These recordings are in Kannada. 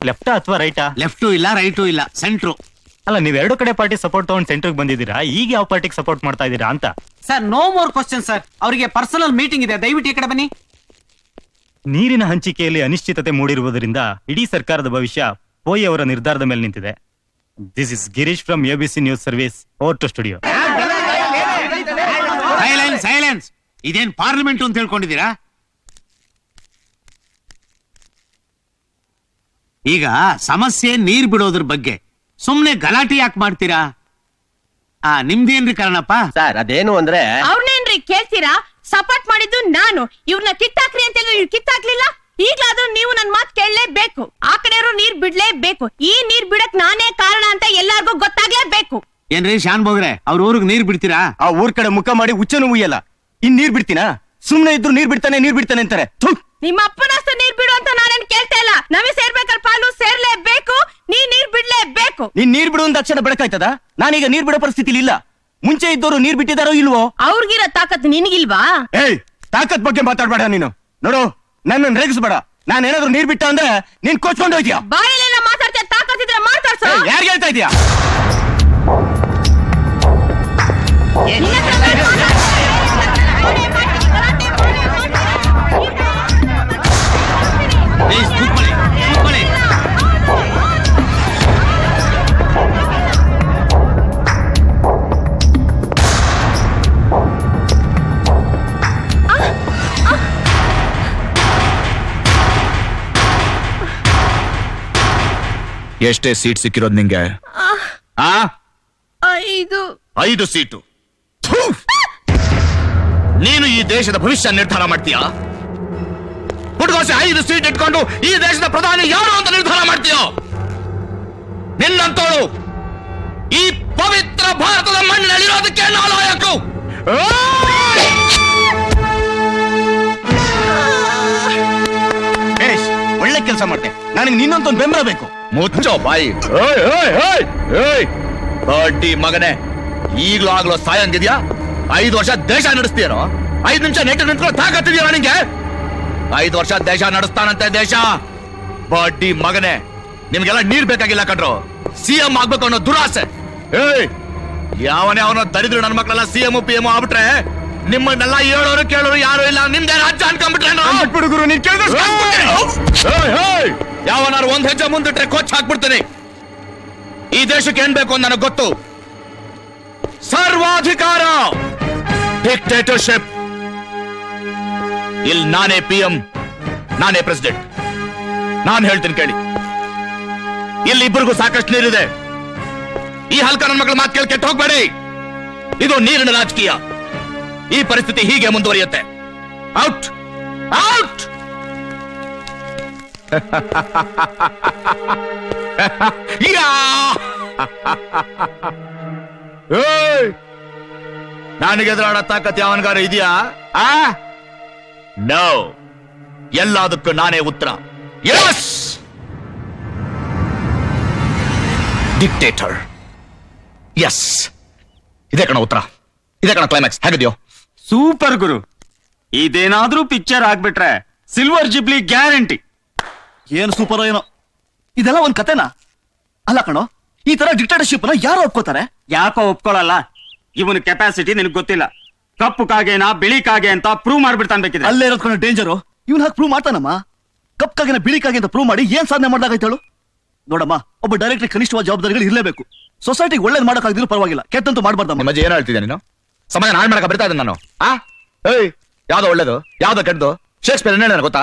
ಲೆಫ್ಟಾ ಅಥವಾ ರೈಟಾ? ಲೆಫ್ಟು ಇಲ್ಲ ರೈಟು ಇಲ್ಲ, ಸೆಂಟ್ರು. ಅಲ್ಲ, ನೀವ್ ಎರಡು ಕಡೆ ಪಾರ್ಟಿ ಸಪೋರ್ಟ್ ತಗೊಂಡು ಸೆಂಟ್ರಿಗೆ ಬಂದಿದ್ದೀರಾ, ಈಗ ಯಾವ ಪಾರ್ಟಿಗೆ ಸಪೋರ್ಟ್ ಮಾಡ್ತಾ ಇದ್ದೀರಾ ಅಂತ. Sir, no more question sir. ಅವರಿಗೆ ಪರ್ಸನಲ್ ಮೀಟಿಂಗ್ ಇದೆ, ದಯವಿಟ್ಟು ಈ ಕಡೆ ಬನ್ನಿ. ನೀರಿನ ಹಂಚಿಕೆಯಲ್ಲಿ ಅನಿಶ್ಚಿತತೆ ಮೂಡಿರುವುದರಿಂದ ಇಡೀ ಸರ್ಕಾರದ ಭವಿಷ್ಯ ಪೋಯಿ ಅವರ ನಿರ್ಧಾರದ ಮೇಲೆ ನಿಂತಿದೆ. This is Girish from ABC news service, over to studio. Silence. ಇದೇನ್ ಪಾರ್ಲಿಮೆಂಟ್ ಅಂತ ಹೇಳ್ಕೊಂಡಿದ್ದೀರಾ? ಈಗ ಸಮಸ್ಯೆ ನೀರ್ ಬಿಡೋದ್ರ ಬಗ್ಗೆ ಸುಮ್ನೆ ಗಲಾಟೆ ಯಾಕೆ ಮಾಡ್ತೀರಾ? ನಿಮ್ದೇನ್ರಿ ಕಾರಣಪ್ಪ? ಸರ್, ಅದೇನು ಅಂದ್ರೆ ಅವ್ರನ್ನೇನ್ರಿ ಕೇಳ್ತೀರಾ? ಸಪೋರ್ಟ್ ಮಾಡಿದ್ದು ನಾನು. ಇವ್ರನ್ನ ಕಿತ್ತಾಕ್ರಿ ಅಂತ ನೀವು ಕಿತ್ತಾಕ್ಲಿಲ್ಲ. ಈಗ್ಲಾದ್ರೂ ನೀವು ನನ್ ಮಾತ್ ಕೇಳಲೇಬೇಕು. ಆ ಕಡೆಯವರು ನೀರ್ ಬಿಡ್ಲೇಬೇಕು. ಈ ನೀರ್ ಬಿಡಕ್ ನಾನೇ ಕಾರಣ ಅಂತ ಎಲ್ಲಾರ್ಗೂ ಗೊತ್ತಾಗ್ಲೇಬೇಕು. ಏನ್ರಿ ಶಾನ್ ಬೋಗ್ರೆ, ಅವ್ರ ಊರಿಗೆ ನೀರ್ ಬಿಡ್ತೀರಾ? ಆ ಊರ್ ಕಡೆ ಮುಖ ಮಾಡಿ ಹುಚ್ಚನು ಉಯ್ಯಲ್ಲ. ಇನ್ ನೀರ್ ಬಿಡ್ತೀನಾ? ಸುಮ್ನೆ ಇದ್ರು ನೀರ್ ಬಿಡ್ತಾನೆ ಅಂತಾರೆ. ನಿಮ್ಮ ಅಪ್ಪನಷ್ಟು ನೀರ್ ಬಿಡು ಅಂತ ನಾನೇನ್ ಕೇಳ್ತಾ ಇಲ್ಲ. ನಮಗೆ ಸೇರ್ಬೇಕಲ್ ಪಾಲು ಸೇರ್ಲೇಬೇಕು. ನೀರ್ ಬಿಡ್ಲೇಬೇಕು. ನೀನ್ ನೀರ್ ಬಿಡು ಅಂತ ಅಕ್ಷರ ಬೆಳಕಾಯ್ತದ? ನಾನೀಗ ನೀರ್ ಬಿಡೋ ಪರಿಸ್ಥಿತಿ ಇಲ್ಲ. ಮುಂಚೆ ಇದ್ದವರು ನೀರ್ ಬಿಟ್ಟಿದಾರೋ ಇಲ್ವೋ? ಅವ್ರಿಗಿರೋ ತಾಕತ್ ನಿನಗಿಲ್ವಾ? ಏಯ್, ತಾಕತ್ ಬಗ್ಗೆ ಮಾತಾಡ್ಬೇಡ ನೀನು. ನೋಡು, ನನ್ನ ರೇಗಿಸ್ಬೇಡ. ನಾನ್ ಏನಾದ್ರು ನೀರ್ ಬಿಟ್ಟ ಅಂದ್ರೆ ನೀನ್ ಕೋಚ್ಕೊಂಡು ಹೋಯ್ತೀಯ. ಬಾಯಲ್ಲೆಲ್ಲ ಮಾತಾಡ್ತಾ ತಾಕತ್ ಇದ್ರೆ ಮಾತಾಡ್ಸೋ. ಯಾರು ಹೇಳ್ತಾ ಇದೀಯಾ? ಎಷ್ಟೇ ಸೀಟ್ ಸಿಕ್ಕಿರೋದು ನಿಂಗೆ? 5 ಸೀಟು. ನೀನು ಈ ದೇಶದ ಭವಿಷ್ಯ ನಿರ್ಧಾರ ಮಾಡ್ತೀಯಾ? ಹುಡುಗೋಸಿ 5 ಸೀಟ್ ಇಟ್ಕೊಂಡು ಈ ದೇಶದ ಪ್ರಧಾನಿ ಯಾರು ಅಂತ ನಿರ್ಧಾರ ಮಾಡ್ತೀಯೋ? ನಿನ್ನಂತೋಳು ಈ ಪವಿತ್ರ ಭಾರತದ ಮಣ್ಣಿನಲ್ಲಿರೋದಕ್ಕೆ ನಾಲಾಯಕು. ಒಳ್ಳೆ ಕೆಲಸ ಮಾಡ್ತೆ. ನನಗೆ ನಿನ್ನಂತೊಂದು ಬೆಂಬಲ ಬೇಕು. ಮುಚ್ಚೋ ಬಾಯಿ. ಬಡ್ಡಿ ಮಗನೇ, ಈಗ್ಲೂ ಆಗ್ಲೋ ಸಾಯಂಗಿದ್ಯಾ? 5 ವರ್ಷ ದೇಶ ನಡೆಸ್ತೀಯನೋ? 5 ನಿಮಿಷ ನೆಟ್ಟು ನಿಂತ್ಕೊಂಡು ತಾಕತ್ತಿದ್ಯೋ ನಿಂಗೆ? 5 ವರ್ಷ ದೇಶ ನಡೆಸ್ತಾನಂತೆ ದೇಶ. ಬಡ್ಡಿ ಮಗನೇ, ನಿಮ್ಗೆಲ್ಲ ನೀರ್ ಬೇಕಾಗಿಲ್ಲ ಕಣ್ರು. ಸಿಎಂ ಆಗ್ಬೇಕು ಅನ್ನೋ ದುರಾಸೆ. ಯಾವನೇ ಅವನ ದರಿದ್ರು ನನ್ನ ಮಕ್ಕಳೆಲ್ಲ ಸಿಎಂ PM ಆಗ್ಬಿಟ್ರೆ ನಿಮ್ಮನ್ನೆಲ್ಲ ಹೇಳೋರು ಕೇಳೋರು ಯಾರು ಇಲ್ಲ. ನಿಮ್ದೇ ರಾಜ್ಯ ಅನ್ಕೊಂಡ್ಬಿಟ್ರೆ ಯಾವನಾರು 1 ಹೆಜ್ಜೆ ಮುಂದಿಟ್ರೆ ಕೊಚ್ಚ ಹಾಕ್ಬಿಡ್ತೀನಿ. ಈ ದೇಶಕ್ಕೆ ಏನ್ ಬೇಕು ಅಂತ ನನಗೆ ಗೊತ್ತು. ಸರ್ವಾಧಿಕಾರ, ಡಿಕ್ಟೇಟರ್ಶಿಪ್. ಇಲ್ಲಿ ನಾನೇ PM, ನಾನೇ ಪ್ರೆಸಿಡೆಂಟ್. ನಾನು ಹೇಳ್ತೀನಿ ಕೇಳಿ. ಇಲ್ಲಿ ಇಬ್ಬರಿಗೂ ಸಾಕಷ್ಟು ನೀರಿದೆ. ಈ ಹಲ್ಕ ನನ್ನ ಮಕ್ಕಳ ಮಾತು ಕೇಳಿ ಕೆಟ್ಟು ಹೋಗ್ಬೇಡಿ. ಇದು ನೀರಿನ ರಾಜಕೀಯ. ಈ ಪರಿಸ್ಥಿತಿ ಹೀಗೆ ಮುಂದುವರಿಯುತ್ತೆ. Out out. ನನಗೆ ಎದುರಾಡೋ ತಾಕತ್ ಯಾವನ್ಗಾರ ಇದೆಯಾ? ನೋ. ಎಲ್ಲದಕ್ಕೂ ನಾನೇ ಉತ್ತರ. Yes, dictator. ಯಸ್, ಇದೇ ಕಣ ಉತ್ತರ, ಇದೇ ಕಣ ಕ್ಲೈಮ್ಯಾಕ್ಸ್. ಹೇಗಿದೆಯೋ? ಸೂಪರ್ ಗುರು. ಇದೇನಾದ್ರೂ ಪಿಕ್ಚರ್ ಆಗ್ಬಿಟ್ರೆ ಸಿಲ್ವರ್ ಜಿಬ್ಲಿ ಗ್ಯಾರಂಟಿ. ಏನು ಸೂಪರ್ ಏನೋ. ಇದೆಲ್ಲ ಒಂದ್ ಕತೆನಾ? ಅಲ್ಲ ಕಣೋ, ಈ ತರ ಡಿಕ್ಟೇಟರ್ಶಿಪ್ ನ ಯಾರು ಒಪ್ಕೋತಾರೆ? ಯಾಕೋ ಒಪ್ಕೊಳ್ಳಲ್ಲ? ಇವನ ಕೆಪಾಸಿಟಿ ನಿನಗೆ ಗೊತ್ತಿಲ್ಲ. ಕಪ್ಪು ಕಾಗೆನ ಬಿಳಿ ಕಾಗೆ ಅಂತ ಪ್ರೂವ್ ಮಾಡ್ಬಿಡ್ತಾನೆ ಬೇಕಿದೆ. ಅಲ್ಲೇ ಇರೋದ್ ಕಣ ಡೇಂಜರು. ಇವನ್ ಹಾಕಿ ಪ್ರೂವ್ ಮಾಡ್ತಾನಮ್ಮ. ಕಪ್ಪು ಕಾಗೆನ ಬಿಳಿ ಕಾಗೆ ಅಂತ ಪ್ರೂವ್ ಮಾಡಿ ಏನ್ ಸಾಧನೆ ಮಾಡ್ದಾಗೈತೇಳು? ನೋಡಮ್ಮ, ಒಬ್ಬ ಡೈರೆಕ್ಟರ್ ಕನಿಷ್ಠವಾದ ಜವಾಬ್ದಾರಿಗಳು ಇರಲೇಬೇಕು. ಸೊಸೈಟಿಗೆ ಒಳ್ಳೇದ್ ಮಾಡಕ್ಕಾಗಿದ್ರು ಪರವಾಗಿಲ್ಲ, ಕೆಟ್ಟಂತೂ ಮಾಡಬಾರ್ದಮ್ಮ. ನಿಮ್ಮ ಏನ್ ಹೇಳ್ತಿದ್ದೆ ನೀನು? ಸಮಾಜ ಹಾಳು ಮಾಡಕ ಬರ್ತಾ ಇದ್ದೆ ನಾನು. ಯಾವ್ದೋ ಒಳ್ಳೇದು ಯಾವ್ದೋ ಕೆಟ್ಟದು? ಶೇಕ್ಸ್ಪಿಯರ್ ಏನ್ ಹೇಳ ಗೊತ್ತಾ?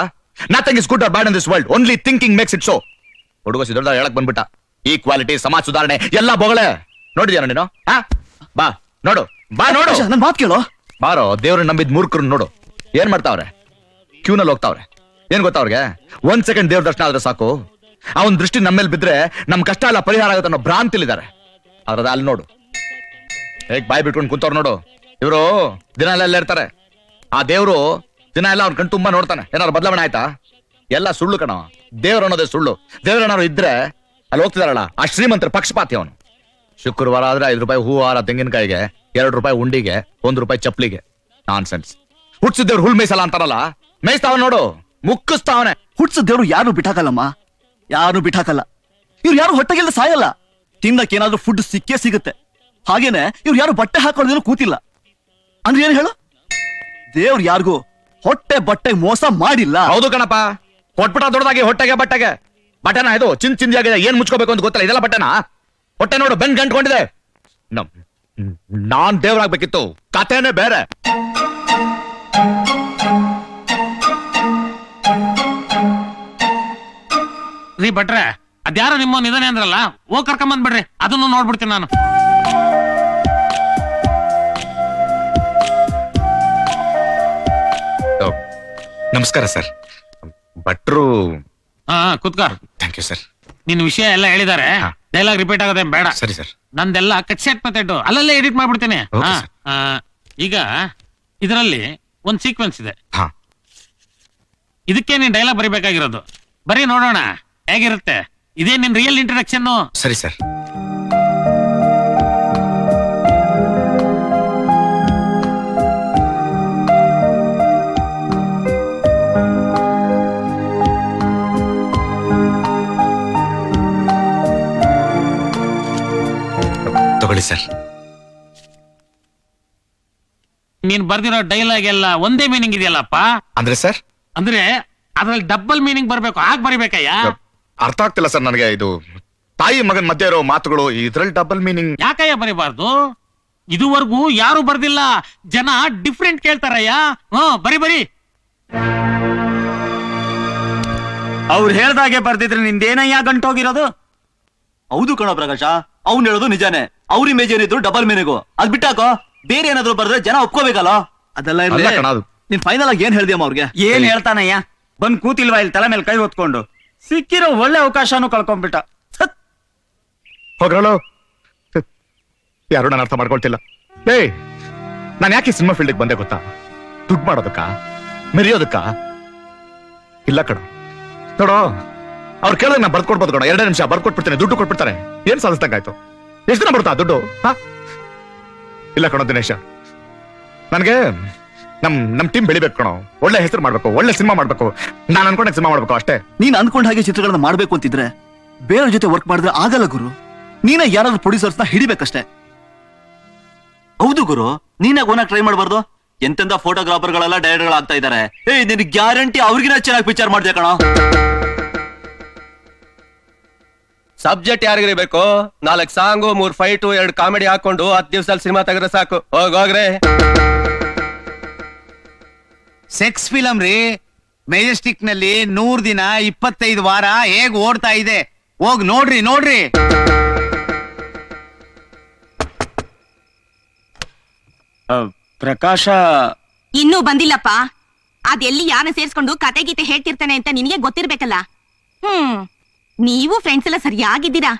Nothing is good or bad in this world, only thinking makes it so. ಹುಡುಗ ಸಿದ್ಧ ಹೇಳಕ್ ಬಂದ್ಬಿಟ್ಟ. ಈಕ್ವಾಲಿಟಿ, ಸಮಾಜ ಸುಧಾರಣೆ ಎಲ್ಲ ಬೋಗಳೆ. ನೋಡಿದ್ಯಾ ನೀನು? ಬಾ ನೋಡು, ಬಾ ನೋಡು. ನನ್ ಮಾತ್ ಕೇಳೋ. ಬಾರೋ, ದೇವ್ರನ್ನ ನಂಬಿದ್ ಮೂರ್ಖರನ್ನ ನೋಡು ಏನ್ ಮಾಡ್ತಾವ್ರೆ. ಕ್ಯೂನಲ್ಲಿ ಹೋಗ್ತಾವ್ರೆ. ಏನ್ ಗೊತ್ತಾ ಅವ್ರಿಗೆ? 1 ಸೆಕೆಂಡ್ ದೇವ್ರ ದರ್ಶನ ಆದ್ರೆ ಸಾಕು, ಅವನ್ ದೃಷ್ಟಿ ನಮ್ಮೇಲೆ ಬಿದ್ರೆ ನಮ್ ಕಷ್ಟ ಎಲ್ಲ ಪರಿಹಾರ ಆಗುತ್ತೆ ಅನ್ನೋ ಭ್ರಾಂತಿಲಿದ್ದಾರೆ. ಅದ್ರದ ಅಲ್ಲಿ ನೋಡು, ಹೇಗ್ ಬಾಯ್ ಬಿಟ್ಕೊಂಡು ಕುಂತವ್ರು ನೋಡು. ಇವರು ದಿನ ಎಲ್ಲ ಇರ್ತಾರೆ. ಆ ದೇವ್ರು ದಿನ ಎಲ್ಲ ಅವ್ನ ಕಣ್ ತುಂಬಾ ನೋಡ್ತಾನೆ. ಏನಾದ್ರು ಬದಲಾವಣೆ ಆಯ್ತಾ? ಎಲ್ಲ ಸುಳ್ಳು ಕಣ. ದೇವ್ರು ಅನ್ನೋದೇ ಸುಳ್ಳು. ದೇವ್ರೇನಾದ್ರು ಇದ್ರೆ ಅಲ್ಲಿ ಹೋಗ್ತಿದಾರಲ್ಲ ಆ ಶ್ರೀಮಂತರ ಪಕ್ಷಪಾತಿ ಅವನು. ಶುಕ್ರವಾರ ಆದ್ರೆ 5 ರೂಪಾಯಿ ಹೂ ಹಾರ ತೆಂಗಿನಕಾಯಿಗೆ, 2 ರೂಪಾಯಿ ಉಂಡಿಗೆ, 1 ರೂಪಾಯಿ ಚಪ್ಲಿಗೆ. ನಾನ್ ಸೆನ್ಸ್. ಹುಡ್ಸಿದ್ದೇವ್ರು ಹುಲ್ ಮೇಯ್ಸಲ್ಲ ಅಂತಾರಲ್ಲ, ಮೇಯ್ಸ್ತಾವ ನೋಡು, ಮುಕ್ಕಿಸ್ತಾವನೆ. ಹುಡ್ಸ ದೇವ್ರು ಯಾರು ಬಿಟ್ಟಾಕಲ್ಲಮ್ಮ. ಯಾರು ಬಿಟ್ಟಾಕಲ್ಲ. ಇವ್ರು ಯಾರು ಹೊಟ್ಟೆಗಿಲ್ದ ಸಾಯಲ್ಲ. ತಿನ್ನಕ್ಕೆ ಏನಾದ್ರೂ ಫುಡ್ ಸಿಕ್ಕೇ ಸಿಗುತ್ತೆ. ಹಾಗೇನೆ ಇವ್ರು ಯಾರು ಬಟ್ಟೆ ಹಾಕೊಳ್ಳೋದೇನು ಕೂತಿಲ್ಲ. ಅಂದ್ರೆ ಏನ್ ಹೇಳು, ದೇವ್ರು ಯಾರಿಗೂ ಹೊಟ್ಟೆ ಬಟ್ಟೆ ಮೋಸ ಮಾಡಿಲ್ಲ. ಹೌದು ಕಣಪ್ಪ, ಕೊಟ್ಬಿಟ್ಟ ದೊಡ್ಡದಾಗಿ ಹೊಟ್ಟೆಗೆ ಬಟ್ಟೆಗೆ. ಬಟ್ಟೆನ ಇದು ಚಿಂದಿಯಾಗಿದೆ, ಏನ್ ಮುಚ್ಕೋಬೇಕು ಅಂತ ಗೊತ್ತಿಲ್ಲ. ಇದೆಲ್ಲ ಬಟ್ಟೆನ ಹೊಟ್ಟೆ ನೋಡು ಬೆನ್ ಗಂಟ್ಕೊಂಡಿದೆ. ನಾನ್ ದೇವ್ರಾಗ್ಬೇಕಿತ್ತು, ಕಥೆನೇ ಬೇರೆ. ರೀ ಭಟ್ರೆ, ಅದ್ಯಾರೋ ನಿಮ್ಮ ನಿಧನೆ ಅಂದ್ರಲ್ಲ, ಹೋಗ್ ಕರ್ಕೊಂಬಂದ್ಬಿಡ್ರಿ, ಅದನ್ನು ನೋಡ್ಬಿಡ್ತೀನಿ ನಾನು. ನಮಸ್ಕಾರ ಸರ್. ಭಟ್ರು ಹಾ ಕೂತ್ಕ. Thank you sir. ನಿನ್ ವಿಷಯ ಎಲ್ಲ ಹೇಳಿದಾರೆ, ಹಾ. ಡೈಲಾಗ್ ರಿಪೀಟ್ ಆಗೋದೇ ಬೇಡ. ಸರಿ ಸರ್. ನಂದೆಲ್ಲ ಕಟ್ ಸೆಟ್ ಮೆಥಡ್ ಅಲ್ಲಲ್ಲೇ ಎಡಿಟ್ ಮಾಡ್ಬಿಡ್ತೀನಿ. Okay, ಹಾ. sir. ಈಗ ಇದರಲ್ಲಿ ಒಂದ್ ಸೀಕ್ವೆನ್ಸ್ ಇದೆ, ಹಾ ಇದಕ್ಕೆ ನೀನ್ ಡೈಲಾಗ್ ಬರಿಬೇಕಾಗಿರೋದು. ಬರೀ ನೋಡೋಣ ಹೇಗಿರುತ್ತೆ. ಇದೇ ನಿನ್ ರಿಯಲ್ ಇಂಟ್ರಡಕ್ಷನ್. ಸರಿ ಸರ್. ತಗೊಳ್ಳಿ ಸರ್. ನೀನ್ ಬರ್ದಿರೋ ಡೈಲಾಗ್ ಎಲ್ಲ ಒಂದೇ ಮೀನಿಂಗ್ ಇದೆಯಲ್ಲಪ್ಪ. ಅಂದ್ರೆ ಸರ್, ಅಂದ್ರೆ ಅದ್ರಲ್ಲಿ ಡಬಲ್ ಮೀನಿಂಗ್ ಬರ್ಬೇಕು, ಆಗ್ ಬರಿಬೇಕಯ್ಯ. ಅರ್ಥ ಆಗ್ತಿಲ್ಲ ಸರ್ ನನಗೆ. ಇದು ತಾಯಿ ಮಗನ್ ಮಧ್ಯೆ ಇರೋ ಮಾತುಗಳು, ಇದ್ರಲ್ಲಿ ಡಬಲ್ ಮೀನಿಂಗ್. ಯಾಕಯ್ಯ ಬರಿಬಾರ್ದು? ಇದುವರೆಗೂ ಯಾರು ಬರ್ದಿಲ್ಲ, ಜನ ಡಿಫ್ರೆಂಟ್ ಕೇಳ್ತಾರಯ್ಯ. ಬರಿ ಬರಿ. ಅವ್ರು ಹೇಳ್ದಾಗೆ ಬರ್ದಿದ್ರೆ ನಿಂದೇನಯ್ಯ ಗಂಟೋಗಿರೋದು? ಹೌದು ಕಣ ಪ್ರಕಾಶ, ಅವ್ನ್ ಹೇಳೋದು ನಿಜಾನೇ. ಅವ್ರ ಇಮೇಜ್ ಏನಿದ್ರು ಡಬಲ್ ಮೀನಿಗೂ. ಅದ್ ಬಿಟ್ಟಾಕೋ, ಬೇರೆ ಏನಾದ್ರು ಬರ್ದ್ರೆ ಜನ ಒಪ್ಕೋಬೇಕಲ್ಲ. ಅದೆಲ್ಲ ಇರ್ಲಿ. ಅಲ್ಲ ಕಣ ಅದು. ನೀನ್ ಫೈನಲ್ ಆಗಿ ಏನ್ ಹೇಳ್ದಿಯಮ್ಮ ಅವ್ರಿಗೆ? ಏನ್ ಹೇಳ್ತಾನಯ್ಯ? ಬಂದ್ ಕೂತಿಲ್ವಾ ಇಲ್ಲಿ ತಲೆ ಮೇಲೆ ಕೈ ಹೊತ್ಕೊಂಡು? ಸಿಕ್ಕಿರೋ ಒಳ್ಳೆ ಅವಕಾಶನೂ ಕಳ್ಕೊಂಡ್ಬಿಟ್ಟ. ಹೋಗ್ರಳು, ಯಾರು ನಾನು ಅರ್ಥ ಮಾಡ್ಕೊಳ್ತಿಲ್ಲ. ನಾನು ಯಾಕೆ ಸಿನಿಮಾ ಫೀಲ್ಡ್ ಬಂದೆ ಗೊತ್ತಾ? ದುಡ್ಡು ಮಾಡೋದಕ್ಕ, ಮೆರೆಯೋದಕ್ಕ ಇಲ್ಲ ಕಣ. ನೋಡೋ, ಅವ್ರು ಕೇಳಿದ್ರೆ ನಾ ಬರ್ಕೊಡ್ಬೋದು ಕಣ. 2 ನಿಮಿಷ ಬರ್ಕೊಟ್ಬಿಡ್ತೇನೆ, ದುಡ್ಡು ಕೊಟ್ಬಿಡ್ತಾರೆ. ಏನ್ ಸಾಧಿಸ್ದಂಗಾಯ್ತು? ಎಷ್ಟು ದಿನ ಬರುತ್ತಾ ದುಡ್ಡು? ಇಲ್ಲ ಕಣೋ ದಿನೇಶ, ನನ್ಗೆ ನಮ್ ಟೀಮ್ ಬೆಳಿಬೇಕು ಕಣೋ. ಒಳ್ಳೆ ಹೆಸರು ಮಾಡ್ಬೇಕು, ಒಳ್ಳೆ ಸಿನಿಮಾ ಮಾಡ್ಬೇಕು. ನಾನು ಅನ್ಕೊಂಡೆ ಸಿನಿಮಾ ಮಾಡ್ಬೇಕು ಅಷ್ಟೇ. ನೀನ್ ಅನ್ಕೊಂಡ ಹಾಗೆ ಚಿತ್ರಗಳನ್ನ ಮಾಡ್ಬೇಕು ಅಂತಿದ್ರೆ ಬೇರೆಯವ್ರ ಜೊತೆ ವರ್ಕ್ ಮಾಡಿದ್ರೆ ಆಗಲ್ಲ ಗುರು. ನೀನೇ ಯಾರಾದ್ರೂ ಪ್ರೊಡ್ಯೂಸರ್ಸ್ ನ ಹಿಡಿಬೇಕಷ್ಟೇ. ಹೌದು ಗುರು, ನೀನಾಗ ಓನಾಗ ಟ್ರೈ ಮಾಡಬಾರ್ದು. ಎಂತೆಂತ ಫೋಟೋಗ್ರಾಫರ್ ಗಳೆಲ್ಲ ಡೈರೆಕ್ಟರ್ ಆಗ್ತಾ ಇದಾರೆ. ನಿನ್ ಗ್ಯಾರಂಟಿ ಅವ್ರಿಗಿನ ಚೆನ್ನಾಗಿ ಪಿಕ್ಚರ್ ಮಾಡ್ದೆ ಕಣ. ಸಬ್ಜೆಕ್ಟ್ ಯಾರಿಗ್ರಿ ಬೇಕು? 4 ಸಾಂಗು, 3 ಫೈಟು, 2 ಕಾಮಿಡಿ ಹಾಕೊಂಡು 10 ದಿವಸದಲ್ಲಿ ಸಿನಿಮಾ ತೆಗೆದ್ರೆ ಸಾಕು. ಹೋಗ್ರೆ. ಸೆಕ್ಸ್ ಫಿಲಂ ರೀ. ಮೆಜೆಸ್ಟಿಕ್ ನಲ್ಲಿ 100 ದಿನ 25 ವಾರ ಹೇಗ್ ಓಡ್ತಾ ಇದೆ, ಹೋಗ್ ನೋಡ್ರಿ ನೋಡ್ರಿ. ಪ್ರಕಾಶ ಇನ್ನೂ ಬಂದಿಲ್ಲಪ್ಪ. ಅದೆಲ್ಲಿ ಯಾರನ್ನ ಸೇರ್ಸ್ಕೊಂಡು ಕತೆ ಗೀತೆ ಹೇಳ್ತಿರ್ತಾನೆ ಅಂತ ನಿನಗೆ ಗೊತ್ತಿರ್ಬೇಕಲ್ಲ. ನೀವು ಫ್ರೆಂಡ್ಸ್ ಎಲ್ಲ ಸರಿಯಾಗಿದ್ದೀರಾ.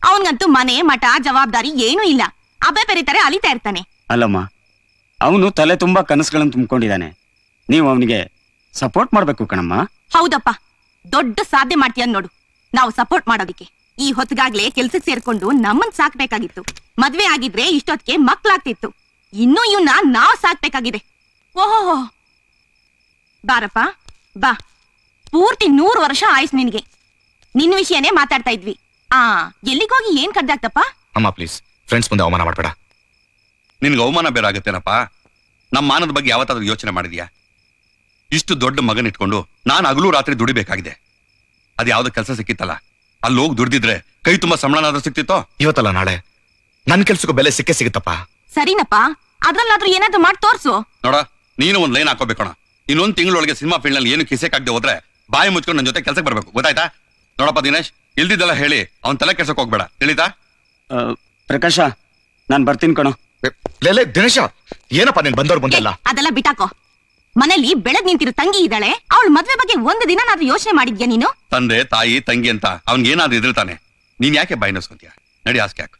ಅವನ್ಗಂತೂ ಮನೆ ಮಠ ಜವಾಬ್ದಾರಿ ಏನೂ ಇಲ್ಲ. ಅಬ್ಬೆ ಬೆರೀತಾರೆ, ಅಲಿತಾ ಇರ್ತಾನೆ. ಅಲ್ಲಮ್ಮ, ಅವನು ತಲೆ ತುಂಬಾ ಕನಸುಗಳನ್ನು ತುಂಬಿಕೊಂಡಿದ್ದಾನೆ. ನೀವು ಅವನಿಗೆ ಸಪೋರ್ಟ್ ಮಾಡ್ಬೇಕು ಕಣಮ್ಮ. ಹೌದಪ್ಪ, ದೊಡ್ಡ ಸಾಧನೆ ಮಾಡ್ತೀಯ ನೋಡು. ನಾವು ಸಪೋರ್ಟ್ ಮಾಡೋದಿಕ್ಕೆ ಈ ಹೊತ್ತಿಗಾಗ್ಲೇ ಕೆಲ್ಸಕ್ಕೆ ಸೇರ್ಕೊಂಡು ನಮ್ಮನ್ ಸಾಕ್ಬೇಕಾಗಿತ್ತು. ಮದ್ವೆ ಆಗಿದ್ರೆ ಇಷ್ಟೊತ್ತಿಗೆ ಮಕ್ಳಾಗ್ತಿತ್ತು. ಇನ್ನೂ ಇವನ್ನ ನಾವ್ ಸಾಕ್ಬೇಕಾಗಿದೆ. ಓಹೋ, ಬಾರಪ್ಪ ಬಾ. ಪೂರ್ತಿ 100 ವರ್ಷ ಆಯ್ತು ನಿನ್ಗೆ. ನಿನ್ ವಿಷಯನೇ ಮಾತಾಡ್ತಾ ಇದ್ವಿ. ಎಲ್ಲಿಗೋಗಿ ಏನ್ ಕಡ್ದಾಗ್ತಪ್ಪ? ಅಮ್ಮ ಪ್ಲೀಸ್, ಫ್ರೆಂಡ್ಸ್ ಮುಂದೆ ಅವಮಾನ ಮಾಡ್ಬೇಡ. ನಿನ್ಗೆ ಅವಮಾನ ಬೇರೆ ಆಗುತ್ತೇನಪ್ಪ? ನಮ್ಮ ಮಾನದ ಬಗ್ಗೆ ಯಾವತ್ತಾದ್ರೂ ಯೋಚನೆ ಮಾಡಿದ್ಯಾ? ಇಷ್ಟು ದೊಡ್ಡ ಮಗನ್ ಇಟ್ಕೊಂಡು ನಾನು ಹಗಲು ರಾತ್ರಿ ದುಡಿಬೇಕಾಗಿದೆ. ಅದ್ ಯಾವ್ದೋ ಕೆಲಸ ಸಿಕ್ಕಿತ್ತಲ್ಲ, ಅಲ್ಲಿ ಹೋಗಿ ದುಡ್ದಿದ್ರೆ ಕೈ ತುಂಬಾ ಸಂಬಳನಾದ್ರೂ ಸಿಕ್ತಿತ್ತೋ? ಇವತ್ತಲ್ಲ ನಾಳೆ ನನ್ ಕೆಲ್ಸಕ್ಕೂ ಬೆಲೆ ಸಿಕ್ಕೇ ಸಿಗುತ್ತಪ್ಪ. ಸರಿನಪ್ಪ, ಅದ್ರಲ್ಲಾದ್ರೂ ಏನಾದ್ರೂ ಮಾಡಿ ತೋರ್ಸು. ನೋಡ, ನೀನು ಒಂದ್ ಲೈನ್ ಹಾಕೋಬೇಕಣ. ಇನ್ನೊಂದ್ ತಿಂಗಳೊಳಗೆ ಸಿನಿಮಾ ಫೀಲ್ಡ್ ನಲ್ಲಿ ಏನು ಕಿಸೆಕಾಗದೆ ಹೋದ್ರೆ ಬಾಯಿ ಮುಚ್ಕೊಂಡು ನನ್ನ ಜೊತೆ ಕೆಲ್ಸಕ್ಕೆ ಬರ್ಬೇಕು, ಗೊತ್ತಾಯ್ತಾ? ನೋಡಪ್ಪ ದಿನೇಶ್, ಇಲ್ದಿದ್ದೆಲ್ಲ ಹೇಳಿ ಅವ್ನ್ ತಲೆ ಕೆಲ್ಸಕ್ಕೆ ಹೋಗ್ಬೇಡ, ತಿಳಿತಾ? ಪ್ರಕಾಶ, ನಾನ್ ಬರ್ತೀನಿ ಕಣೋ. ಲೇ ದಿನೇಶ, ಏನಪ್ಪ ನೀನ್ ಬಂದವ್ರು ಬಂದಿಲ್ಲ? ಅದೆಲ್ಲ ಬಿಟ್ಟಾಕೋ. ಮನೇಲಿ ಬೆಳಗ್ ನಿಂತಿರೋ ತಂಗಿ ಇದ್ದಾಳೆ. ಅವಳ ಮದ್ವೆ ಬಗ್ಗೆ ಒಂದು ದಿನನಾದ್ರೂ ಯೋಚನೆ ಮಾಡಿದ್ಯಾ ನೀನು? ತಂದೆ ತಾಯಿ ತಂಗಿ ಅಂತ ಅವ್ನ್ಗೆ ಏನಾದ್ರೂ ಇದ್ರಿತಾನೆ. ನೀನ್ ಯಾಕೆ ಬಾಯಿ ನಸ್ಕೊಂತೀಯ? ನಡಿ ಆಸ್ಕೆ ಹಾಕು.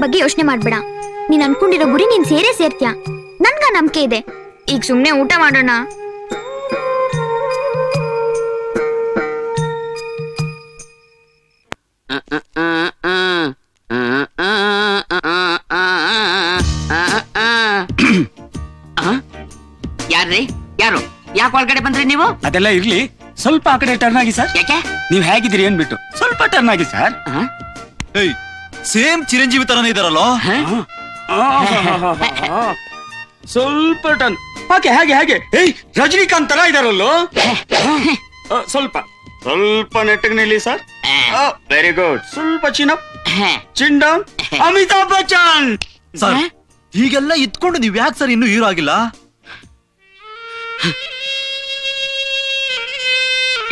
ಬಗ್ಗೆ ಯೋಚನೆ ಮಾಡ್ಬೇಡ. ನೀನ್ ಅನ್ಕೊಂಡಿರೋ ಗುರಿ ನೀನ್ ಸೇರೇ ಸೇರ್ತೀಯ. ನನ್ಗ ನಂಬಿಕೆ ಇದೆ. ಈಗ ಸುಮ್ನೆ ಊಟ ಮಾಡೋಣ. ಯಾರ್ರಿ? ಯಾರು? ಯಾಕೆ ಒಳಗಡೆ ಬಂದ್ರಿ ನೀವು? ಅದೆಲ್ಲ ಇರ್ಲಿ, ಸ್ವಲ್ಪ ಆ ಕಡೆ ಟರ್ನ್ ಆಗಿ ಸರ್. ಯಾಕೆ? ನೀವ್ ಹೇಗಿದ್ದೀರಿ ಅನ್ಬಿಟ್ಟು ಸ್ವಲ್ಪ ಟರ್ನ್ ಆಗಿ ಸರ್. ಸೇಮ್ ಚಿರಂಜೀವಿ ತರನೇ ಇದಾರಲ್ಲ. ಸ್ವಲ್ಪ ಟರ್ನ್. ಹಾಗೆ ಹಾಗೆ ಹಾಗೆ. ಏಯ್, ರಜನಿಕಾಂತ್ ತರ ಇದಾರಲ್ಲೋ. ಸ್ವಲ್ಪ ಸ್ವಲ್ಪ ನೆಟ್ಟಗೆ ನಿಲ್ಲಿ ಸರ್. Very good. ಸ್ವಲ್ಪ ಚಿನ್ ಅಪ್, ಚಿನ್ ಡೌನ್. ಅಮಿತಾಬ್ ಬಚ್ಚನ್ ಸರ್, ಹೀಗೆಲ್ಲ ಇದ್ಕೊಂಡು ನೀವ್ ಯಾಕೆ ಸರ್ ಇನ್ನೂ ಹೀರೋ ಆಗಿಲ್ಲ?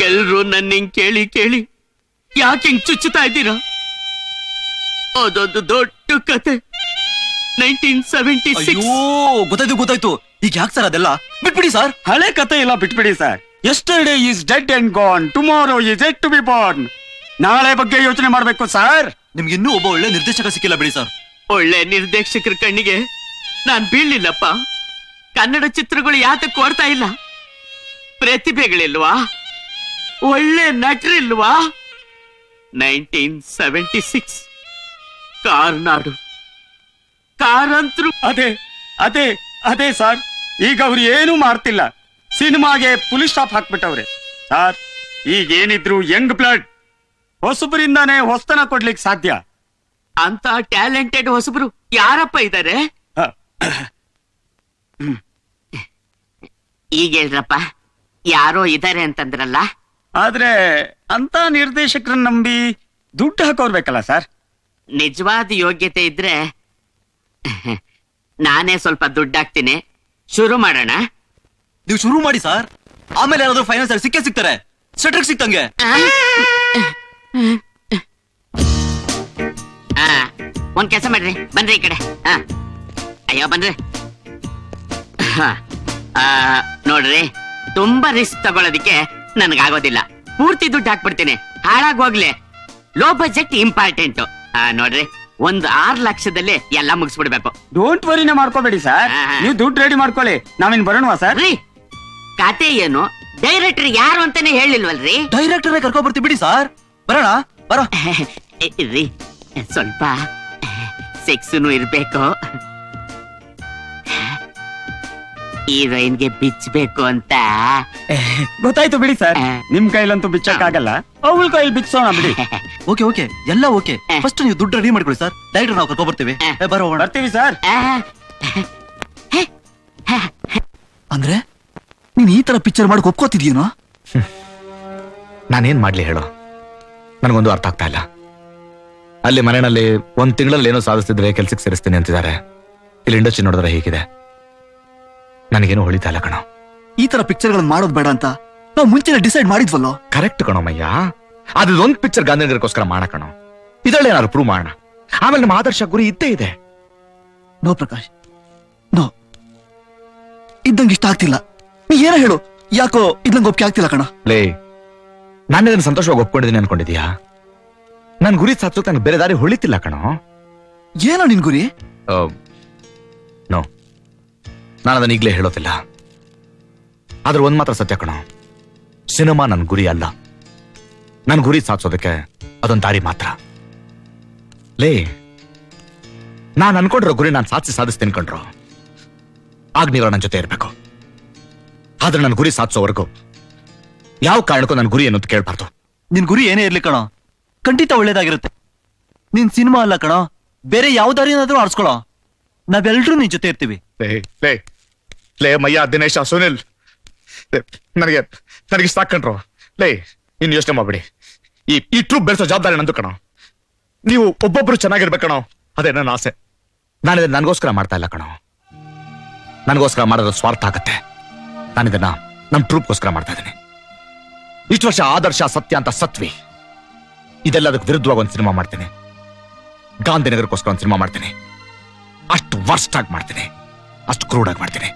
ಎಲ್ರು ನನ್ನ ಹಿಂಗ್ ಕೇಳಿ ಕೇಳಿ ಯಾಕೆ ಹಿಂಗ್ ಚುಚ್ಚುತ್ತಾ ಇದ್ದೀರಾ? ಅದೊಂದು ದೊಡ್ಡ ಕತೆ. 1976. ಅಯ್ಯೋ, ಗೊತ್ತಾಯ್ತು. ಈಗ ಯಾಕೆ ಸರ್ ಅದೆಲ್ಲ? ಬಿಟ್ಬಿಡಿ ಸರ್. ಹಳೆ ಕತೆ ಎಲ್ಲ ಬಿಟ್ಬಿಡಿ sir. Yesterday is dead and gone, tomorrow is yet to be born. ನಾಳೆ ಬಗ್ಗೆ ಯೋಚನೆ ಮಾಡ್ಬೇಕು ಸರ್. ನಿಮ್ಗೆ ಇನ್ನೂ ಒಬ್ಬ ಒಳ್ಳೆ ನಿರ್ದೇಶಕ ಸಿಕ್ಕಿಲ್ಲ ಬಿಡಿ ಸರ್. ಒಳ್ಳೆ ನಿರ್ದೇಶಕರ ಕಣ್ಣಿಗೆ ನಾನ್ ಬೀಳ್ಲಿಲ್ಲಪ್ಪ. ಕನ್ನಡ ಚಿತ್ರಗಳು ಯಾತಕ್ಕೆ ಓಡ್ತಾ ಇಲ್ಲ? ಪ್ರತಿಭೆಗಳಿಲ್ವಾ? ಒಳ್ಳೆ ನಟರಿಲ್ವಾ? 1976 ಕಾರ್ನಾಡು, ಕಾರಂತರು. ಅದೇ ಅದೇ ಅದೇ ಸರ್. ಈಗ ಅವ್ರು ಏನು ಮಾಡ್ತಿಲ್ಲ. ಸಿನಿಮಾಗೆ ಪುಲಿಸ್ ಸ್ಟಾಪ್ ಹಾಕ್ಬಿಟ್ಟವ್ರೆ ಸರ್. ಈಗ ಏನಿದ್ರು ಯಂಗ್ ಬ್ಲಡ್ ಹೊಸಬರಿಂದಾನೇ ಹೊಸ್ತನ ಕೊಡ್ಲಿಕ್ಕೆ ಸಾಧ್ಯ. ಅಂತ ಟ್ಯಾಲೆಂಟೆಡ್ ಹೊಸಬರು ಯಾರಪ್ಪ ಇದ್ದಾರೆ? ಈಗ ಹೇಳ್ರಪ್ಪ, ಯಾರೋ ಇದಾರೆ ಅಂತಂದ್ರಲ್ಲ. ಆದ್ರೆ ಅಂತ ನಿರ್ದೇಶಕರನ್ನ ನಂಬಿ ದುಡ್ಡು ಹಾಕೋರ್ಬೇಕಲ್ಲ ಸರ್. ನಿಜವಾದ ಯೋಗ್ಯತೆ ಇದ್ರೆ ನಾನೇ ಸ್ವಲ್ಪ ದುಡ್ಡು ಹಾಕ್ತೀನಿ. ಶುರು ಮಾಡೋಣ. ನೀವು ಶುರು ಮಾಡಿ ಸರ್. ಆಮೇಲೆ ಏನಾದ್ರು ಫೈನಾನ್ಸ್ ಸಿಕ್ಕೇ ಸಿಗ್ತಾರೆ. ಸ್ಟೆಟ್ರಿಕ್ ಸಿಕ್ತಂಗೆ. ಒಂದ್ ಕೆಲಸ ಮಾಡ್ರಿ, ಬನ್ರಿ ಈ ಕಡೆ. ಅಯ್ಯೋ ಬನ್ರಿ. ನೋಡ್ರಿ, ತುಂಬಾ ರಿಸ್ಕ್ ತಗೊಳ್ಳೋದಿಕ್ಕೆ ನನ್ಗಾಗೋದಿಲ್ಲ. ಪೂರ್ತಿ ದುಡ್ಡು ಹಾಕ್ಬಿಡ್ತೀನಿ, ಹಾಳಾಗೋಗ್ಲಿ. Low budget important. ನೋಡ್ರಿ, ಒಂದು 6 ಲಕ್ಷದಲ್ಲಿ ಎಲ್ಲ ಮುಗಿಸ್ಬಿಡ್ಬೇಕು. ಡೋಂಟ್ ವರಿನೇ ಮಾಡ್ಕೋಬೇಡಿ ಸರ್. ನೀವು ದುಡ್ಡು ರೆಡಿ ಮಾಡ್ಕೊಳ್ಳಿ, ನಾವಿನ್ ಬರೋಣವಾ ಸರ್? ರೀ, ಕತೆ ಏನು? ಡೈರೆಕ್ಟರ್ ಯಾರು ಅಂತಾನೆ ಹೇಳಿಲ್ವಲ್ರಿ? ಡೈರೆಕ್ಟರ್ ಕರ್ಕೊ ಬರ್ತೀವಿ ಬಿಡಿ ಸರ್. ಬರೋಣ, ಬರೋ. ರೀ, ಸ್ವಲ್ಪ ಸೆಕ್ಸ್ನು ಇರ್ಬೇಕು. ಹೀರೋಯಿನ್ಗೆ ಬಿಚ್ಚಬೇಕು ಅಂತ. ಗೊತ್ತಾಯ್ತು ಬಿಡಿ ಸರ್. ನಿಮ್ ಕೈಲಂತೂ ಬಿಚ್ಚಕ್ಕಾಗಲ್ಲ, ಅವಳ ಕೈಲಿ ಬಿಚ್ಚೋಣ ಬಿಡಿ. ಓಕೆ ಎಲ್ಲ ಓಕೆ. ಫಸ್ಟ್ ನೀವು ದುಡ್ಡು ರೆಡಿ ಮಾಡ್ಕೊಳ್ಳಿ ಸರ್. ಡೈರೆಕ್ಟರ್ ನಾವು ಕರ್ಕೊ ಬರ್ತೀವಿ. ಬರೋಣ. ಬರ್ತೀವಿ ಸರ್. ಅಂದ್ರೆ ನೀನ್ ಈ ತರ ಪಿಕ್ಚರ್ ಮಾಡಕ್ ಒಪ್ಕೋತಿದ್ಯೇನೋ? ನಾನೇನ್ ಮಾಡ್ಲಿ ಹೇಳೋ? ನನಗೊಂದು ಅರ್ಥ ಆಗ್ತಾ ಇಲ್ಲ. ಅಲ್ಲಿ ಮನೆಯಲ್ಲಿ 1 ತಿಂಗಳಲ್ಲಿ ಏನೋ ಸಾಧಿಸ್ತಿದ್ರೆ ಕೆಲ್ಸಕ್ಕೆ ಸೇರಿಸ್ತೀನಿ ಅಂತಿದ್ದಾರೆ. ಇಲ್ಲಿ ಇಂಡಸ್ಟ್ರಿ ನೋಡಿದ್ರೆ ಹೀಗಿದೆ. ನನಗೇನು ಹೊಳಿತಾ ಇಲ್ಲ ಕಣೋ. ಈ ತರ ಪಿಕ್ಚರ್ ಗಳನ್ನ ಮಾಡೋದ್ ಬೇಡ ಅಂತ ನಾವು ಮುಂಚೆನೆ ಡಿಸೈಡ್ ಮಾಡಿದ್ವಲ್ಲೋ. ಕರೆಕ್ಟ್ ಕಣೋ ಮಯ್ಯ. ಅದೊಂದು ಪಿಕ್ಚರ್ ಗಾಂಧಿನಗರಕ್ಕೋಸ್ಕರ ಮಾಡ ಕಣೋ. ಇದರಲ್ಲಿ ಏನಾದ್ರು ಪ್ರೂವ್ ಮಾಡೋಣ. ಆಮೇಲೆ ನಮ್ಮ ಆದರ್ಶ ಗುರಿ ಇದ್ದೇ ಇದೆ. No Prakash, no. ಇದ್ದಂಗೆ ಇಷ್ಟ ಆಗ್ತಿಲ್ಲ. ನೀ ಏನೋ ಹೇಳು, ಯಾಕೋ ಇದ್ದಂಗೆ ಒಪ್ಪಿಗೆ ಆಗ್ತಿಲ್ಲ ಕಣ. ಲೇ, ನಾನು ಇದನ್ನ ಸಂತೋಷವಾಗಿ ಒಪ್ಕೊಂಡಿದ್ದೀನಿ ಅನ್ಕೊಂಡಿದ್ಯಾ? ನನ್ ಗುರಿ ಸಾಧಿಸೋಕೆ ನನಗೆ ಬೇರೆ ದಾರಿ ಹೊಳಿತಿಲ್ಲ ಕಣೋ. ಏನೋ ನಿನ್ ಗುರಿ? ನೋ, ನಾನು ಅದನ್ನ ಈಗಲೇ ಹೇಳೋತಿಲ್ಲ. ಆದ್ರೆ ಒಂದ್ ಮಾತ್ರ ಸತ್ಯ ಕಣೋ, ಸಿನಿಮಾ ನನ್ ಗುರಿ ಅಲ್ಲ. ನನ್ ಗುರಿ ಸಾಧಿಸೋದಕ್ಕೆ ಅದೊಂದು ದಾರಿ ಮಾತ್ರ. ಲೇ, ನಾನು ಅನ್ಕೊಂಡಿರೋ ಗುರಿ ನಾನು ಸಾಧಿಸ್ತೀನಿ ಕಣ್ರು. ಆಗ ನೀವು ನನ್ನ ಜೊತೆ ಇರ್ಬೇಕು. ಆದ್ರೆ ನನ್ನ ಗುರಿ ಸಾಧಿಸೋವರೆಗೂ ಯಾವ ಕಾರಣಕ್ಕೂ ನನ್ನ ಗುರಿ ಅನ್ನೋದು ಕೇಳ್ಬಾರ್ದು. ನಿನ್ ಗುರಿ ಏನೇ ಇರ್ಲಿ ಕಣೋ, ಖಂಡಿತ ಒಳ್ಳೇದಾಗಿರುತ್ತೆ. ನಿನ್ ಸಿನಿಮಾ ಅಲ್ಲ ಕಣೋ, ಬೇರೆ ಯಾವ ದಾರಿನಾದ್ರೂ ಆರಿಸ್ಕೊಳೋ. ನಾವೆಲ್ಲರೂ ನಿನ್ ಜೊತೆ ಇರ್ತೀವಿ. ಲೇ ಮಯ್ಯ, ದಿನೇಶ, ಸುನಿಲ್, ನನಗೆ ಸಾಕಂಡ್ರು. ಲೇ, ಇನ್ನು ಯೋಚನೆ ಮಾಡ್ಬಿಡಿ. ಈ ಟ್ರೂಪ್ ಬೆಳೆಸೋ ಜವಾಬ್ದಾರಿ ನಂದು ಕಣೋ. ನೀವು ಒಬ್ಬೊಬ್ರು ಚೆನ್ನಾಗಿರ್ಬೇಕಣೋ, ಅದೇ ನನ್ನ ಆಸೆ. ನಾನಿದನ್ನ ನನಗೋಸ್ಕರ ಮಾಡ್ತಾ ಇಲ್ಲ ಕಣೋ. ನನಗೋಸ್ಕರ ಮಾಡೋದು ಸ್ವಾರ್ಥ ಆಗತ್ತೆ. ನಾನಿದನ್ನ ನಮ್ಮ ಟ್ರೂಪ್ಗೋಸ್ಕರ ಮಾಡ್ತಾ ಇದ್ದೀನಿ. ಇಷ್ಟು ವರ್ಷ ಆದರ್ಶ, ಸತ್ಯ ಅಂತ ಸತ್ವಿ. ಇದೆಲ್ಲದಕ್ಕೆ ವಿರುದ್ಧವಾಗಿ ಒಂದು ಸಿನಿಮಾ ಮಾಡ್ತೀನಿ. ಗಾಂಧಿನಗರಕ್ಕೋಸ್ಕರ ಒಂದು ಸಿನಿಮಾ ಮಾಡ್ತೀನಿ. ಅಷ್ಟು ವರ್ಸ್ಟ್ ಆಗಿ ಮಾಡ್ತೀನಿ, ಅಷ್ಟು ಕ್ರೂಡ್ ಆಗಿ ಮಾಡ್ತೀನಿ.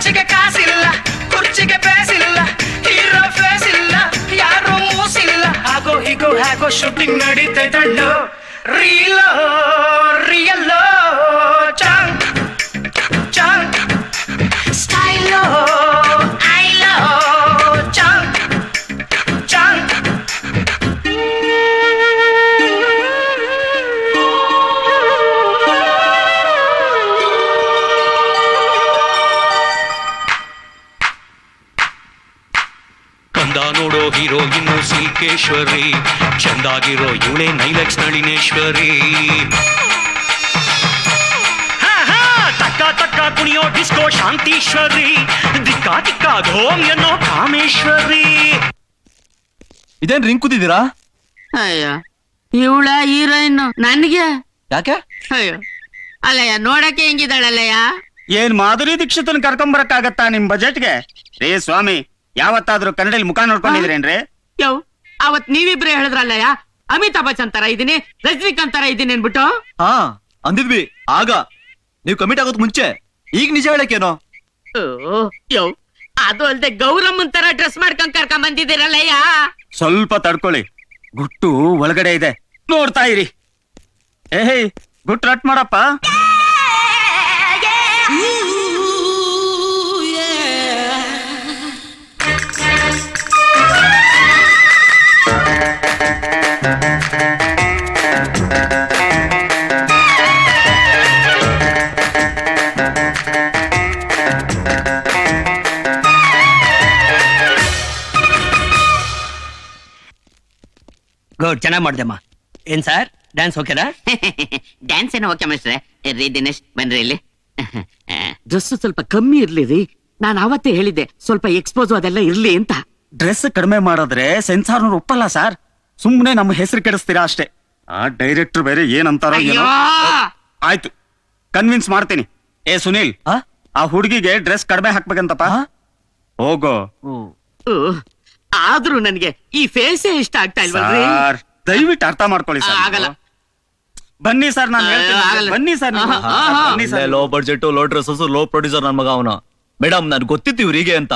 ಖರ್ಚಿಗೆ ಕಾಸಿಲ್ಲ ಕುರ್ಚಿಗೆ ಬೇಸಿಲ್ಲ ಹೀರೋ ಫೇಸ್ ಇಲ್ಲ ಯಾರು ಮೂಸಿಲ್ಲ ಹಾಗೋ ಹೀಗೋ ಹಾಗೋ ಶೂಟಿಂಗ್ ನಡೀತೈತಣ್ಣು ರೀಲೋ ರಿಯಲ್ಲೋ ಚಾಂಗ್ ಚಾಂಗ್ ಸ್ಟೈಲೋ ಐಲೋ ಚಾಂಗ್ ಚಾಂಗ್ ಕಂದ ನೋಡೋ ಹೀರೋಯಿನ್ನು ಸಿಲ್ಕೇಶ್ವರಿ ಚಂದಾಗಿರೋ ಇವಳೆ ನೈಲಕ್ಸ್ ನಳಿನೇಶ್ವರಿ ತಕ್ಕ ತಕ್ಕ ಕುಣಿಯೋ ಡಿಸ್ಕೋ ಶಾಂತೀಶ್ವರಿ ದಿಕ್ಕಾ ದಿಕ್ಕ ಧೋಮ್ ಎನ್ನೋ ಕಾಮೇಶ್ವರಿ. ಇದೇನ್ ರಿಂಗ್ ಕೂತಿದ್ದೀರಾ? ಅಯ್ಯೋ ಇವಳ ಹೀರೋಯಿನ್ ನನ್ಗೆ ಯಾಕೆ? ಅಯ್ಯೋ ಅಲ್ಲಯ್ಯ ನೋಡಕ್ಕೆ ಹೆಂಗಿದಾಳಲ್ಲಯ್ಯ. ಏನ್ ಮಾಧುರಿ ದೀಕ್ಷಿತನ್ ಕರ್ಕೊಂಬರಕ್ಕಾಗತ್ತಾ ನಿಮ್ ಬಜೆಟ್ಗೆ? ರೇ ಸ್ವಾಮಿ, ಯಾವತ್ತಾದ್ರೂ ಕನ್ನಡಲ್ಲಿ ಮುಖ ನೋಡ್ಕೊಂಡಿದ್ರೇನ್ರಿ? ಯೋ ಅವತ್ ನೀವಿಬ್ರೇ ಹೇಳಿದ್ರಲ್ಲಯ್ಯ ಅಮಿತಾಬ್ ಬಚ್ಚನ್ ತರ ಇದೀನಿ, ರಜನಿಕಾಂತ್ ತರ ಇದೀನಿ ಅನ್ಬಿಟ್ಟು. ಹಾ ಅಂದಿದ್ವಿ ಆಗ, ನೀವು ಕಮಿಟ್ ಆಗೋದ್ ಮುಂಚೆ. ಈಗ ನಿಜ ಹೇಳಕ್ಕೇನೋ? ಯೋ ಅದು ಅಲ್ದೆ ಗೌರಮ್ಮನ್ ತರ ಡ್ರೆಸ್ ಮಾಡ್ಕೊಂಡ್ ಕರ್ಕೊಂಡ್ ಬಂದಿದ್ದೀರಲ್ಲಯ್ಯ. ಸ್ವಲ್ಪ ತಡ್ಕೊಳ್ಳಿ, ಗುಟ್ಟು ಒಳಗಡೆ ಇದೆ, ನೋಡ್ತಾ ಇರಿ. ಏಯ್ ಗುಟ್ಟು ರಟ್ ಮಾಡಪ್ಪ. ಗುಡ್, ಚೆನ್ನಾಗ್ ಮಾಡ್ದಮ್ಮ. ಏನ್ ಸರ್ ಡ್ಯಾನ್ಸ್ ಓಕೆನಾ? ಡ್ಯಾನ್ಸ್ ಏನೋ ಓಕೆ ಮಿಸ್ಟ್ರೆ. ರೀ ದಿನೇಶ್ ಬನ್ರಿ ಇಲ್ಲಿ. ಡ್ರೆಸ್ ಸ್ವಲ್ಪ ಕಮ್ಮಿ ಇರ್ಲಿ ರೀ. ನಾನು ಅವತ್ತೇ ಹೇಳಿದ್ದೆ ಸ್ವಲ್ಪ ಎಕ್ಸ್ಪೋಸ್ ಅದೆಲ್ಲ ಇರ್ಲಿ ಅಂತ. ಡ್ರೆಸ್ ಕಡಿಮೆ ಮಾಡಿದ್ರೆ ಸೆನ್ಸಾರ್ನವ್ರು ಒಪ್ಪಲ್ಲ ಸರ್. ಸುಮ್ನೆ ನಮ್ಮ ಹೆಸರು ಕೆಡಿಸ್ತೀರಾ ಅಷ್ಟೇ. ಆ ಡೈರೆಕ್ಟರ್ ಬೇರೆ ಏನಂತಾರೋ ಏನೋ. ಆಯ್ತು, ಕನ್ವಿನ್ಸ್ ಮಾಡ್ತೀನಿ. ಏ ಸುನೀಲ್, ಆ ಹುಡುಗಿಗೆ ಡ್ರೆಸ್ ಕಡಿಮೆ ಹಾಕ್ಬೇಕಂತಪ್ಪ. ಹೋಗೋ. ಆದ್ರೂ ನನ್ಗೆ ಈ ಫೇಸೇ ಇಷ್ಟ ಆಗ್ತಾ ಇಲ್ವಲ್ರಿ? ಸರ್ ದಯವಿಟ್ಟು ಅರ್ಥ ಮಾಡ್ಕೊಳ್ಳಿ ಸರ್. ಆಗಲ್ಲ. ಬನ್ನಿ ಸರ್, ನಾನು ಹೇಳ್ತೀನಿ. ಆಗಲ್ಲ. ಬನ್ನಿ ಸರ್ ನೀವು. ಬನ್ನಿ sir. Low budget, low dresses, low producer ನನ್ ಮಗ ಅವನು. ಮೇಡಮ್ ನನ್ ಗೊತ್ತಿತ್ತು ಇವ್ರಿಗೆ ಅಂತ.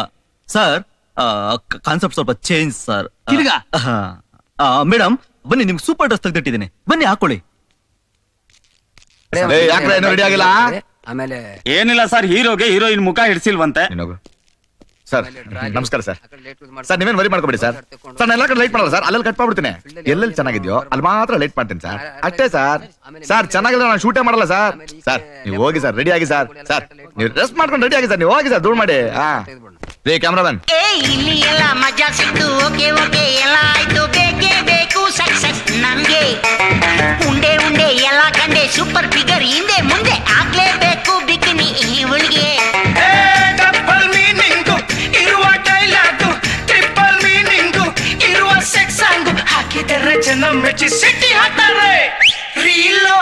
ಸರ್ ಕಾನ್ಸೆಪ್ಟ್ ಸ್ವಲ್ಪ ಚೇಂಜ್ ಸರ್. ತಿರ್ಗಾ? ಮೇಡಮ್ ಬನ್ನಿ, ನಿಮ್ಗೆ ಸೂಪರ್ ಡ್ರೆಸ್ ತೆಗ್ದಿಟ್ಟಿದ್ದೀನಿ, ಬನ್ನಿ ಹಾಕೊಳ್ಳಿ. ಯಾಕ್ರೆ ರೆಡಿ ಆಗಿಲ್ಲ? ಆಮೇಲೆ ಏನಿಲ್ಲ ಸರ್, ಹೀರೋಗೆ ಹೀರೋಯಿನ್ ಮುಖ ಹಿಡ್ಸಿಲ್ವಂತೆ. ಸರ್ ನಮಸ್ಕಾರ ಸರ್. ಸರ್ ನೀವೇನ್ ವರಿ ಮಾಡ್ಕೊಬೇಡಿ ಸರ್. ಸರ್ ನಾನು ಎಲ್ಲ ಕಡೆ ಲೈಟ್ ಮಾಡಲ್ಲ ಸರ್, ಅಲ್ಲೆಲ್ಲಿ ಕಟ್ ಮಾಡ್ಬಿಡ್ತೀನಿ. ಎಲ್ಲೆಲ್ಲಿ ಚೆನ್ನಾಗಿದ್ಯೋ ಅಲ್ಲಿ ಮಾತ್ರ ಲೈಟ್ ಮಾಡ್ತೀನಿ ಸರ್, ಅಷ್ಟೇ ಸರ್. ಸರ್ ಚೆನ್ನಾಗಿಲ್ಲ ನಾನು ಶೂಟೇ ಮಾಡಲ್ಲ ಸರ್. ಸರ್ ನೀವು ಹೋಗಿ ಸರ್, ರೆಡಿ ಆಗಿ ಸರ್. ಸರ್ ನೀವು ರೆಸ್ಟ್ ಮಾಡ್ಕೊಂಡು ರೆಡಿ ಆಗಿ ಸರ್, ನೀವು ಹೋಗಿ ಸರ್, ಧೂಳ್ ಮಾಡಿ. ಹಾ ರೀ ಕ್ಯಾಮ್ರಾಮನ್. ಇಲ್ಲಿ ಎಲ್ಲ ಮಜಾ ಸಿಕ್ತು, ಓಕೆ ಓಕೆ ಎಲ್ಲ ಆಯ್ತು, ಬೇಕೇ ಬೇಕು ಸಕ್ಸಸ್ ನಮ್ಗೆ. ಉಂಡೆ ಉಂಡೆ ಎಲ್ಲ ಕಂಡೆ, ಸೂಪರ್ ಫಿಗರ್ ಹಿಂದೆ ಮುಂದೆ ಆಗ್ಲೇಬೇಕು ಬಿಕಿನಿ ಇವಳಿಗೆ. ಡಬಲ್ ಮೀನಿಂಗು ಇರುವ ಡೈಲಾಗು, ಟ್ರಿಪಲ್ ಮೀನಿಂಗು ಇರುವ ಸೆಕ್ಸ್ ಸಾಂಗು ಹಾಕಿದರೆ ಜನ ಮೆಚ್ಚಿ ಸಿಟಿ ಹಾಕ್ತಾರೆ. ರೀಲೋ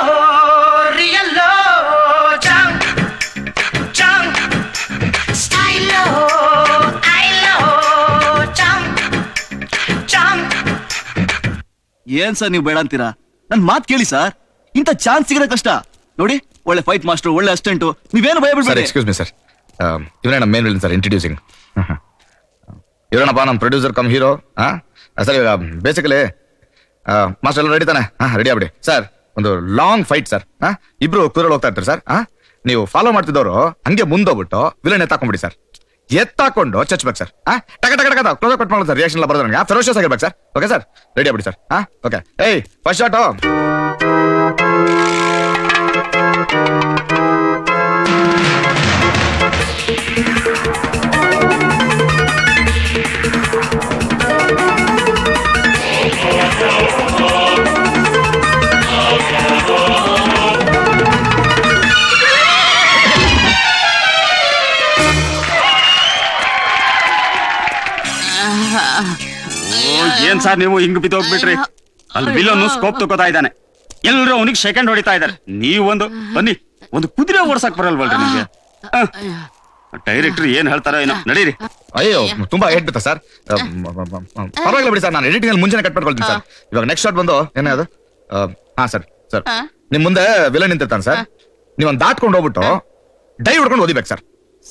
ರಿಯಲ್ಲೋ ಚಾಂಗ್ ಚಾಂಗ್ ಸ್ಟೈಲೋ ಐಲೋ ಚಾಂಗ್ ಚಾಂಗ್. ಏನ್ ಸರ್ ನೀವು ಬೇಡ ಅಂತೀರಾ? ನನ್ ಮಾತ್ ಕೇಳಿ ಸರ್, ಇಂಥ ಚಾನ್ಸ್ ಸಿಗದ ಕಷ್ಟ. ನೋಡಿ ಒಳ್ಳೆ ಫೈಟ್ ಮಾಸ್ಟರ್, ಒಳ್ಳೆ ಅಸಿಸ್ಟೆಂಟ್, ನೀವೇನು ಭಯ ಸರ್ ಬಿಡ್ಬೇಡಿ. ಎಕ್ಸ್ಕ್ಯೂಸ್ ಮಿ ಸರ್, ಇವರೇ ನಮ್ಮ ಮೇನ್ ವಿಲನ್ ಸರ್, ಇಂಟ್ರೊಡ್ಯೂಸಿಂಗ್. ಇವರೇನಪ್ಪ ನಮ್ಮ ಪ್ರೊಡ್ಯೂಸರ್ ಕಮ್ ಹೀರೋ. ಸರ್ ಇವಾಗ ಬೇಸಿಕಲಿ ಮಾಸ್ಟರ್ ಎಲ್ಲ ರೆಡಿ ತಾನೆ? ರೆಡಿ ಆಗ್ಬಿಡಿ ಸರ್. ಒಂದು ಲಾಂಗ್ ಫೈಟ್ ಸರ್. ಇಬ್ರು ಕೂರಲ್ಲಿ ಹೋಗ್ತಾ ಇರ್ತಾರೆ ಸರ್. ನೀವು ಫಾಲೋ ಮಾಡ್ತಿದ್ದವರು ಹಂಗೆ ಮುಂದೋಗ್ಬಿಟ್ಟು ವಿಲನ್ ಎತ್ತಾಕೊಂಡ್ಬಿಡಿ ಸರ್. ಎತ್ತಾಕೊಂಡು ಚಚ್ಬೇಕು ಸರ್. ಟಕ ಟಕ ಟಕ ಕ್ಲೋಸ್ ಕಟ್ ಮಾಡೋದು ಸರ್, ರಿಯಾಕ್ಷನ್ ಎಲ್ಲ ಬರೋದು ನನಗೆ ಫೆರೋಷಿಯಸ್ ಆಗಿರ್ಬೇಕು ಸರ್. ಓಕೆ ಸರ್, ರೆಡಿ ಆಗ್ಬಿಡಿ ಸರ್. ಓಕೆ. ಏಯ್ ಫಸ್ಟ್ ಶಾಟು. ಏನ್ ಸರ್ ನೀವು ಹಿಂಗ್ ಬಿದ್ದೋಗ್ಬಿಟ್ರಿ? ಅಲ್ಲಿ ವಿಲನ್ ಸ್ಕೋಪ್ ತಗೋತಾ ಇದ್ದಾನೆ, ಎಲ್ಲರೂ ಅವನಿಗೆ ಸೆಕೆಂಡ್ ಹೊಡಿತಾ ಇದಾರೆ. ನೀವೊಂದು ಬನ್ನಿ, ಒಂದು ಕುದುರೆ ಓಡ್ಸಕ್ ಬರಲ್ವಲ್ರಿ ನಿಮ್ಗೆ? ಡೈರೆಕ್ಟರ್ ಏನ್ ಹೇಳ್ತಾರೋ ಏನೋ, ನಡೀರಿ. ಅಯ್ಯೋ ತುಂಬಾ ಏಟ್ ಬಿತ್ತ ಸರ್. ಪರವಾಗಿಲ್ಲ ಬಿಡಿ ಸರ್, ನಾನು ಎಡಿಟಿಂಗ್ ಅಲ್ಲಿ ಮುಂಚೆನೆ ಕಟ್ ಮಾಡ್ಕೊಳ್ತೀನಿ ಸರ್. ಇವಾಗ ನೆಕ್ಸ್ಟ್ ಶಾಟ್ ಬಂದು ಏನೇ ಅದು? ಹಾ ಸರ್ ಸರ್, ನಿಮ್ ಮುಂದೆ ವಿಲನ್ ನಿಂತಿರ್ತಾನೆ ಸರ್. ನೀವೊಂದು ದಾಟ್ಕೊಂಡು ಹೋಗ್ಬಿಟ್ಟು ಡೈ ಹೊಡ್ಕೊಂಡು ಓದಿಬೇಕು ಸರ್.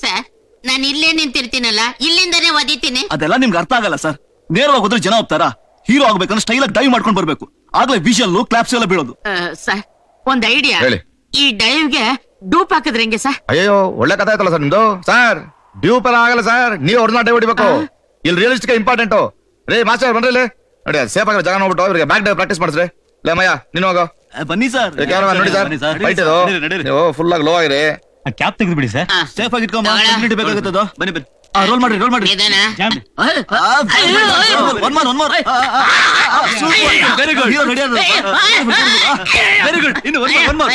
ಸರ್ ನಾನು ಇಲ್ಲೇ ನಿಂತಿರ್ತೀನಲ್ಲ, ಇಲ್ಲಿಂದನೇ ಒದಿತೀನಿ. ಅದೆಲ್ಲ ನಿಮ್ಗೆ ಅರ್ಥ ಆಗಲ್ಲ ಸರ್. ನೇರವಾಗಿ ಹೋದ್ರೆ ಜನ ಹೋಗ್ತಾರಾ? ಹೀರೋ ಆಗ್ಬೇಕಂದ್ರೆ ಸ್ಟೈಲ್ ಆಗಿ ಡೈವ್ ಮಾಡ್ಕೊಂಡು ಬರ್ಬೇಕು. ಆಗ್ಲೇ ವಿಷಲ್ ಕ್ಲಾಪ್ಸ್ ಎಲ್ಲ ಬೀಳೋದು. ಸರ್, ಒಂದ್ ಐಡಿಯಾ. ಹೇಳಿ. ಈ ಡೈವ್ಗೆ ಡೂಪ್ ಹಾಕಿದ್ರೆ ಹೆಂಗೆ ಸರ್? ಅಯ್ಯೋ ಒಳ್ಳೆ ಕಥೆ ಆಯ್ತಲ್ಲ ಸರ್ ನಿಮ್ದು. ಸರ್ ಡ್ಯೂಪ್ ಎಲ್ಲ ಆಗಲ್ಲ ಸರ್, ನೀವು ಅವ್ರನ್ನ ಡೈವ್ ಹೊಡಿಬೇಕು. ಇಲ್ಲಿ ರಿಯಲಿಸ್ಟಿಕ್ ಇಂಪಾರ್ಟೆಂಟ್. ರೇ ಮಾಸ್ಟರ್ ಬನ್ರಿ ಇಲ್ಲಿ ನೋಡಿ, ಸೇಫ್ ಆಗಿರೋ ಜಾಗ ನೋಡ್ಬಿಟ್ಟು ಅವ್ರಿಗೆ ಬ್ಯಾಕ್ ಡೈವ್ ಪ್ರಾಕ್ಟೀಸ್ ಮಾಡಿಸ್ರಿ. ಲೇ ಮಯ್ಯ ನೀನು ಹೋಗೋ. ಬನ್ನಿ ಸರ್. ನೋಡಿ ಸರ್ ಫೈಟ್ ಇದು, ನೀವು ಫುಲ್ ಆಗಿ ಲೋ ಆಗಿರಿ. ಕ್ಯಾಪ್ ತೆಗೆದು ಬಿಡಿ ಸರ್. ಸೇಫ್ ಆಗಿ ಇಟ್ಕೊಂಬ. ಬೇಕಾಗುತ್ತದ. ಬನ್ನಿ ಬನ್ನಿ. ರೋಲ್ ಮಾಡ್ರಿ, ರೋಲ್ ಮಾಡ್ರಿ. ನಿಧಾನ. Very good. Hero ready very good. ಇನ್ನು ಒನ್ ಮೋರ್.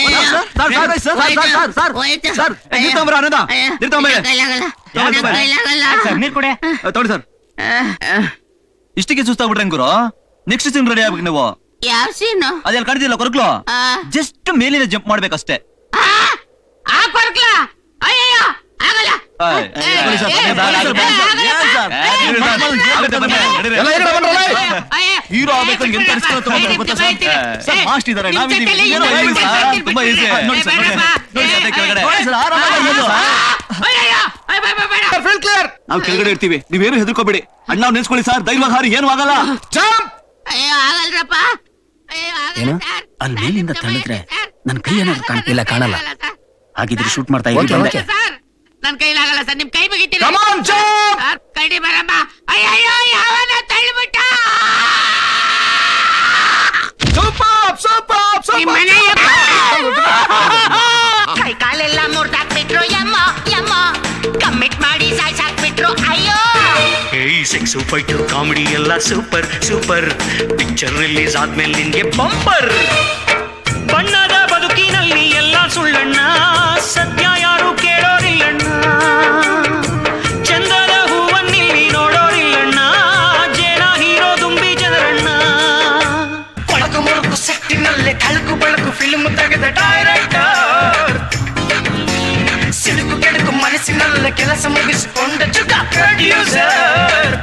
ಸರ್ ನಿಲ್ತಂಬ್ರ ಆನಂದ, ನಿಲ್ತಂಬ. ಸರ್ ನೀರ್ ಕೊಡೆ. ತಗೊಳ್ಳಿ ಸರ್. ಇಷ್ಟಕ್ಕೆ ಸುಸ್ತಾಗ್ಬಿಟ್ರೆ ಹೆಂಗ್ ಗುರು? ನೆಕ್ಸ್ಟ್ ಸೀನ್ ರೆಡಿ ಆಗ್ಬೇಕು ನೀವು. ಯಾವ ಸೀನು? ಅದೆಲ್ಲ ಕಾಣ್ತಿಲ್ಲ ಕೊರಕ್ಲು, ಜಸ್ಟ್ ಮೇಲಿನ ಜಂಪ್ ಮಾಡ್ಬೇಕಷ್ಟೇ. ಆ ಕೊರ್ಕ್ಲ? ಅಯ್ಯಯ್ಯೋ, ಆಗಲ್ಲ. ಹೀರೋ ಆಗ್ಬೇಕಂದ್ರೆ ಎಂತ ರಿಸ್ಕ್ ತಗೊಂಡ್ರೆ ಗೊತ್ತಾ ಸರ್? ಸರ್ ಮಾಸ್ಟ್ ಇದಾರೆ, ನಾವಿದ್ದೀವಿ. ತುಂಬಾ ಈಸಿ. ನೋಡಿ ಸರ್, ನೋಡಿ ಅದೇ ಕೆಳಗಡೆ. ನಾವು ಕೆಳಗಡೆ ಇರ್ತೀವಿ, ನೀವೇನು ಹೆದರ್ಕೋಬೇಡಿ. ಅಣ್ಣ ನಾವು ನೆನ್ಸ್ಕೊಳ್ಳಿ ಸರ್, ಧೈರ್ಯವಾಗಿ ಹಾರಿ, ಏನು ಆಗಲ್ಲ. ಜಂಪ್. ಅಯ್ಯೋ ಆಗಲ್ರಪ್ಪ. ಏನು? ಅಲ್ಲಿ ಮೇಲಿಂದ ತಳ್ಳಿದ್ರೆ ನನ್ ಕೈ ಏನಾದ್ರು ಕಾಣ್ತಿಲ್ಲ, ಕಾಣಲ್ಲ. ಹಾಗಿದ್ರೆ ಶೂಟ್ ಮಾಡ್ತಾ ಇದ್ದೀನಿ. ನನ್ ಕೈಲಾಗಲ್ಲ ಸರ್, ನಿಮ್ ಕೈ ಬಿಗಿತೀನಿ. Come on, jump! ಸರ್, ಕಡಿ ಬರಮ್ಮ. ಅಯ್ಯಯ್ಯೋ, ಯಾವನ ತಳ್ಳಿಬಿಟ್ಟ. ನಿಮ್ ಮನೆಯಪ್ಪ. ಕೈ ಕಾಲೆಲ್ಲ ಮುರ್ದಾಕ್ಬಿಟ್ರು. ಯಮ್ಮ ಯಮ್ಮ, ಕಮ್ಮಿಟ್ ಮಾಡಿ ಸಾಯ್ಸಾಕ್ಬಿಟ್ರು. ಅಯ್ಯೋ. ಏಯ್ ಸೆಕ್ಸು ಫೈಟು ಕಾಮಿಡಿ ಎಲ್ಲ ಸೂಪರ್ ಸೂಪರ್. ಪಿಕ್ಚರ್ ರಿಲೀಸ್ ಆದ್ಮೇಲೆ ನಿನ್ಗೆ ಬಂಪರ್. ಬಣ್ಣದ ಬದುಕಿನಲ್ಲಿ ಎಲ್ಲ ಸುಳ್ಳಣ್ಣ, ಸತ್ಯ ಯಾರು ಕೇಳೋರಿಲ್ಲಣ್ಣ. ಚಂದದ ಹೂವನ್ನಿಲ್ಲಿ ನೋಡೋರಿಲ್ಲಣ್ಣ, ಜೇನ ಹೀರೋ ದುಂಬಿ ಜನರಣ್ಣ. ಕೊಳಕು ಮೊಳಕು ಸೆಟ್ಟಿನಲ್ಲೇ ಕಳಕು ಬಳಕು ಫಿಲ್ಮ್ ತೆಗೆದ ಡೈರೆಕ್ಟರ್. ಸಿಡುಕು ಕೆಡುಕು ಮನಸ್ಸಿನಲ್ಲೇ ಕೆಲಸ ಮುಗಿಸಿಕೊಂಡ ಚುಕ ಪ್ರೊಡ್ಯೂಸರ್.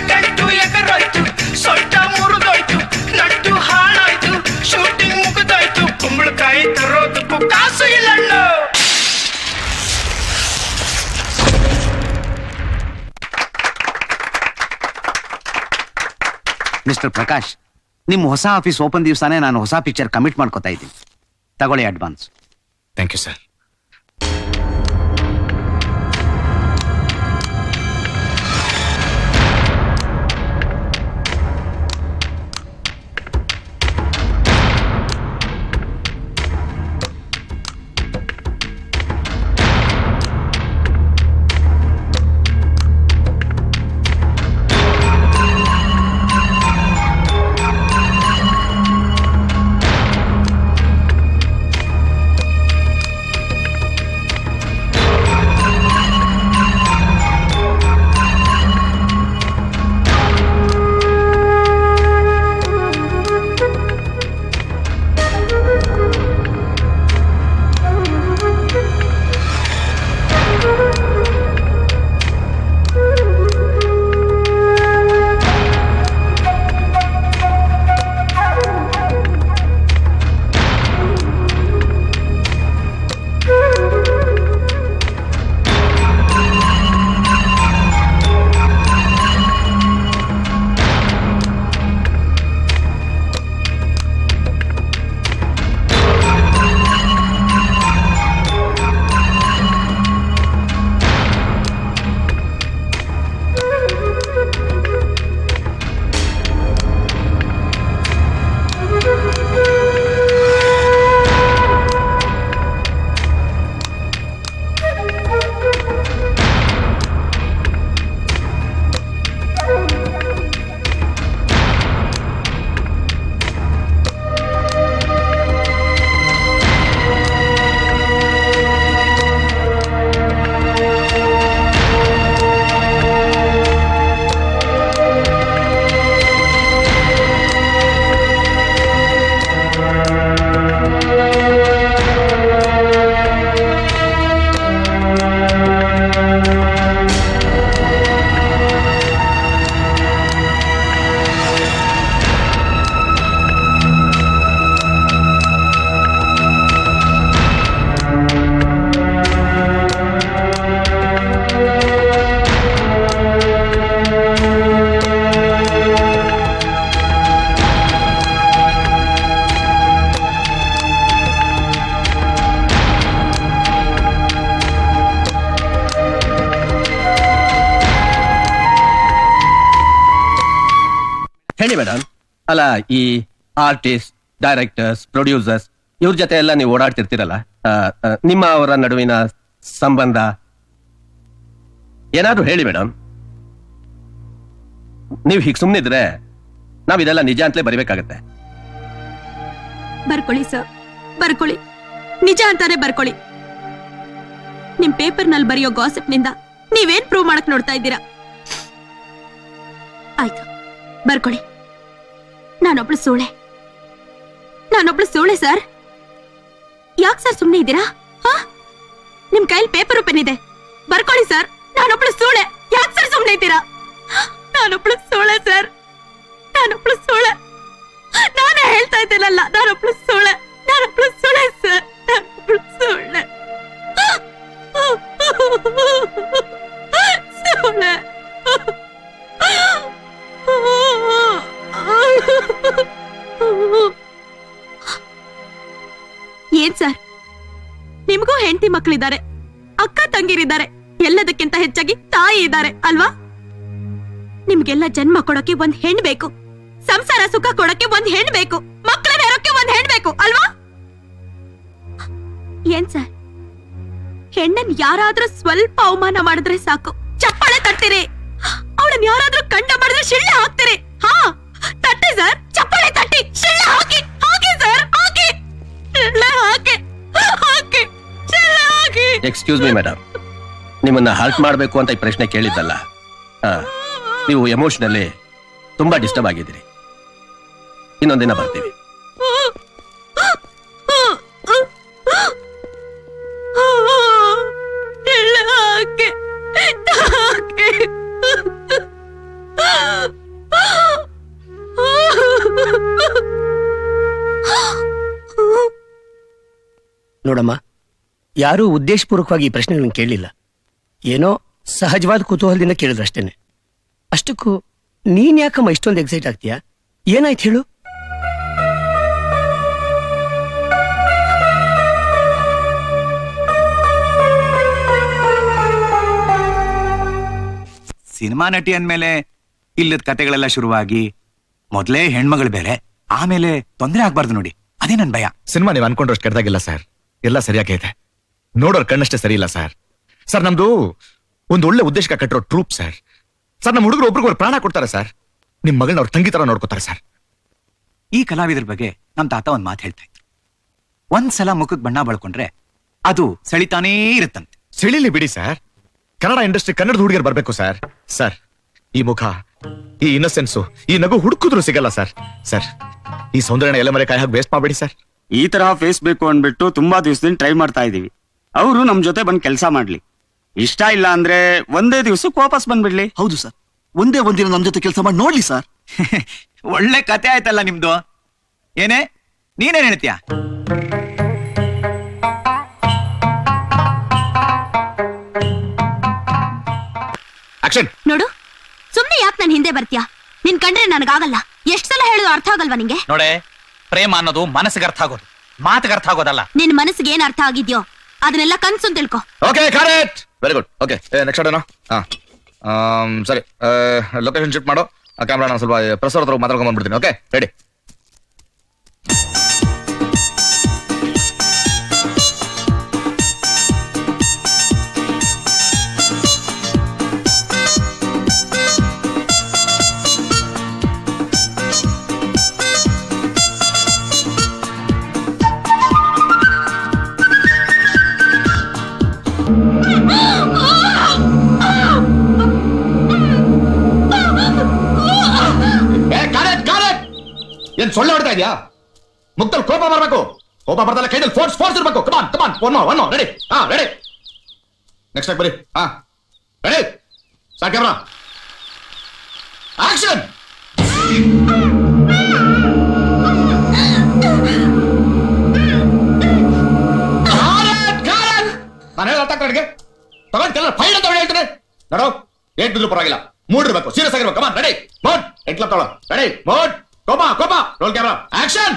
ಗಂಟು ಎಗರೋಯ್ತು, ಸೊಂಟ ಮುರಿದೋಯ್ತು, ನಟ್ಟು ಹಾಳಾಯ್ತು, ಶೂಟಿಂಗ್ ಮುಗಿದೋಯ್ತು, ಕುಂಬಳಕಾಯಿ ತರೋದಕ್ಕೂ ಕಾಸು ಇಲ್ಲಣ್ಣ. ಮಿಸ್ಟರ್ ಪ್ರಕಾಶ್, ನಿಮ್ ಹೊಸ ಆಫೀಸ್ ಓಪನ್ ದಿವಸನೇ ನಾನು ಹೊಸ ಪಿಕ್ಚರ್ ಕಮಿಟ್ ಮಾಡ್ಕೊತಾ ಇದ್ದೀನಿ. ತಗೊಳ್ಳಿ ಅಡ್ವಾನ್ಸ್. Thank you sir. ಹೇಳಿ ಮೇಡಮ್. ಅಲ್ಲ, ಈ ಆರ್ಟಿಸ್ಟ್, ಡೈರೆಕ್ಟರ್ಸ್, ಪ್ರೊಡ್ಯೂಸರ್ಸ್ ಇವ್ರ ಜೊತೆ ಎಲ್ಲ ನೀವು ಓಡಾಡ್ತಿರ್ತೀರಲ್ಲ, ನಿಮ್ಮ ಅವರ ನಡುವಿನ ಸಂಬಂಧ ಏನಾದ್ರೂ ಹೇಳಿ ಮೇಡಮ್. ನೀವು ಹೀಗೆ ಸುಮ್ಮನಿದ್ರೆ ನಾವ್ ಇದೆಲ್ಲ ನಿಜ ಅಂತಲೇ ಬರಿಬೇಕಾಗತ್ತೆ. ಬರ್ಕೊಳ್ಳಿ ಸರ್, ಬರ್ಕೊಳ್ಳಿ, ನಿಜ ಅಂತಾನೆ ಬರ್ಕೊಳ್ಳಿ. ನಿಮ್ ಪೇಪರ್ ನಲ್ಲಿ ಬರೆಯೋ ಗಾಸಿಪ್ ನಿಂದ ನೀವೇನ್ ಪ್ರೂವ್ ಮಾಡಕ್ ನೋಡ್ತಾ ಇದ್ದೀರಾ? ಆಯ್ತು, ಬರ್ಕೊಳ್ಳಿ. ನಾನೊಬ್ಳು ಸೋಳೆ ಸರ್. ಯಾಕೆ ಸರ್ ಸುಮ್ನೆ ಇದ್ದೀರಾ? ನಿಮ್ ಕೈಲಿ ಪೇಪರ್ ಪೆನ್ ಇದೆ, ಬರ್ಕೊಳ್ಳಿ ಸರ್. ನಾನೊಬ್ಳು ಸೋಳೆ. ಯಾಕೆ ಸರ್ ಸುಮ್ನೆ ಇದ್ದೀರಾ? ನಾನೊಬ್ಳು ಸೋಳೆ ಸರ್, ನಾನೊಬ್ಳು ಸೋಳೆ. ನಾನೇ ಹೇಳ್ತಾ ಇದ್ದೇನಲ್ಲ, ನಾನೊಬ್ಳು ಸೋಳೆ ಸರ್, ನಾನೊಬ್ಳು ಸೋಳೆ. ಸೋಳೆ. ಏನ್ ಸರ್, ನಿಮಗೂ ಹೆಂಡತಿ ಮಕ್ಕಳಿದ್ದಾರೆ, ಅಕ್ಕ ತಂಗಿರಿದ್ದಾರೆ, ಎಲ್ಲದಕ್ಕಿಂತ ಹೆಚ್ಚಾಗಿ ತಾಯಿ ಇದ್ದಾರೆ ಅಲ್ವಾ? ನಿಮ್ಗೆಲ್ಲ ಜನ್ಮ ಕೊಡಕ್ಕೆ ಒಂದ್ ಹೆಣ್ ಬೇಕು, ಸಂಸಾರ ಸುಖ ಕೊಡಕ್ಕೆ ಒಂದ್ ಹೆಣ್ ಬೇಕು, ಮಕ್ಕಳ ನೆರಕ್ಕೆ ಒಂದ್ ಹೆಣ್ ಬೇಕು ಅಲ್ವಾ? ಏನ್ ಸರ್, ಹೆಣ್ಣನ್ ಯಾರಾದ್ರೂ ಸ್ವಲ್ಪ ಅವಮಾನ ಮಾಡಿದ್ರೆ ಸಾಕು ಚಪ್ಪಾಳೆ ತಟ್ತೀರಿ, ಅವಳನ್ ಯಾರಾದ್ರೂ ಕಂಡ ಮಾಡಿದ್ರೆ ಶಿಳ್ಳೆ ಹಾಕ್ತೀರಿ. ಹಾ, ತಟ್ಟಿ ಸರ್, ಚಪ್ಪಾಳೆ ತಟ್ಟಿ, ಶಿಳ್ಳೆ ಹಾಕಿ ಸರ್, ಹಾಕಿ ಶಿಳ್ಳೆ ಹಾಕಿ, ಶಿಳ್ಳೆ ಹಾಕಿ. ಎಕ್ಸ್ಕ್ಯೂಸ್ ಮೀ ಮೇಡಮ್, ನಿಮ್ಮನ್ನ ಹರ್ಟ್ ಮಾಡ್ಬೇಕು ಅಂತ ಈ ಪ್ರಶ್ನೆ ಕೇಳಿದ್ದಲ್ಲ. ನೀವು ಎಮೋಷನಲಿ ತುಂಬಾ ಡಿಸ್ಟರ್ಬ್ ಆಗಿದ್ದೀರಿ. ಇನ್ನೊಂದಿನ ಬರ್ತೀವಿ. ನೋಡಮ್ಮ, ಯಾರೂ ಉದ್ದೇಶಪೂರ್ವಕವಾಗಿ ಈ ಪ್ರಶ್ನೆಗಳನ್ನು ಕೇಳಲಿಲ್ಲ. ಏನೋ ಸಹಜವಾದ ಕುತೂಹಲದಿಂದ ಕೇಳಿದ್ರಷ್ಟೇನೆ. ಅಷ್ಟಕ್ಕೂ ನೀನ್ ಯಾಕಮ್ಮ ಇಷ್ಟೊಂದು ಎಕ್ಸೈಟ್ ಆಗ್ತೀಯಾ? ಏನಾಯ್ತು ಹೇಳು? ಸಿನಿಮಾ ನಟಿ ಅಂದ್ಮೇಲೆ ಇಲ್ಲದ ಕತೆಗಳೆಲ್ಲ ಶುರುವಾಗಿ, ಮೊದಲೇ ಹೆಣ್ಮಗಳು ಬೇರೆ, ಆಮೇಲೆ ತೊಂದರೆ ಆಗ್ಬಾರ್ದು ನೋಡಿ, ಅದೇ ನನ್ ಭಯ. ಸಿನಿಮಾ ನೀವು ಅನ್ಕೊಂಡ್ರಷ್ಟು ಕೆಟ್ಟದಾಗಿಲ್ಲ ಸರ್, ಎಲ್ಲ ಸರಿಯಾಗೇ ಇದೆ. ನೋಡೋರ್ ಕಣ್ಣಷ್ಟೇ ಸರಿ ಇಲ್ಲ ಸರ್. ಸರ್, ನಮ್ದು ಒಂದು ಒಳ್ಳೆ ಉದ್ದೇಶಕ್ಕೆ ಕಟ್ಟಿರೋ ಟ್ರೂಪ್ ಸರ್. ಸರ್, ನಮ್ಮ ಹುಡುಗರು ಒಬ್ರಿಗೊಬ್ರು ಪ್ರಾಣ ಕೊಡ್ತಾರೆ ಸರ್. ನಿಮ್ ಮಗಳನ್ನ ಅವ್ರ ತಂಗಿ ತರ ನೋಡ್ಕೋತಾರೆ ಸರ್. ಈ ಕಲಾವಿದ್ರ ಬಗ್ಗೆ ನಮ್ ತಾತ ಒಂದ್ ಮಾತು ಹೇಳ್ತಾ ಇದ್ರು, ಒಂದ್ಸಲ ಮುಖಕ್ಕೆ ಬಣ್ಣ ಬಳ್ಕೊಂಡ್ರೆ ಅದು ಸೆಳಿತಾನೇ ಇರುತ್ತಂತೆ. ಸೆಳಿಲಿ ಬಿಡಿ ಸರ್, ಕನ್ನಡ ಇಂಡಸ್ಟ್ರಿ ಕನ್ನಡದ ಹುಡುಗಿಯರು ಬರ್ಬೇಕು ಸರ್. ಸರ್, ಈ ಮುಖ, ಈ ಇನ್ನಸೆನ್ಸು, ಈ ನಗು ಹುಡುಕಿದ್ರು ಸಿಗಲ್ಲ ಸರ್. ಸರ್, ಈ ಸೌಂದರ್ಯನ ಎಲ್ಲ ಮರೆ ಕಾಯಿ ಹಾಕಿ ವೇಸ್ಟ್ ಮಾಡ್ಬೇಡಿ ಸರ್. ಈ ತರಹ ಫೇಸ್ ಬೇಕು ಅನ್ಬಿಟ್ಟು ತುಂಬಾ ದಿವಸದಿಂದ ಟ್ರೈ ಮಾಡ್ತಾ ಇದೀವಿ. ಅವರು ನಮ್ ಜೊತೆ ಬಂದ್ ಕೆಲಸ ಮಾಡ್ಲಿ. ಇಷ್ಟ ಇಲ್ಲ ಅಂದ್ರೆ ಒಂದೇ ದಿವಸಕ್ಕೆ ವಾಪಸ್ ಬಂದ್ಬಿಡ್ಲಿ. ಹೌದು ಸರ್, ಒಂದೇ ಒಂದಿನ ನಮ್ ಜೊತೆ ಕೆಲಸ ಮಾಡಿ ನೋಡ್ಲಿ ಸರ್. ಒಳ್ಳೆ ಕತೆ ಆಯ್ತಲ್ಲ ನಿಮ್ದು. ಏನೇ, ನೀನೇನ್ ಹೇಳ್ತೀಯ? ಆಕ್ಷನ್. ನೋಡು, ಸುಮ್ನೆ ಯಾಕೆ ನನ್ ಹಿಂದೆ ಬರ್ತೀಯಾ? ನಿನ್ ಕಂಡ್ರೆ ನನಗಾಗಲ್ಲ. ಎಷ್ಟ್ ಸಲ ಹೇಳೋದು ಅರ್ಥ ಆಗಲ್ವಾ ನಿಂಗೆ? ನೋಡೆ, ಪ್ರೇಮ ಅನ್ನೋದು ಮನಸ್ಸಿಗೆ ಅರ್ಥ ಆಗೋದು, ಮಾತಿಗೆ ಅರ್ಥ ಆಗೋದಲ್ಲ. ನಿನ್ ಮನಸ್ಸಿಗೆ ಏನ್ ಅರ್ಥ ಆಗಿದ್ಯೋ ಅದನ್ನೆಲ್ಲ ಕನ್ಸು ಅಂತ ತಿಳ್ಕೊ. Okay, correct, very good. Okay, next ಅಡೇನೋ. ಸರಿ, ಲೊಕೇಶನ್ ಶಿಫ್ಟ್ ಮಾಡೋ. ಆ ಕ್ಯಾಮ್ರಾ ನಾನು ಸ್ವಲ್ಪ ಪ್ರಸಾರ ಹತ್ರ ಮಾತಾಡ್ಕೊಂಡ್ ಬಂದ್ಬಿಡ್ತೀನಿ. Okay, ready? ಏನ್ ಸೊಳ್ಳೆ ಹೊಡ್ತಾ ಇದೆಯಾ? ಮುಕ್ತಲ್ಲಿ ಕೋಪ ಬರ್ಬೇಕು. ಕೋಪ ಬರ್ತಲ್ಲ, ಕೈದಲ್ಲಿ ಫೋರ್ಸ್ ಇರ್ಬೇಕು. ಕಮಾನ್ ಕಮಾನ್, ಒನ್ ರೆಡಿ. ರೆಡಿ. ನೆಕ್ಸ್ಟ್ ಬರಿ. Ready, start camera, action. ನಾನು ಹೇಳ ಅರ್ಥ ಕಡೆಗೆ ತಗೊಂಡ್ ಕೆಲ ಫೈಲ್ ಅಂತ ಹೇಳ್ತೇನೆ. ನೋಡು, ಏಟ್ ಬಿದ್ರು ಪರವಾಗಿಲ್ಲ, ಮೂಡ್ ಇರ್ಬೇಕು, ಸೀರಿಯಸ್ ಆಗಿರ್ಬೇಕು. ಕಮಾನ್, ರೆಡಿ, ಮೋಡ್, ಎಂಟ್ಲ ತೊಳ, ರೆಡಿ, ಮೋಡ್, ಕೋಪ, ರೋಲ್ ಕ್ಯಾಮ್ರಾ, ಆಕ್ಷನ್.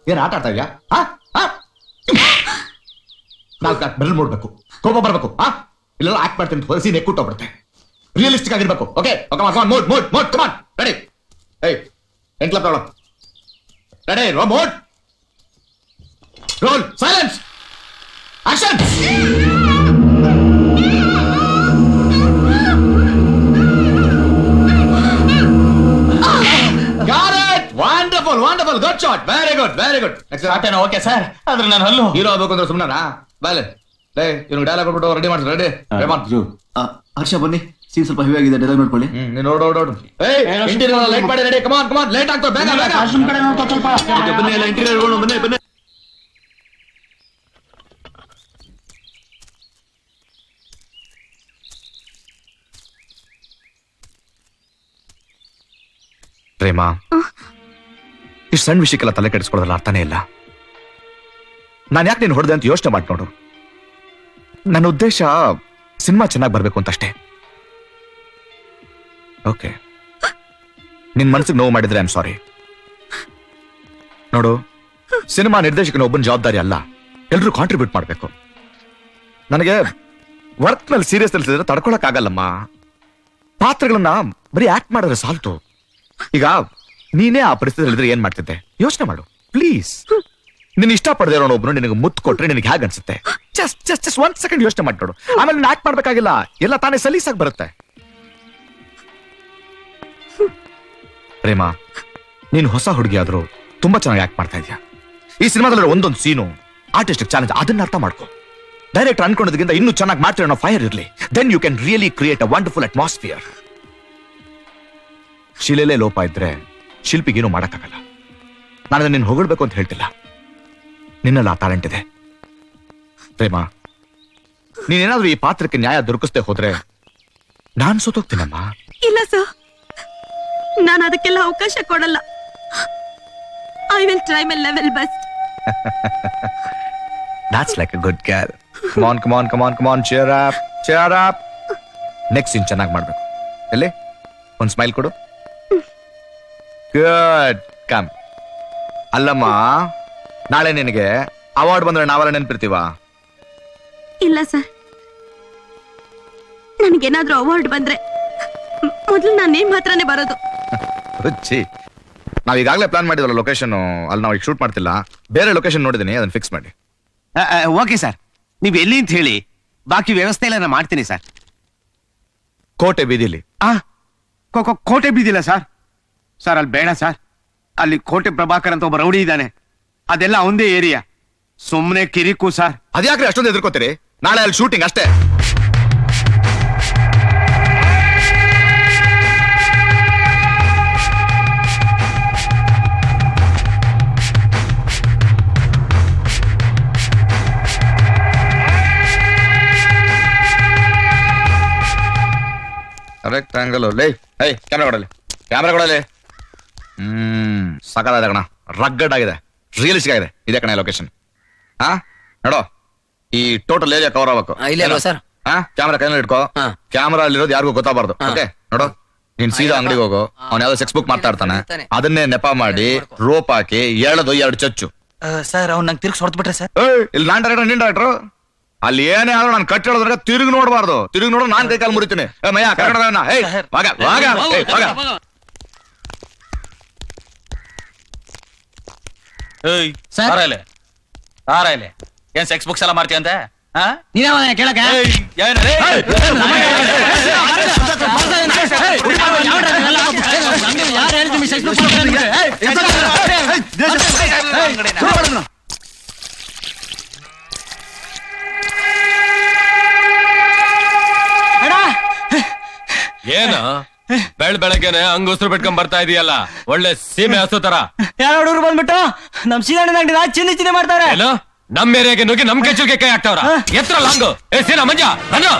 ಏನ್ ಆಟ ಆಡ್ತಾ ಇದೆಯಾ? ನಾಲ್ಕು ಬೆರಳು ನೋಡ್ಬೇಕು, ಕೋಪ ಬರ್ಬೇಕು. ಇಲ್ಲೆಲ್ಲ ಆಕ್ಟ್ ಮಾಡ್ತೀನಿ ಹೊರಸಿ ನೆಕ್ಕುಟ್ಟೋಗ್ಬಿಡುತ್ತೆ. ರಿಯಲಿಸ್ಟಿಕ್ ಆಗಿರ್ಬೇಕು. Okay mode mode mode come on ready. ಏಯ್ ಎಂಟ್ಲ problem ready. Mode roll silence action. Wonderful wonderful good shot. Very good very good. Okay sir, ಆದ್ರೆ ನಾನು ಹಲ್ಲು ಹೀರೋ ಆಗ್ಬೇಕು ಅಂದ್ರೆ ಸುಮ್ಮನಾ ಬಾಲೆ ಇವ್ನಿಗೆ ಡೈಲಾಗ್ ಕೊಟ್ಬಿಟ್ಟು ರೆಡಿ ಮಾಡ್ತಾರೆ. ರೆಡಿ ಹರ್ಷ ಬನ್ನಿ, ಸೀನ್ ಸ್ವಲ್ಪ ಹೆವಿ ಆಗಿದೆ, ಡೈಲಾಗ್ ನೋಡ್ಕೊಳ್ಳಿ. ನೋಡು ಇಂಟೀರಿಯರ್ ಲೈಟ್ ಮಾಡಿ ರೆಡಿ. ಕಮಾನ್ ಕಮಾನ್ ಲೈಟ್ ಆಗ್ತದೆ ಬೇಗ ಬೇಗ. ಬನ್ನಿ ಎಲ್ಲ ಇಂಟೀರಿಯರ್ ಬನ್ನಿ ಬನ್ನಿ. ಪ್ರೇಮ, ಇಷ್ಟು ಸಣ್ಣ ವಿಷಯಕ್ಕೆಲ್ಲ ತಲೆ ಕೆಡಿಸ್ಕೊಳ್ಳೋದ್ರಲ್ಲಿ ಅರ್ಥನೇ ಇಲ್ಲ. ನಾನು ಯಾಕೆ ನೀನು ಹೊಡೆದೆ ಅಂತ ಯೋಚನೆ ಮಾಡಿ ನೋಡು. ನನ್ನ ಉದ್ದೇಶ ಸಿನಿಮಾ ಚೆನ್ನಾಗಿ ಬರ್ಬೇಕು ಅಂತಷ್ಟೇ. ಓಕೆ, ನಿನ್ ಮನಸ್ಸಿಗೆ ನೋವು ಮಾಡಿದ್ರೆ ಐ ಆಮ್ ಸಾರಿ. ನೋಡು, ಸಿನಿಮಾ ನಿರ್ದೇಶಕನ ಒಬ್ಬನ ಜವಾಬ್ದಾರಿ ಅಲ್ಲ, ಎಲ್ರೂ ಕಾಂಟ್ರಿಬ್ಯೂಟ್ ಮಾಡ್ಬೇಕು. ನನಗೆ ವರ್ಕ್ ನಲ್ಲಿ ಸೀರಿಯಸ್ ತಿಳಿಸಿದ್ರೆ ತಡ್ಕೊಳಕ್ ಆಗಲ್ಲಮ್ಮ. ಪಾತ್ರಗಳನ್ನ ಬರೀ ಆಕ್ಟ್ ಮಾಡಿದ್ರೆ ಸಾಲ್ತು. ಈಗ ನೀನೇ ಆ ಪರಿಸ್ಥಿತಿ ಏನ್ ಮಾಡ್ತಿದ್ದೆ ಯೋಚನೆ ಮಾಡು ಪ್ಲೀಸ್. ನೀನ್ ಇಷ್ಟ ಪಡೆದೇ ಇರೋ ಒಬ್ರು ನಿನಗೆ ಮುತ್ತು ಕೊಟ್ರೆ ನಿನಗೆ ಹೇಗೆ ಅನ್ಸುತ್ತೆ? ಜಸ್ಟ್ ಜಸ್ಟ್ ಜಸ್ಟ್ 1 ಸೆಕೆಂಡ್ ಯೋಚನೆ ಮಾಡಿ ನೋಡು. ಆಮೇಲೆ ನೀನ್ ಆಕ್ಟ್ ಮಾಡ್ಬೇಕಾಗಿಲ್ಲ, ಎಲ್ಲ ತಾನೇ ಸಲೀಸಾಗಿ ಬರುತ್ತೆ. ಪ್ರೇಮ, ನೀನು ಹೊಸ ಹುಡುಗಿ ಆದ್ರೂ ತುಂಬಾ ಚೆನ್ನಾಗಿ ಆಕ್ಟ್ ಮಾಡ್ತಾ ಇದೀಯ. ಈ ಸಿನಿಮಾದಲ್ಲಿ ಒಂದೊಂದು ಸೀನು ಆರ್ಟಿಸ್ಟಿಕ್ ಚಾಲೆಂಜ್, ಅದನ್ನ ಅರ್ಥ ಮಾಡ್ಕೋ. ಡೈರೆಕ್ಟ್ ಅನ್ಕೊಂಡೋದಕ್ಕಿಂತ ಇನ್ನೂ ಚೆನ್ನಾಗಿ ಮಾಡ್ತೀರ ಅನ್ನೋ ಫೈರ್ ಇರಲಿ. Then you can really create a wonderful atmosphere. ಶಿಲೆಲೇ ಲೋಪ ಇದ್ರೆ ಶಿಲ್ಪಿಗೇನು ಮಾಡಕ್ಕಾಗಲ್ಲ. ನಾನು ನಿನ್ನ ಹೊಗಳ್ಬೇಕು ಅಂತ ಹೇಳ್ತಿಲ್ಲ, ನಿನ್ನೆಲ್ಲ ಆ ಟ್ಯಾಲೆಂಟ್ ಇದೆ. ಪ್ರೇಮ, ನೀನೇನಾದ್ರೂ ಈ ಪಾತ್ರಕ್ಕೆ ನ್ಯಾಯ ದೊರಕಿಸ್ದೆ ಹೋದ್ರೆ ನಾನ್ ಸೋತೋಗ್ತೀನಮ್ಮ. ಇಲ್ಲ ಸರ್, ನಾನು ಅದಕ್ಕೆಲ್ಲ ಅವಕಾಶ ಕೊಡಲ್ಲ. I will try my level best. That's like a good girl. Come on, come on, come on, come on. Cheer up, cheer up. Next scene ಚೆನ್ನಾಗಿ ಮಾಡ್ಬೇಕು. ಎಲ್ಲಿ ಒಂದು ಸ್ಮೈಲ್ ಕೊಡು. ಗುಡ್. ಕಮ್. ಅಲ್ಲಮ್ಮ, ನಾಳೆ ನಿನಗೆ ಅವಾರ್ಡ್ ಬಂದ್ರೆ ನಾವೆಲ್ಲ ನೆನ್ಪಿರ್ತೀವ? ಇಲ್ಲ ಸರ್, ನನಗೇನಾದ್ರೂ ಅವಾರ್ಡ್ ಬಂದ್ರೆ ಮೊದಲು ನಾನು ನಿಮ್ಮ ಹತ್ರನೇ ಬರೋದು. ರುಚಿ. ನಾವ್ ಈಗಾಗಲೇ ಪ್ಲಾನ್ ಮಾಡಿದ್ವಲ್ಲ ಲೊಕೇಶನ್, ಅಲ್ಲಿ ನಾವು ಈಗ ಶೂಟ್ ಮಾಡ್ತಿಲ್ಲ, ಬೇರೆ ಲೊಕೇಶನ್ ನೋಡಿದೀನಿ, ಅದನ್ನ ಫಿಕ್ಸ್ ಮಾಡಿ. ಓಕೆ ಸರ್, ನೀವು ಎಲ್ಲಿ ಅಂತ ಹೇಳಿ ಬಾಕಿ ವ್ಯವಸ್ಥೆ ಎಲ್ಲ ನಾನು ಮಾಡ್ತೀನಿ ಸರ್. ಕೋಟೆ ಬೀದಿಲಿ. ಕೋಟೆ ಬೀದಿಲ್ಲ ಸರ್. ಸರ್ ಅಲ್ಲಿ ಬೇಡ ಸರ್, ಅಲ್ಲಿ ಕೋಟೆ ಪ್ರಭಾಕರ್ ಅಂತ ಒಬ್ಬ ರೌಡಿ ಇದ್ದಾನೆ, ಅದೆಲ್ಲ ಅವಂದೇ ಏರಿಯಾ. ಸುಮ್ಮನೆ ಕಿರಿಕು ಸರ್. ಅದ್ಯಾಕ್ರೆ ಅಷ್ಟೊಂದು ಎದುರ್ಕೋತೀರಿ? ನಾಳೆ ಅಲ್ಲಿ ಶೂಟಿಂಗ್ ಅಷ್ಟೇ. Correct angle. ಕ್ಯಾಮ್ರಾ ಕೊಡಲಿ, ಕ್ಯಾಮ್ರಾ ಕೊಡಲಿ. ಸಕಾಲಾದ ಕಣ, ರಗ್ಗಡ್ ಆಗಿದೆ, ರಿಯಲಿಸ್ಟಿಕ್ ಆಗಿದೆ. ಇದೇ ಕಣ ಲೊಕೇಶನ್. ನೋಡೋ, ಈ ಟೋಟಲ್ ಏರಿಯಾ ಕವರ್ ಆಗ್ಬೇಕು. ಕ್ಯಾಮ್ರಾ ಕೈನಲ್ಲಿ ಇಟ್ಕೋ. ಕ್ಯಾಮ್ರಾ ಅಲ್ಲಿರೋದು ಯಾರಿಗೂ ಗೊತ್ತಾಗಬಾರ್ದು. ಓಕೆ, ನೋಡು, ನೀನ್ ಸೀದಾ ಅಂಗಡಿಗೆ ಹೋಗು. ಅವ್ನ ಯಾವ್ದೋ ಸೆಕ್ಸ್ ಬುಕ್ ಮಾತಾಡ್ತಾನೆ, ಅದನ್ನೇ ನೆಪ ಮಾಡಿ ರೋಪ್ ಹಾಕಿ ಎಳೆದು 2 ಚಚ್ಚು. ಸರ್ ಅವ್ನು ನಂಗೆ ತಿರ್ಗಿ ಹೊಡೆದ್ಬಿಟ್ರೆ ಸರ್. ಇಲ್ಲಿ ನಾನ್ ಡೈರೆಕ್ಟರ್, ನೀನ್ ಡೈರೆಕ್ಟ್ರು. ಅಲ್ಲಿ ಏನೇ ಆದ್ರೂ ನಾನು ಕಟ್ ಹೇಳೋದ್ರೆ ತಿರುಗಿ ನೋಡಬಾರ್ದು. ತಿರುಗಿ ನೋಡೋ ನಾನ್ ಕೈ ಕಾಲು ಮುರಿತೀನಿ. ಮಯ್ಯ ಕರ್ಕೊಂಡ ಏನ್ ಸೆಕ್ಸ್ ಬುಕ್ಸ್ ಎಲ್ಲ ಮಾಡ್ತೀಯಂತೆ? ಕೇಳಕ್ಕೆ ಏನ ಬೆಳಗ್ಗೆನೆ ಹಂಗೋಸ್ರು ಬಿಟ್ಕೊಂಡ್ ಬರ್ತಾ ಇದೀಯಲ್ಲ, ಒಳ್ಳೆ ಸೀಮೆ ಹಸು ತರ. ಯಾರ ಹುಡುಗರು ಬಂದ್ಬಿಟ್ಟು ನಮ್ ಸೀದಣ್ಣ ಅಂಗಡಿ ಚಿಂದಿ ಮಾಡ್ತಾರೆ. ಏನು ನಮ್ ಏರಿಯಾಗೆ ನುಗ್ಗಿ ನಮ್ ಕೆಚ್ಚಲ್ಗೆ ಕೈ ಹಾಕ್ತಾವ್ರ? ಎತ್ರ ಲಾಂಗು. ಸೀನಾ ಮಂಜ ಬನ್ನಿ.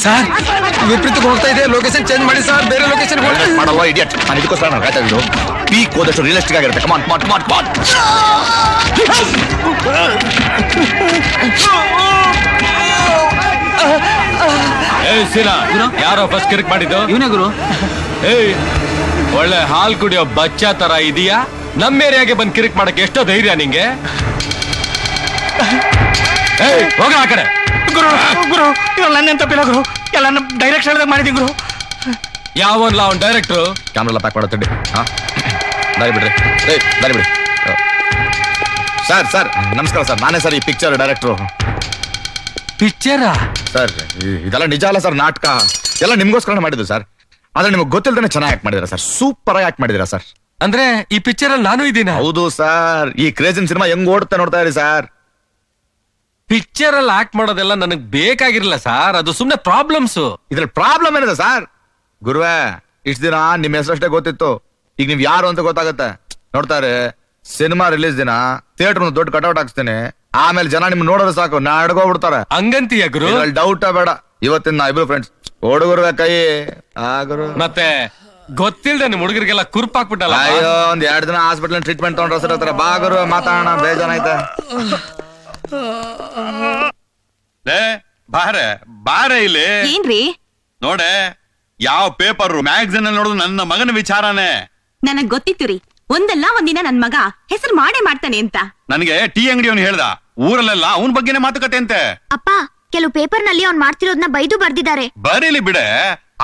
ಸರ್ ವಿಪರೀತ ಹೋಗ್ತಾ ಇದೆ, ಲೊಕೇಶನ್ ಚೇಂಜ್ ಮಾಡಿ ಸರ್, ಬೇರೆ ಲೊಕೇಶನ್ ಮಾಡಲ್ವಾ ಇಡಿಯಟ್. ನಾನು ಇದಕ್ಕೋಸ್ಕರ ನಾನು ಕಾಯ್ತಾ ಇದ್ದು ಪೀಕ್ ಹೋದಷ್ಟು ರಿಯಲಿಸ್ಟಿಕ್ ಆಗಿರುತ್ತೆ. ಕಮಾನ್ ಕಮಾನ್ ಕಮಾನ್ ಕಮಾನ್. ಏಯ್ ಸೀನಾ, ಯಾರೋ ಫಸ್ಟ್ ಕಿರಿಕ್ ಮಾಡಿದ್ದು? ಇವನೇ ಗುರು. ಏಯ್ ಒಳ್ಳೆ ಹಾಲ್ ಕುಡಿಯೋ ಬಚ್ಚ ತರ ಇದೀಯಾ? ನಮ್ಮ ಏರಿಯಾಗೆ ಬಂದ್ ಕಿರಿಕ್ ಮಾಡಕ್ಕೆ ಎಷ್ಟೋ ಧೈರ್ಯ ನಿಂಗೆ? ಏಯ್ ಹೋಗ ಆ ಕಡೆ. ಗುರು ಗುರು ಇವ್ರು ನನ್ನೇನ್ ತಪ್ಪಿಲ್ಲ ಗುರು, ಎಲ್ಲ ಡೈರೆಕ್ಟ್ ಹೇಳ್ದಾಗ ಮಾಡಿದೀನಿ ಗುರು. ಯಾವನ್ಲ ಅವ್ನ್ ಡೈರೆಕ್ಟ್ರು? ಕ್ಯಾಮ್ರಾ ಎಲ್ಲ ಪ್ಯಾಕ್ ಮಾಡೋ ತಿಂಡಿ. ಹಾ ದಾರಿ ಬಿಡ್ರಿ, ಏಯ್ ದಾರಿ ಬಿಡಿ. ಸರ್ ಸರ್ ನಮಸ್ಕಾರ ಸರ್, ನಾನೇ ಸರ್ ಈ ಪಿಕ್ಚರ್ ಡೈರೆಕ್ಟ್ರು. ಪಿಕ್ಚರಾ? ಸರ್ ಇದೆಲ್ಲ ನಿಜ ಅಲ್ಲ ಸರ್, ನಾಟಕ ಎಲ್ಲ ನಿಮ್ಗೋಸ್ಕರ ಮಾಡಿದ್ದು ಸರ್. ಆದ್ರೆ ನಿಮ್ಗೆ ಗೊತ್ತಿಲ್ದೇನೆ ಚೆನ್ನಾಗಿ ಆಕ್ಟ್ ಮಾಡಿದಿರಾ ಸರ್, ಸೂಪರ್ ಆಗಿ ಆಕ್ಟ್ ಮಾಡಿದಿರಾ ಸರ್. ಅಂದ್ರೆ ಈ ಪಿಕ್ಚರ್ ಅಲ್ಲಿ ನಾನು ಇದ್ದೀನಿ? ಹೌದು ಸರ್, ಈ ಕ್ರೇಜಿನ್ ಸಿನಿಮಾ ಹೆಂಗ್ ಓಡುತ್ತೆ ನೋಡ್ತಾ ಇರಿ ಸರ್. ಪಿಕ್ಚರ್ ಅಲ್ಲಿ ಆಕ್ಟ್ ಮಾಡೋದೆಲ್ಲ ನನಗ್ ಬೇಕಾಗಿರ್ಲಿಲ್ಲ ಸರ್, ಅದು ಸುಮ್ನೆ ಪ್ರಾಬ್ಲಮ್ಸ್. ಇದ್ರಲ್ಲಿ ಪ್ರಾಬ್ಲಮ್ ಏನಿದೆ ಸರ್? ಗುರುವೇ, ಇಷ್ಟ ದಿನ ನಿಮ್ ಹೆಸರಷ್ಟೇ ಗೊತ್ತಿತ್ತು, ಈಗ ನೀವ್ ಯಾರು ಅಂತ ಗೊತ್ತಾಗತ್ತೆ. ನೋಡ್ತಾರೆ ಸಿನಿಮಾ ರಿಲೀಸ್ ದಿನ ಥಿಯೇಟರ್ ದೊಡ್ಡ ಕಟೌಟ್ ಹಾಕ್ಸ್ತೇನೆ, ಆಮೇಲೆ ಜನ ನಿಮ್ ನೋಡೋರು ಸಾಕು ನಡ್ಕೋಬಿಡ್ತಾರೆ. ಹಂಗಂತೀಯ ಗುರು? ಡೌಟ ಬೇಡ, ಇವತ್ತಿನ ಇಬ್ರು ಫ್ರೆಂಡ್ಸ್ ಓಡುಗುರು ಕೈ ಗುರು. ಮತ್ತೆ ಗೊತ್ತಿಲ್ದೆ ನಿಮ್ ಹುಡುಗರಿಗೆಲ್ಲ ಕುರ್ಪಾಕ್ಬಿಟ್ಟಲ್ಲ. ಅಯ್ಯೋ ಒಂದ್ 2 ದಿನ ಹಾಸ್ಪಿಟಲ್ ಟ್ರೀಟ್ಮೆಂಟ್ ತಗೊಂಡ್ರೆ ಸರ್ ಹತ್ರ ಬಾ ಗುರು ಮಾತಾಡೋಣ, ಬೇಜಾನ ಐತೆ. ಬಾರೆ ಬಾರೆ ಇಲ್ಲಿ ಏನ್ರಿ? ನೋಡೆ, ಯಾವ ಪೇಪರ್ ಮ್ಯಾಗಝಿನ್ ಅಲ್ಲಿ ನೋಡುದು ನನ್ನ ಮಗನ ವಿಚಾರನೇ. ನನಗ್ ಗೊತ್ತಿತ್ತು ರೀ, ಒಂದಲ್ಲ ಒಂದಿನ ನನ್ ಮಗ ಹೆಸರು ಮಾಡೇ ಮಾಡ್ತಾನೆ ಅಂತ. ನನಗೆ ಟೀ ಅಂಗಡಿಯವನು ಹೇಳ್ದ, ಊರಲ್ಲೆಲ್ಲ ಅವನ್ ಬಗ್ಗೆನೇ ಮಾತುಕತೆ ಅಂತೆ. ಅಪ್ಪ, ಕೆಲವು ಪೇಪರ್ ನಲ್ಲಿ ಅವ್ನ್ ಮಾಡ್ತಿರೋದನ್ನ ಬೈದು ಬರ್ದಿದ್ದಾರೆ. ಬರೀಲಿ ಬಿಡೆ,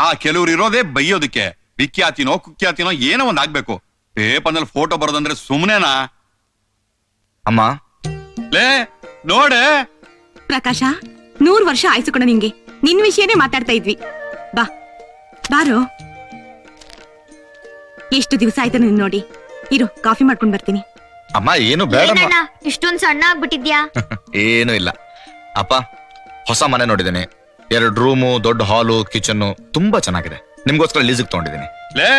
ಆ ಕೆಲವ್ರು ಇರೋದೇ ಬೈಯೋದಕ್ಕೆ. ವಿಖ್ಯಾತಿನೋ ಕುಖ್ಯಾತಿನೋ ಏನೋ ಒಂದ್ ಆಗ್ಬೇಕು. ಪೇಪರ್ ನಲ್ಲಿ ಫೋಟೋ ಬರೋದಂದ್ರೆ ಸುಮ್ನೆನಾ? ಅಮ್ಮ ಲೇ ನೋಡೆ ಪ್ರಕಾಶ, 100 ವರ್ಷ ಆಯ್ಸು ಕಣ ನಿಂಗೆ. ನಿನ್ ವಿಷಯನೇ ಮಾತಾಡ್ತಾ ಇದ್ವಿ. ಬಾ ಬಾರೋ. ಎಷ್ಟು ದಿವಸ ಆಯ್ತು ನಿನ್ ನೋಡಿ. ಇರು, ಕಾಫಿ ಮಾಡ್ಕೊಂಡ್ ಬರ್ತೀನಿ. ಅಮ್ಮ ಏನು ಬೇಡ ಏನಣ್ಣ ಇಷ್ಟೊಂದ್ ಸಣ್ಣ ಆಗ್ಬಿಟ್ಟಿದ್ಯಾ? ಏನು ಇಲ್ಲ ಅಪ್ಪ, ಹೊಸ ಮನೆ ನೋಡಿದ್ದೇನೆ. 2 ರೂಮು, ದೊಡ್ಡ ಹಾಲು, ಕಿಚನ್ ತುಂಬಾ ಚೆನ್ನಾಗಿದೆ. ನಿಮ್ಗೋಸ್ಕರ ಲೀಸಿಗೆ ತಗೊಂಡಿದ್ದೀನಿ. ಲೇ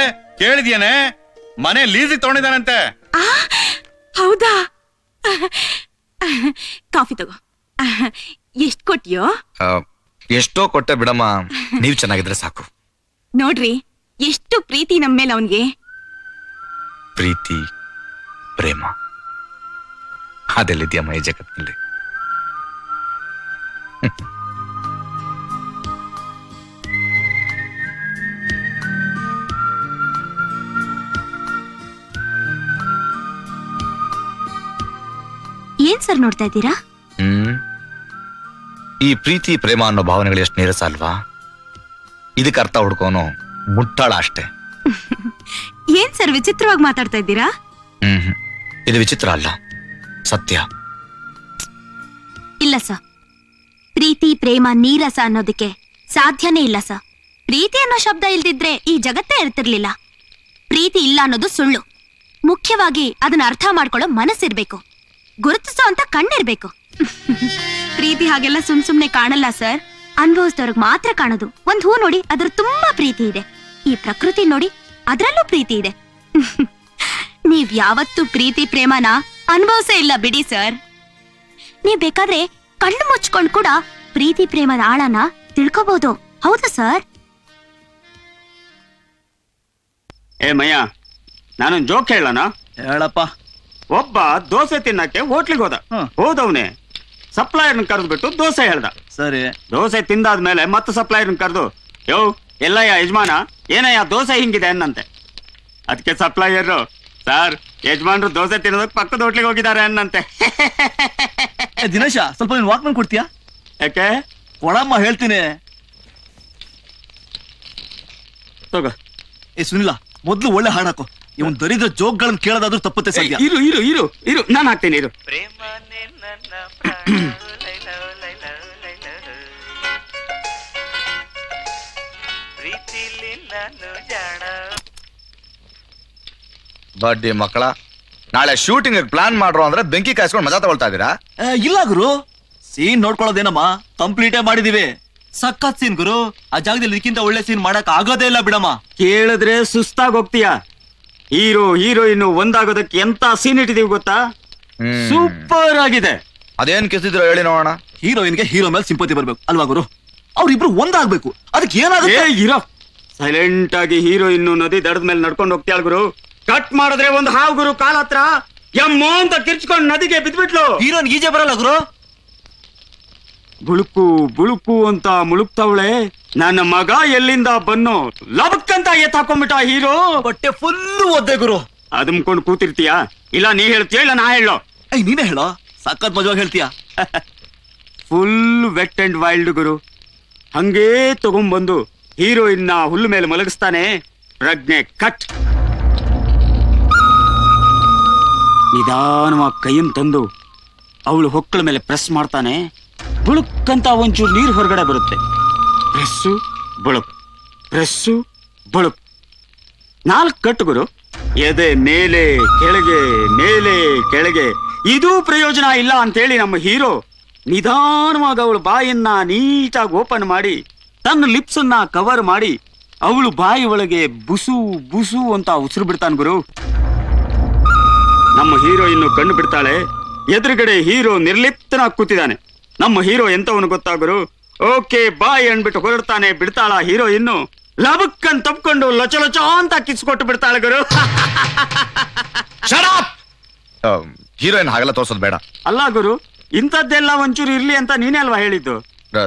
ಕೇಳಿದ್ಯೇನೆ, ಮನೆ ಲೀಸಿಗೆ ತಗೊಂಡಿದ್ದಾನಂತೆ. ಹೌದಾ? ಕಾಫಿ ತಗೋ. ಎಷ್ಟ್ ಕೊಟ್ಟಿಯೋ? ಎಷ್ಟೋ ಕೊಟ್ಟೆ ಬಿಡಮ್ಮ, ನೀವ್ ಚೆನ್ನಾಗಿದ್ರೆ ಸಾಕು. ನೋಡ್ರಿ, ಎಷ್ಟು ಪ್ರೀತಿ ನಮ್ಮೇಲೆ ಅವನ್ಗೆ. ಪ್ರೀತಿ ಪ್ರೇಮ ಅದೆಲ್ಲಿದ್ಯಮ್ಮ ಈ ಜಗತ್ತಿನಲ್ಲಿ? ಏನ್ ಸರ್ ನೋಡ್ತಾ ಇದ್ದೀರಾ? ಈ ಪ್ರೀತಿ ಪ್ರೇಮ ಅನ್ನೋ ಭಾವನೆಗಳು ಎಷ್ಟು ನೀರಸ ಅಲ್ವಾ? ಇದಕ್ಕೆ ಅರ್ಥ ಹುಡ್ಕೋನು ಮುಟ್ಟಾಳ ಅಷ್ಟೇ. ಏನ್ ಸರ್ ವಿಚಿತ್ರವಾಗಿ ಮಾತಾಡ್ತಾ ಇದ್ದೀರಾ? ಇದು ವಿಚಿತ್ರ ಅಲ್ಲ, ಸತ್ಯ. ಇಲ್ಲ ಸರ್, ಪ್ರೀತಿ ಪ್ರೇಮ ನೀರಸ ಅನ್ನೋದಕ್ಕೆ ಸಾಧ್ಯನೇ ಇಲ್ಲ ಸರ್. ಪ್ರೀತಿ ಅನ್ನೋ ಶಬ್ದ ಇಲ್ದಿದ್ರೆ ಈ ಜಗತ್ತೇ ಇರ್ತಿರ್ಲಿಲ್ಲ. ಪ್ರೀತಿ ಇಲ್ಲ ಅನ್ನೋದು ಸುಳ್ಳು. ಮುಖ್ಯವಾಗಿ ಅದನ್ನ ಅರ್ಥ ಮಾಡ್ಕೊಳ್ಳೋ ಮನಸ್ಸಿರ್ಬೇಕು, ಗುರುತಿಸೋ ಅಂತ ಕಣ್ಣಿರ್ಬೇಕು. ಪ್ರೀತಿ ಹಾಗೆಲ್ಲ ಸುಮ್ನೆ ಕಾಣಲ್ಲ ಸರ್, ಅನುಭವಿಸಿದವ್ರಿಗೆ ಮಾತ್ರ ಕಾಣೋದು. ಒಂದ್ ಹೂ ನೋಡಿ, ಅದ್ರ ತುಂಬಾ ಪ್ರೀತಿ ಇದೆ. ಈ ಪ್ರಕೃತಿ ನೋಡಿ, ಅದ್ರಲ್ಲೂ ಪ್ರೀತಿ ಇದೆ. ನೀವ್ ಯಾವತ್ತೂ ಪ್ರೀತಿ ಪ್ರೇಮನ ಅನುಭವಿಸೇ ಇಲ್ಲ ಬಿಡಿ ಸರ್. ನೀವ್ ಬೇಕಾದ್ರೆ ಕಣ್ಣು ಮುಚ್ಕೊಂಡ್ ಕೂಡ ಪ್ರೀತಿ ಪ್ರೇಮದ ಆಳನ ತಿಳ್ಕೋಬಹುದು. ಹೌದಾ ಸರ್? ಏ ಮಯ್ಯ, ನಾನೊಂದ್ ಜೋಕ್ ಹೇಳಣ? ಹೇಳಪ್ಪ. ಒಬ್ಬ ದೋಸೆ ತಿನ್ನಕ್ಕೆ ಹೋಟ್ಲಿಗೆ ಹೋದವನೇ ಸಪ್ಲೈಯರ್ನ ಕರೆದ್ಬಿಟ್ಟು ದೋಸೆ ಹೇಳ್ದ. ಸರಿ. ದೋಸೆ ತಿಂದಾದ್ಮೇಲೆ ಮತ್ತೆ ಸಪ್ಲೈಯರ್ನ ಕರೆದು, ಯೋ ಎಲ್ಲಯ್ಯ ಯಜಮಾನ, ಏನಯ್ಯ ದೋಸೆ ಹಿಂಗಿದೆ ಅನ್ನಂತೆ. ಅದಕ್ಕೆ ಸಪ್ಲೈಯರ್, ಸರ್ ಯಜಮಾನ್ರು ದೋಸೆ ತಿನ್ನೋದಕ್ಕೆ ಪಕ್ಕದ ಹೋಟ್ಲಿಗೆ ಹೋಗಿದ್ದಾರೆ ಅನ್ನಂತೆ. ದಿನೇಶ, ಸ್ವಲ್ಪ ನೀನ್ ವಾಕ್ಮನ್ ಕೊಡ್ತೀಯಾ? ಯಾಕೆ? ಕೊಡಮ್ಮ, ಹೇಳ್ತೀನಿ. ತಗೋ. ಏ ಸುನಿಲ, ಮೊದ್ಲು ಒಳ್ಳೆ ಹಾಡಾಕು. ಇವನ್ ದರಿದ್ರ ಜೋಕ್ಗಳನ್ನ ಕೇಳೋದಾದ್ರೂ ತಪ್ಪತ್ತೆ ಸದ್ಯ. ಇರು ಇರು ಇರು ಇರು, ನಾನು ಹಾಕ್ತೀನಿ ಇರು. ಬಡ್ಡಿ ಮಕ್ಕಳ, ನಾಳೆ ಶೂಟಿಂಗ್ ಪ್ಲಾನ್ ಮಾಡ್ರು ಅಂದ್ರೆ ಬೆಂಕಿ ಕಾಯಿಸ್ಕೊಂಡು ಮಜಾ ತಗೊಳ್ತಾ ಇದೀರಾ? ಇಲ್ಲ ಗುರು, ಸೀನ್ ನೋಡ್ಕೊಳ್ಳೋದೇನಮ್ಮ ಕಂಪ್ಲೀಟೇ ಮಾಡಿದೀವಿ. ಸಖತ್ ಸೀನ್ ಗುರು. ಆ ಜಾಗದಲ್ಲಿ ಇದಕ್ಕಿಂತ ಒಳ್ಳೆ ಸೀನ್ ಮಾಡಕ್ ಆಗೋದೇ ಇಲ್ಲ ಬಿಡಮ್ಮ. ಕೇಳಿದ್ರೆ ಸುಸ್ತಾಗಿ ಹೋಗ್ತೀಯ. ಹೀರೋ ಹೀರೋಯಿನ್ ಒಂದಾಗೋದಕ್ಕೆ ಎಂತ ಸೀನ್ ಇಟ್ಟಿದೀವಿ ಗೊತ್ತಾ? ಸೂಪರ್ ಆಗಿದೆ. ಅದೇನ್ ಕಿಸಿದ್ರು ಹೇಳಿ ನೋಡೋಣ. ಹೀರೋಯಿನ್ಗೆ ಹೀರೋ ಮೇಲೆ ಸಿಂಪತಿ ಬರ್ಬೇಕು ಅಲ್ವಾ ಗುರು? ಅವ್ರಿಬ್ರು ಒಂದಾಗ್ಬೇಕು. ಅದಕ್ಕೆ ಏನಾಗುತ್ತೆ? ಇರೋ ಸೈಲೆಂಟ್ ಆಗಿ ಹೀರೋಯಿನ್ ನದಿ ದಡದ ಮೇಲೆ ನಡ್ಕೊಂಡು ಹೋಗ್ತಾಳ ಗುರು. ಕಟ್ ಮಾಡಿದ್ರೆ ಒಂದು ಹಾವು ಗುರು ಕಾಲ ಹತ್ರ ಎಮ್ಮೋ ಅಂತ ಕಿರ್ಚ್ಕೊಂಡು ನದಿಗೆ ಬಿದ್ಬಿಟ್ಲು. ಹೀರೋನ್ ಈಜೆ ಬರಲ್ಲ ಗುರು. ಬುಳುಕು ಬುಳುಕು ಅಂತ ಮುಳುಕ್ತಾವಳೆ. ನನ್ನ ಮಗ ಎಲ್ಲಿಂದ ಬನ್ನೋ ಲಬಕ್ಕಂತ ಎತ್ತಾಕೊಂಡ್ಬಿಟ್ಟ ಹೀರೋ. ಬಟ್ಟೆ ಫುಲ್ಲು ಒದ್ದೆ ಗುರು. ಅದುಮ್ಕೊಂಡು ಕೂತಿರ್ತೀಯಾ? ಇಲ್ಲ ನೀ ಹೇಳ್ತೀಯ ಇಲ್ಲ ನಾ ಹೇಳೋ? ನೀನೇ ಹೇಳೋ, ಸಖತ್ ಮಜವಾಗಿ ಹೇಳ್ತೀಯ. ಫುಲ್ ವೆಟ್ ಅಂಡ್ ವೈಲ್ಡ್ ಗುರು. ಹಂಗೇ ತಗೊಂಡ್ಬಂದು ಹೀರೋಯಿನ್ನ ಹುಲ್ಲು ಮೇಲೆ ಮಲಗಿಸ್ತಾನೆ. ಪ್ರಜ್ಞೆ ಕಟ್. ನಿಧಾನವಾಗಿ ಕೈಯನ್ನು ತಂದು ಅವಳು ಹೊಕ್ಕಳ ಮೇಲೆ ಪ್ರೆಸ್ ಮಾಡ್ತಾನೆ. ಬುಳುಕ್ಕಂತ ಒಂಚೂರು ನೀರು ಹೊರಗಡೆ ಬರುತ್ತೆ. Press ಬುಳುಕ್, press ಬುಳುಕ್. 4 ಕಟ್ಟು ಗುರು. ಎದೆ ಮೇಲೆ ಕೆಳಗೆ ಮೇಲೆ ಕೆಳಗೆ. ಇದೂ ಪ್ರಯೋಜನ ಇಲ್ಲ ಅಂತೇಳಿ ನಮ್ಮ ಹೀರೋ ನಿಧಾನವಾಗಿ ಅವಳು ಬಾಯನ್ನ ನೀಟಾಗಿ ಓಪನ್ ಮಾಡಿ ತನ್ನ ಲಿಪ್ಸ್ ಅನ್ನ ಕವರ್ ಮಾಡಿ ಅವಳು ಬಾಯಿ ಒಳಗೆ ಬುಸು ಬುಸು ಅಂತ ಉಸಿರು ಬಿಡ್ತಾನೆ ಗುರು. ನಮ್ಮ ಹೀರೋಯಿನ್ ಕಣ್ಣು ಬಿಡ್ತಾಳೆ. ಎದುರುಗಡೆ ಹೀರೋ ನಿರ್ಲಿಪ್ತನಾಗಿ ಕೂತಿದ್ದಾನೆ. ನಮ್ಮ ಹೀರೋ ಎಂತವನು ಗೊತ್ತಾ ಗುರು? ಓಕೆ ಬಾಯ್ ಅಂದ್ಬಿಟ್ಟು ಹೊರಡ್ತಾನೆ. ಬಿಡ್ತಾಳ ಹೀರೋಯಿನ್ನು. ಲಬಕ್ಕನ್ ತಪ್ಕೊಂಡು ಲಚ ಲಚ ಅಂತ ಕಿಸ್ಕೊಟ್ಟು ಬಿಡ್ತಾಳೆ ಗುರು. ಹೀರೋಯಿನ್ ಹಾಗೆಲ್ಲ ತೋರ್ಸೋದು ಬೇಡ. ಅಲ್ಲ ಗುರು, ಇಂಥದ್ದೆಲ್ಲ ಒಂಚೂರು ಇರ್ಲಿ ಅಂತ ನೀನೇ ಅಲ್ವಾ ಹೇಳಿದ್ದು?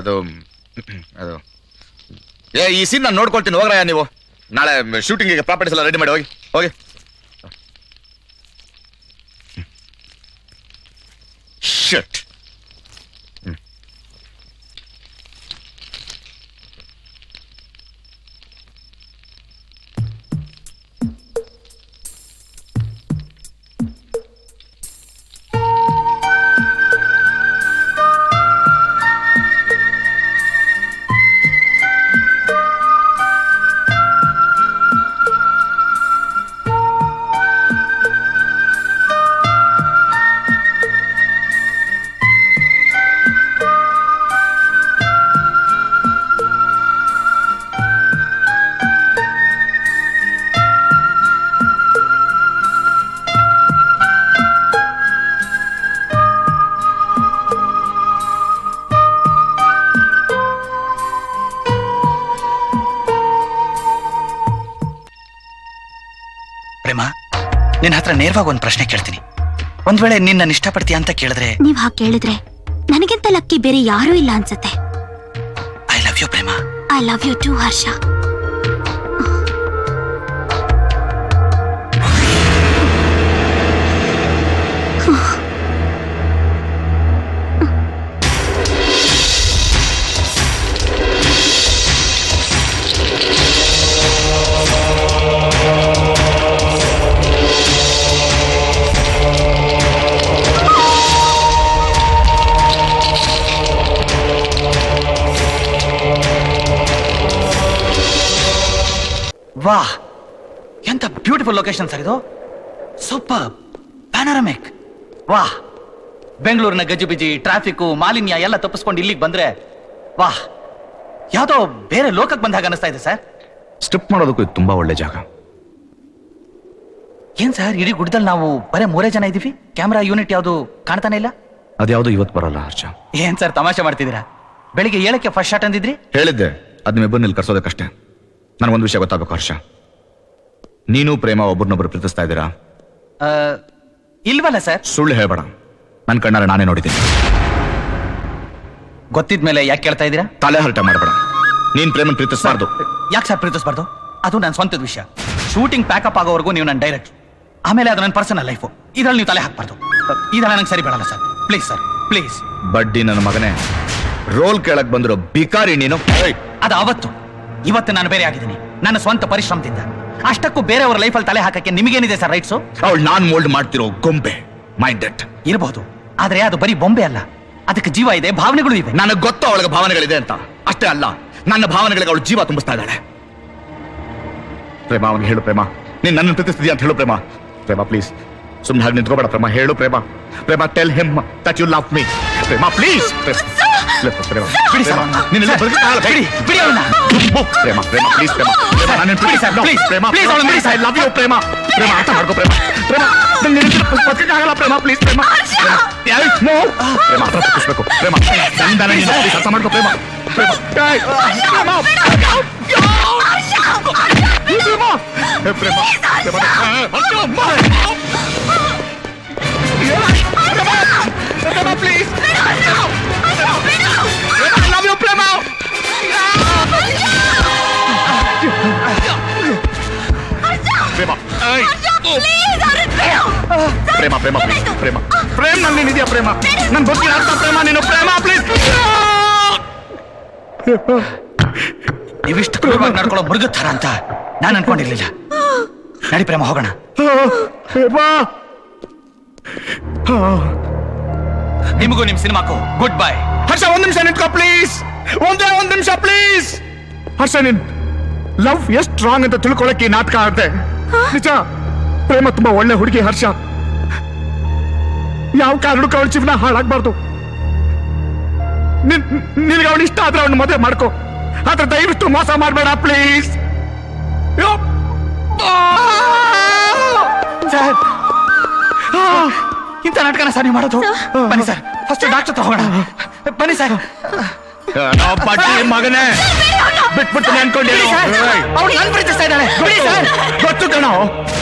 ಅದು ಅದು ಈ ಸೀನ್ ನಾನು ನೋಡ್ಕೊಳ್ತೀನಿ. ಹೋಗ್ರಯ್ಯ ನೀವು. ನಾಳೆ ಶೂಟಿಂಗಿಗೆ ಪ್ರಾಪರ್ಟೀಸ್ ಎಲ್ಲ ರೆಡಿ ಮಾಡಿ ಹೋಗಿ ಹೋಗಿ. Shit. ನಿನ್ನ ಹತ್ರ ನೇರವಾಗಿ ಒಂದು ಪ್ರಶ್ನೆ ಕೇಳ್ತೀನಿ. ಒಂದ್ ವೇಳೆ ನಿನ್ನ ಇಷ್ಟಪಡ್ತೀಯ ಅಂತ ಕೇಳಿದ್ರೆ? ನೀವ್ ಹಾಗೆ ಕೇಳಿದ್ರೆ ನನಗಿಂತ ಲಕ್ಕಿ ಬೇರೆ ಯಾರೂ ಇಲ್ಲ ಅನ್ಸುತ್ತೆ. I love you Prema. I love you too Harsha. ವಾಹ್, ಎಂತ ಬ್ಯೂಟಿಫುಲ್ ಲೊಕೇಶನ್ ಸರ್ ಇದು. Super panoramic. ವಾಹ್, ಬೆಂಗಳೂರಿನ ಗಜಿಬಿಜಿ, ಟ್ರಾಫಿಕ್, ಮಾಲಿನ್ಯ ಎಲ್ಲ ತಪ್ಪಿಸ್ಕೊಂಡು ಇಲ್ಲಿಗೆ ಬಂದ್ರೆ ವಾಹ್, ಯಾವ್ದೋ ಬೇರೆ ಲೋಕಕ್ಕೆ ಬಂದಾಗ ಅನಿಸ್ತಾ ಇದೆ ಸರ್. ಸ್ಟ್ರಿಪ್ ಮಾಡೋದಕ್ಕೂ ಇದು ತುಂಬಾ ಒಳ್ಳೆ ಜಾಗ. ಏನ್ ಸರ್, ಇಡೀ ಗುಡ್ಡದಲ್ಲಿ ನಾವು ಬರೇ 3 ಜನ ಇದೀವಿ. ಕ್ಯಾಮ್ರಾ ಯೂನಿಟ್ ಯಾವ್ದು ಕಾಣ್ತಾನೆ ಇಲ್ಲ. ಅದ್ಯಾವ್ದು ಇವತ್ತು ಬರಲ್ಲ ಹರ್ಷ. ಏನ್ ಸರ್ ತಮಾಷೆ ಮಾಡ್ತಿದ್ದೀರಾ? ಬೆಳಿಗ್ಗೆ 7ಕ್ಕೆ ಫಸ್ಟ್ ಶಾಟ್ ಅಂದಿದ್ರಿ. ಹೇಳಿದ್ದೆ, ಅದ್ ನಿಮ್ಮಿಬ್ಬರನ್ನ ಇಲ್ಲಿ ಕರ್ಸೋದಕ್ಕಷ್ಟೇ. ನನಗೊಂದು ವಿಷಯ ಗೊತ್ತಾಗಬೇಕು ಹರ್ಷ, ನೀನು ಪ್ರೇಮ ಒಬ್ಬರನ್ನೊಬ್ರು ಪ್ರೀತಿಸ್ತಾ ಇದ್ದೀರಾ? ಇಲ್ವಲ್ಲ ಸರ್. ಸುಳ್ಳು ಹೇಳ್ಬೇಡ, ನನ್ನ ಕಣ್ಣಾರೆ ನಾನೇ ನೋಡಿದ್ದೀನಿ. ಗೊತ್ತಿದ್ಮೇಲೆ ಯಾಕೆ ಕೇಳ್ತಾ ಇದ್ದೀರಾ? ತಲೆ ಹರಟೆ ಮಾಡಬೇಡ. ನೀನ್ ಪ್ರೇಮನ್ ಪ್ರೀತಿಸಬಾರ್ದು. ಯಾಕೆ ಸರ್ ಪ್ರೀತಿಸಬಾರ್ದು? ಅದು ನನ್ನ ಸ್ವಂತದ ವಿಷಯ. ಶೂಟಿಂಗ್ ಪ್ಯಾಕಪ್ ಆಗೋವರೆಗೂ ನೀವು ನನ್ನ ಡೈರೆಕ್ಟ್, ಆಮೇಲೆ ಅದು ನನ್ನ ಪರ್ಸನಲ್ ಲೈಫು. ಇದ್ರಲ್ಲಿ ನೀವು ತಲೆ ಹಾಕ್ಬಾರ್ದು. ಇದೆಲ್ಲ ನಂಗೆ ಸರಿ ಬೇಡಲ್ಲ ಸರ್. Please sir, please. ಬಡ್ಡಿ ನನ್ನ ಮಗನೇ, ರೋಲ್ ಕೇಳಕ್ ಬಂದಿರೋ ಬಿಕಾರಿ ನೀನು. ಅದು ಅವತ್ತು. ಇವತ್ತು ನಾನು ಬೇರೆ ಆಗಿದ್ದೀನಿ ನನ್ನ ಸ್ವಂತ ಪರಿಶ್ರಮದಿಂದ. ಅಷ್ಟಕ್ಕೂ ಬೇರೆಯವರ ಲೈಫಲ್ಲಿ ತಲೆ ಹಾಕಕ್ಕೆ ನಿಮಗೇನಿದೆ ಸರ್ ರೈಟ್ಸು? ಅವಳು ನಾನ್ ಮೋಲ್ಡ್ ಮಾಡ್ತಿರೋ ಗೊಂಬೆ, ಮೈಂಡೆಡ್ ಇರಬಹುದು. ಆದ್ರೆ ಅದು ಬರೀ ಬೊಂಬೆ ಅಲ್ಲ, ಅದಕ್ಕೆ ಜೀವ ಇದೆ, ಭಾವನೆಗಳು ಇವೆ. ನನಗೆ ಗೊತ್ತು ಅವಳಿಗೆ ಭಾವನೆಗಳಿದೆ ಅಂತ. ಅಷ್ಟೇ ಅಲ್ಲ, ನನ್ನ ಭಾವನೆಗಳಿಗೆ ಅವಳು ಜೀವ ತುಂಬಿಸ್ತಾ ಇದ್ದಾಳೆ. ಪ್ರೇಮ, ಅವನಿಗೆ ಹೇಳು ಪ್ರೇಮ, ನೀನ್ ನನ್ನ ಪ್ರೀತಿಸ್ತಿದ್ಯಾ ಅಂತ ಹೇಳು ಪ್ರೇಮ. ಪ್ರೇಮ ಪ್ಲೀಸ್, ಸುಮ್ಮನೆ ಹಾಗೆ ನಿಂತ್ಕೋಬೇಡ ಪ್ರೇಮ. ಹೇಳು Prema. Prema, tell him that you love me. Prema please Prema ಬಿಡಿ ಸರ್. ನಿನ್ನೆಲ್ಲ ಬದುಕಕ್ಕಾಗಲ್ಲ. ಬಿಡಿ, ಬಿಡಿ ಅವ್ಳನ್ನ. ಪ್ರೇಮ ಪ್ರೇಮ ಪ್ಲೀಸ್ ಪ್ರೇಮ ನಾನು ಬಿಡಿ ಸರ್, please. ಪ್ರೇಮ Please ಅವ್ಳನ್ನ ಬಿಡಿ sir. I love you Prema ಪ್ರೇಮ ಅರ್ಥ ಮಾಡ್ಕೋ ಪ್ರೇಮ ಪ್ರೇಮ ಬದುಕಕ್ಕಾಗಲ್ಲ ಪ್ರೇಮ ಪ್ಲೀಸ್ ಪ್ರೇಮ ನೋ ಪ್ರೇಮ ಹತ್ರ ತಪ್ಪಿಸ್ಬೇಕು ಪ್ರೇಮ ನಂದನ ನೀನು ಪ್ಲೀಸ್ ಅರ್ಥ ಮಾಡ್ಕೋ Prema Prema please I love you Prema Prema Prema Prema please Prema Prema ನಲ್ಲಿ ಇದೆಯಾ ಪ್ರೇಮ ನನ್ ಗೊತ್ತಿಲ್ಲ ಅರ್ಥ ಪ್ರೇಮ ನೀನು ಪ್ರೇಮ ಪ್ಲೀಸ್ ನೀವಿಷ್ಟು ಕ್ರೂರವಾಗಿ ನಡ್ಕೊಳ್ಳೋ ಮೃಗದ ಥರ ಅಂತ ನಾನು ಅನ್ಕೊಂಡಿರ್ಲಿಲ್ಲ. ನಡಿ ಪ್ರೇಮ ಹೋಗೋಣ. ನಿಮಗೂ ನಿಮ್ ಸಿನಿಮಾಕ್ಕೂ ಗುಡ್ ಬೈ. ಹರ್ಷ ಒಂದ್ ನಿಮಿಷ ನಿಂತ್ಕೋ ಪ್ಲೀಸ್. ಒಂದ್ ನಿಮಿಷ ಪ್ಲೀಸ್. ಹರ್ಷ ನಿನ್ ಲವ್ ಎಷ್ಟು ಸ್ಟ್ರಾಂಗ್ ಅಂತ ತಿಳ್ಕೊಳಕ್ಕೆ ಈ ನಾಟಕ ಆಗುತ್ತೆ. ನಿಜ ಪ್ರೇಮ ತುಂಬಾ ಒಳ್ಳೆ ಹುಡುಗಿ ಹರ್ಷ. ಯಾವ ಕಾರಣಕ್ಕೂ ಅವಳ ಜೀವನ ಹಾಳಾಗ್ಬಾರ್ದು. ನಿನ್ಗೆ ಅವಳು ಇಷ್ಟ ಆದ್ರೆ ಅವಳು ಮದುವೆ ಮಾಡ್ಕೋ. ಆದ್ರೆ ದಯವಿಟ್ಟು ಮೋಸ ಮಾಡಬೇಡ ಪ್ಲೀಸ್. ಸರ್, ಇಂಥ ನಾಟಕನ ಸರ್ ನೀವು ಮಾಡೋದು? ಬನ್ನಿ ಸರ್, ಫಸ್ಟ್ ಡಾಕ್ಟರ್ ಹತ್ರ ಹೋಗೋಣ. ಬನ್ನಿ ಸರ್. ಮಗನೇ ಬಿಟ್ಬಿಟ್ಟು ಅನ್ಕೊಂಡಿಲ್ಲ. ಅವಳು ನನ್ ಪ್ರೀತಿಸ್ತಾ ಇದ್ದಾಳೆ. ಬಿಡಿ ಸರ್. ಗೊತ್ತು ಕಣೋ,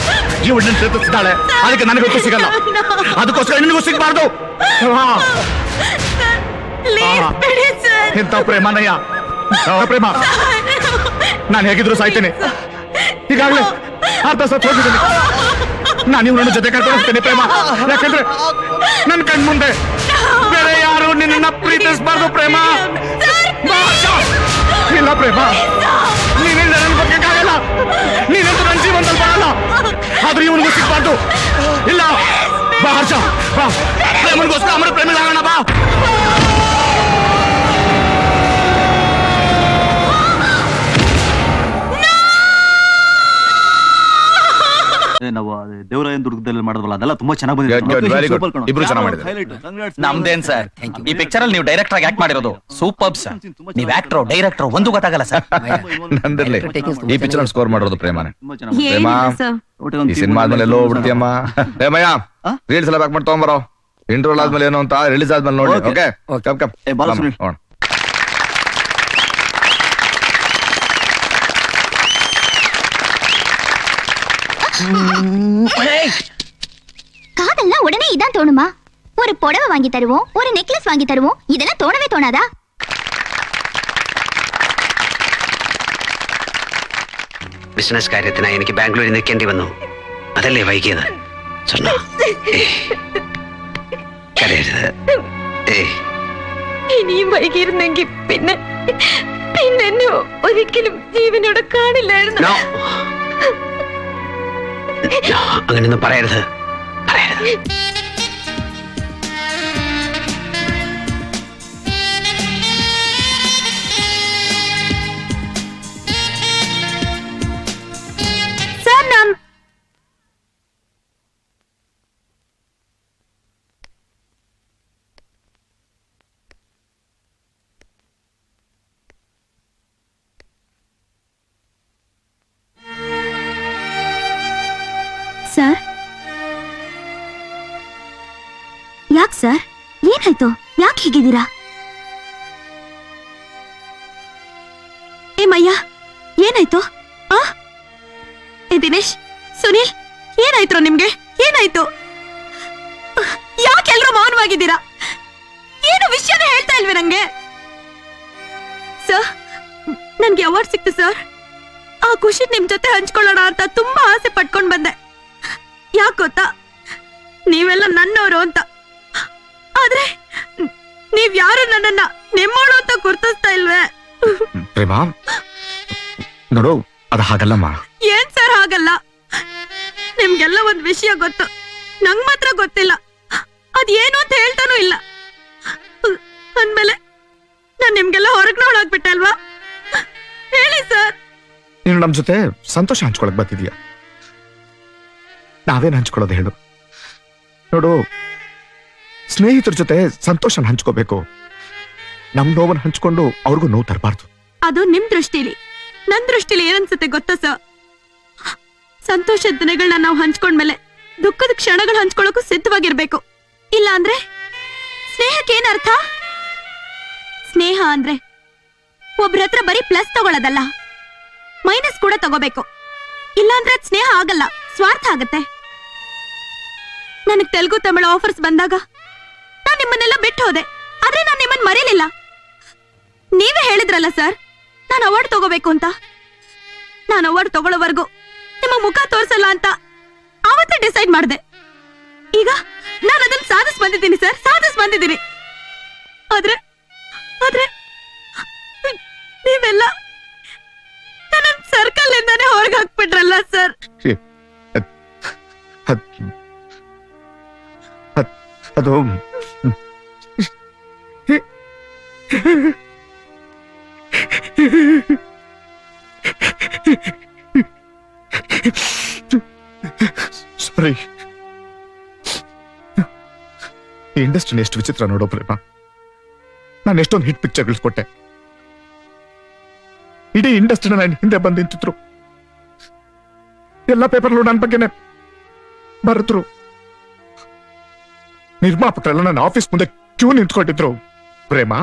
ಇವಳು ಪ್ರೀತಿಸ್ತಾಳೆ, ಅದಕ್ಕೆ ನನಗೊತ್ತು ಸಿಗಲ್ಲ. ಅದಕ್ಕೋಸ್ಕರ ನಿನಗೂ ಸಿಗ್ಬಾರ್ದು. ಇಂಥ ಪ್ರೇಮನಯ್ಯ ಪ್ರೇಮ. ನಾನು ಹೇಗಿದ್ರು ಸಾಯ್ತೇನೆ. ಈಗಾಗಲೇ ಅರ್ಧ ಸತ್ ಹೋಗಿದ್ದೀನಿ. ನಾನು ಇವನನ್ನು ಜೊತೆ ಕರ್ಕೊಂಡು ಹೋಗ್ತೇನೆ ಪ್ರೇಮ. ಯಾಕಂದ್ರೆ ನನ್ನ ಕಣ್ ಮುಂದೆ ಬೇರೆ ಯಾರು ನಿನ್ನ ಪ್ರೀತಿಸಬಾರ್ದು ಪ್ರೇಮ. ಇಲ್ಲ ಪ್ರೇಮ, ನೀನಿಂದ ನನ್ ಬಗ್ಗೆಕ್ಕಾಗಲ್ಲ. ನೀನಂತೂ ನನ್ನ ಜೀವನದಲ್ಲಿ ಬರಲ್ಲ. ಆದ್ರೆ ಇವನಿಗೂ ಸಿಗ್ಬಾರ್ದು. ಇಲ್ಲ ಬಾ ಹರ್ಷ, ಬಾ ಪ್ರೇಮನಿಗೋಸ್ಕರ ಅಮರ ಪ್ರೇಮಿಗಳಾಗೋಣ ಬಾ. ನಾವು ದೇವರಾಯನ ದುರ್ಗದಲ್ಲಿ ಮಾಡಿದ್ವಲ್ಲ, ಅದೆಲ್ಲ ತುಂಬಾ ಚೆನ್ನಾಗಿ ಇಬ್ರು ಚೆನ್ನಾಗಿ ಮಾಡಿದ್ದಾರೆ. ನಮ್ದೇನ್ ಸರ್, ಈ ಪಿಕ್ಚರ್ ಅಲ್ಲಿ ನೀವು ಡೈರೆಕ್ಟರ್ ಆಗಿ ಆಕ್ಟ್ ಮಾಡಿರೋದು ಸೂಪರ್ ಸರ್. ನೀವ್ ಆಕ್ಟರ್ ಡೈರೆಕ್ಟರ್ ಒಂದು ಗೊತ್ತಾಗಲ್ಲ ಸರ್. ನಂದಿರ್ಲಿ, ಈ ಪಿಕ್ಚರ್ ಸ್ಕೋರ್ ಮಾಡಿರೋದು ಪ್ರೇಮನೇ. ಏನಿಲ್ಲ ಸರ್. ಈ ಸಿನಿಮಾ ಆದ್ಮೇಲೆ ಎಲ್ಲೋ ಬಿಡ್ತೀಯಮ್ಮ. ಮಯ್ಯ ರೀಲ್ಸ್ ಎಲ್ಲ ಬ್ಯಾಕ್ ಮಾಡಿ ತಗೊಂಬರೋ. ಇಂಟರ್ವಲ್ ಆದ್ಮೇಲೆ ಏನು ಅಂತ ರಿಲೀಸ್ ಆದ್ಮೇಲೆ ನೋಡಿ. ಓಕೆ ಕಪ್ ಕಪ್ காதல்னா உடனே இதான் தோணுமா? ஒரு புடவை வாங்கி தருவோம், ஒரு நெக்லஸ் வாங்கி தருவோம், இதெல்லாம் தோணவே தோணாதா? ബിസിനസ് കാര്യത്തിനായി എനിക്ക് ബാംഗ്ലൂരിൽ നിൽക്കേണ്ടി വന്നു. അതല്ലേ വൈകിയത്? സ്വർണ്ണ കരയരുത്. ഇനിയും വൈകിയിരുന്നെങ്കിൽ പിന്നെ എന്നെ ഒരിക്കലും ജീവനോടെ കാണില്ലായിരുന്നു. അങ്ങനെയൊന്നും പറയരുത്. சார் நான் ಸರ್ ಯಾಕೆ ಸರ್, ಏನಾಯ್ತು? ಯಾಕೆ ಹೀಗಿದ್ದೀರಾ? ಏ ಮಯ್ಯ, ಏನಾಯ್ತು? ಏ ದಿನೇಶ್, ಸುನೀಲ್, ಏನಾಯ್ತು ನಿಮ್ಗೆ? ಏನಾಯ್ತು? ಯಾಕೆ ಎಲ್ರೂ ಮೌನವಾಗಿದ್ದೀರಾ? ಏನು ವಿಷಯನೇ ಹೇಳ್ತಾ ಇಲ್ವೇ ನಂಗೆ? ಸರ್, ನನ್ಗೆ ಅವಾರ್ಡ್ ಸಿಕ್ತು ಸರ್. ಆ ಖುಷಿ ನಿಮ್ ಜೊತೆ ಹಂಚ್ಕೊಳ್ಳೋಣ ಅಂತ ತುಂಬಾ ಆಸೆ ಪಟ್ಕೊಂಡ್ ಬಂದೆ. ಯಾಕೆ ಗೊತ್ತಾ? ನೀವೆಲ್ಲ ನನ್ನವರು ಅಂತ. ಆದ್ರೆ ನೀವ್ ಯಾರು ನನ್ನನ್ನ ನಿಮ್ಮೋಳು ಅಂತ ಗುರ್ತಿಸ್ತಾ ಇಲ್ವೇ? ಪ್ರೇಮ ನೋಡು, ಅದು ಹಾಗಲ್ಲಮ್ಮ. ಏನ್ ಸರ್ ಹಾಗಲ್ಲ? ನಿಮ್ಗೆಲ್ಲ ಒಂದ್ ವಿಷಯ ಗೊತ್ತು, ನಂಗ್ ಮಾತ್ರ ಗೊತ್ತಿಲ್ಲ. ಅದೇನು ಅಂತ ಹೇಳ್ತಾನೂ ಇಲ್ಲ. ಅಂದ್ಮೇಲೆ ನಾನ್ ನಿಮ್ಗೆಲ್ಲ ಹೊರಗ್ ನೋಡಾಕ್ಬಿಟ್ಟೆ ಅಲ್ವಾ? ಹೇಳಿ ಸರ್. ನೀನು ನಮ್ ಜೊತೆ ಸಂತೋಷ ಹಂಚ್ಕೊಳಕ್ ಬರ್ತಿದ್ಯಾ? ನಾವೇನ್ ಹಂಚ್ಕೊಳ್ಳೋದು ಹೇಳು? ನೋಡು, ಸ್ನೇಹಿತರ ಜೊತೆ ಸಂತೋಷನ ಹಂಚ್ಕೋಬೇಕು. ನಮ್ ನೋವನ್ನ ಹಂಚ್ಕೊಂಡು ಅವ್ರಿಗೂ ನೋವು ತರಬಾರ್ದು. ಅದು ನಿಮ್ ದೃಷ್ಟಿಲಿ. ನನ್ ದೃಷ್ಟಿಲಿ ಏನನ್ಸುತ್ತೆ ಗೊತ್ತಾ ಸರ್? ಸಂತೋಷದ ದಿನಗಳನ್ನ ನಾವು ಹಂಚ್ಕೊಂಡ್ಮೇಲೆ ದುಃಖದ ಕ್ಷಣಗಳು ಹಂಚ್ಕೊಳ್ಳೋಕು ಸಿದ್ಧವಾಗಿರ್ಬೇಕು. ಇಲ್ಲ ಅಂದ್ರೆ ಸ್ನೇಹಕ್ಕೆ ಏನ್ ಅರ್ಥ? ಸ್ನೇಹ ಅಂದ್ರೆ ಒಬ್ರ ಹತ್ರ ಬರೀ ಪ್ಲಸ್ ತಗೊಳ್ಳೋದಲ್ಲ, ಮೈನಸ್ ಕೂಡ ತಗೋಬೇಕು. ಇಲ್ಲ ಅಂದ್ರೆ ಅದ್ ಸ್ನೇಹ ಆಗಲ್ಲ, ಸ್ವಾರ್ಥ ಆಗತ್ತೆ. ನನಗ್ ತೆಲುಗು ತಮಿಳು ಆಫರ್ಸ್ ಬಂದಾಗ ನಾನ್ ನಿಮ್ಮನ್ನೆಲ್ಲ ಬಿಟ್ಟು ಹೋದೆ, ಆದ್ರೆ ನಾನ್ ನಿಮ್ಮನ್ನ ಮರೀಲಿಲ್ಲ. ನೀವೇ ಹೇಳಿದ್ರಲ್ಲ ಸರ್ ನಾನು ಅವಾರ್ಡ್ ತಗೋಬೇಕು ಅಂತ. ನಾನು ಅವಾರ್ಡ್ ತಗೊಳ್ಳೋವರೆಗೂ ನಿಮ್ಮ ಮುಖ ತೋರ್ಸಲ್ಲ ಅಂತ ಆವತ್ತೇ ಡಿಸೈಡ್ ಮಾಡಿದೆ. ಈಗ ನಾನು ಅದನ್ನ ಸಾಧಿಸ್ ಬಂದಿದ್ದೀನಿ ಸರ್, ಸಾಧಿಸ್ ಬಂದಿದ್ದೀನಿ. ಆದ್ರೆ ಆದ್ರೆ ನೀವೆಲ್ಲ ನನ್ನ ಸರ್ಕಲ್ ಇಂದಾನೆ ಹೊರಗೆ ಹಾಕ್ಬಿಟ್ರಲ್ಲ ಸರ್. ಅದು ಸಾರಿ. ಈ ಇಂಡಸ್ಟ್ರಿನ ಎಷ್ಟು ವಿಚಿತ್ರ ನೋಡೋ ಪ್ರೇಮ. ನಾನು ಎಷ್ಟೊಂದು ಹಿಟ್ ಪಿಕ್ಚರ್ಗಳು ಕೊಟ್ಟೆ. ಇಡೀ ಇಂಡಸ್ಟ್ರಿನ ನಾನು ಹಿಂದೆ ಬಂದು ನಿಂತಿದ್ರು. ಎಲ್ಲ ಪೇಪರ್ಗಳು ನನ್ನ ಬಗ್ಗೆನೆ ಬರೆದ್ರು. ನಿರ್ಮಾಪಕರೆಲ್ಲ ನನ್ನ ಆಫೀಸ್ ಮುಂದೆ ಕ್ಯೂ ನಿಂತ್ಕೊಂಡಿದ್ರು. ಪ್ರೇಮ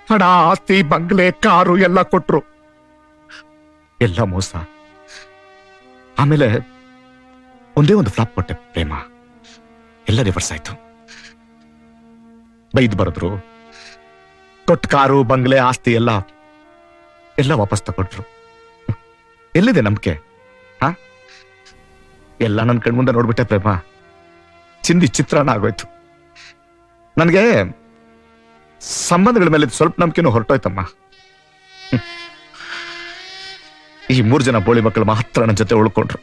ಹಣ, ಆಸ್ತಿ, ಬಂಗ್ಲೆ, ಕಾರು ಎಲ್ಲ ಕೊಟ್ರು. ಎಲ್ಲ ಮೋಸ. ಆಮೇಲೆ ಒಂದೇ ಒಂದು ಫ್ಲಾಪ್ ಕೊಟ್ಟೆ ಪ್ರೇಮ. ಎಲ್ಲ ರಿವರ್ಸ್ ಆಯ್ತು. ಬೈದ್ ಬರೆದ್ರು. ಕೊಟ್ಟ ಕಾರು, ಬಂಗ್ಲೆ, ಆಸ್ತಿ ಎಲ್ಲ ವಾಪಸ್ ತಗೊಂಡ್ರು. ಎಲ್ಲಿದೆ ನಂಬಿಕೆ? ಎಲ್ಲ ನನ್ನ ಕಣ್ಮುಂದೆ ನೋಡ್ಬಿಟ್ಟೆ ಪ್ರೇಮ. ಚಿಂದಿ ಚಿತ್ರಾನ್ನ ಆಗೋಯ್ತು. ನನಗೆ ಸಂಬಂಧಗಳ ಮೇಲೆ ಸ್ವಲ್ಪ ನಂಬಿಕೆನೂ ಹೊರಟೋಯ್ತಮ್ಮ. ಈ 3 ಜನ ಬೋಳಿ ಮಕ್ಕಳು ಮಾತ್ರ ನನ್ನ ಜೊತೆ ಉಳ್ಕೊಂಡ್ರು.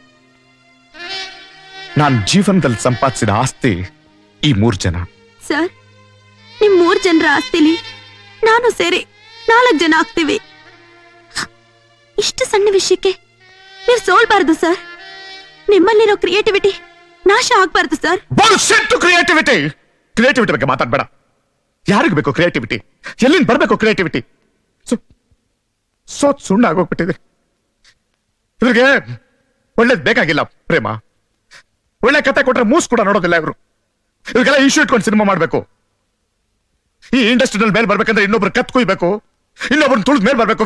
ನಾನು ಜೀವನದಲ್ಲಿ ಸಂಪಾದಿಸಿದ ಆಸ್ತಿ ಈ 3 ಜನ. ಸರ್, ನಿಮ್ 3 ಜನರ ಆಸ್ತಿಲಿ ನಾನು ಸೇರಿ 4 ಜನ ಆಗ್ತೀವಿ. ಇಷ್ಟು ಸಣ್ಣ ವಿಷಯಕ್ಕೆ ನೀವು ಸೋಲ್ಬಾರ್ದು ಸರ್. ನಿಮ್ಮಲ್ಲಿರೋ ಕ್ರಿಯೇಟಿವಿಟಿ ನಾಶ ಆಗ್ಬಾರ್ದು ಸರ್. ಕ್ರಿಯೇಟಿವಿಟಿ ಬಗ್ಗೆ ಮಾತಾಡ್ಬೇಡ. ಯಾರಿಗೂ ಬೇಕು ಕ್ರಿಯೇಟಿವಿಟಿ? ಎಲ್ಲಿಂದ ಬರ್ಬೇಕು ಕ್ರಿಯೇಟಿವಿಟಿ? ಸೋತ್ ಸುಣ್ಣ ಆಗೋಗ್ಬಿಟ್ಟಿದೆ. ಇವ್ರಿಗೆ ಒಳ್ಳೇದ್ ಬೇಕಾಗಿಲ್ಲ ಪ್ರೇಮ. ಒಳ್ಳೆ ಕತೆ ಕೊಟ್ರೆ ಮೂಸ್ ಕೂಡ ನೋಡೋದಿಲ್ಲ ಇವರು. ಇವ್ರಿಗೆಲ್ಲ ಇಶ್ಯೂ ಇಟ್ಕೊಂಡು ಸಿನಿಮಾ ಮಾಡ್ಬೇಕು. ಈ ಇಂಡಸ್ಟ್ರಿನಲ್ಲಿ ಮೇಲ್ ಬರ್ಬೇಕಂದ್ರೆ ಇನ್ನೊಬ್ರು ಕತ್ ಕುಯ್ಬೇಕು, ಇನ್ನೊಬ್ರು ತುಳಿದ ಮೇಲ್ ಬರ್ಬೇಕು.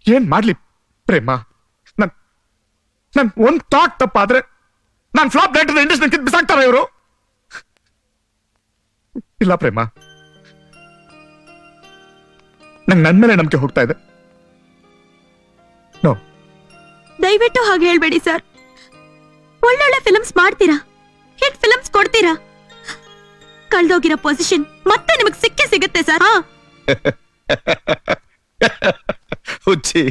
ಏನ್ ಮಾಡ್ಲಿ ಪ್ರೇಮ? ನನ್ ಒಂದ್ ಥಾಟ್ ತಪ್ಪಾದ್ರೆ ನಾನ್ ಫ್ಲಾಪ್ ಡೈರೆಕ್ಟರ್ ಇಂಡಸ್ಟ್ರಿ ಕಿತ್ ಬಿಸಾಕ್ತಾರ ಇವರು. ಇಲ್ಲ ಪ್ರೇಮ, ನಂಗೆ ನನ್ ಮೇಲೆ ನಂಬಿಕೆ ಹೋಗ್ತಾ ಇದೆ. ನೋ, ದಯವಿಟ್ಟು ಹಾಗೆ ಹೇಳ್ಬೇಡಿ ಸರ್. ಒಳ್ಳೊಳ್ಳೆ ಫಿಲ್ಮ್ಸ್ ಮಾಡ್ತೀರಾ, ಹಿಟ್ ಫಿಲ್ಮ್ಸ್ ಕೊಡ್ತೀರಾ. ಕಳ್ದೋಗಿರೋ ಪೊಸಿಷನ್ ಮತ್ತೆ ನಿಮಗ್ ಸಿಕ್ಕೇ ಸಿಗುತ್ತೆ ಸರ್. ಹುಚ್ಚಿ,